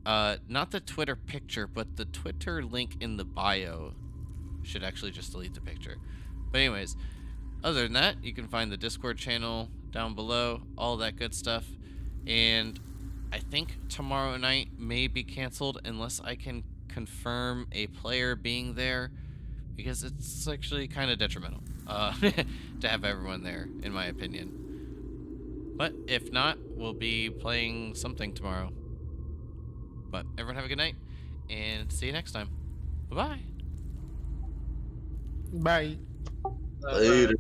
Not the Twitter picture, but the Twitter link in the bio should actually just delete the picture. But anyways, other than that, you can find the Discord channel down below, all that good stuff. And I think tomorrow night may be canceled unless I can confirm a player being there, because it's actually kind of detrimental to have everyone there, in my opinion. But if not, we'll be playing something tomorrow. But everyone have a good night, and see you next time. Bye-bye. Bye. Later.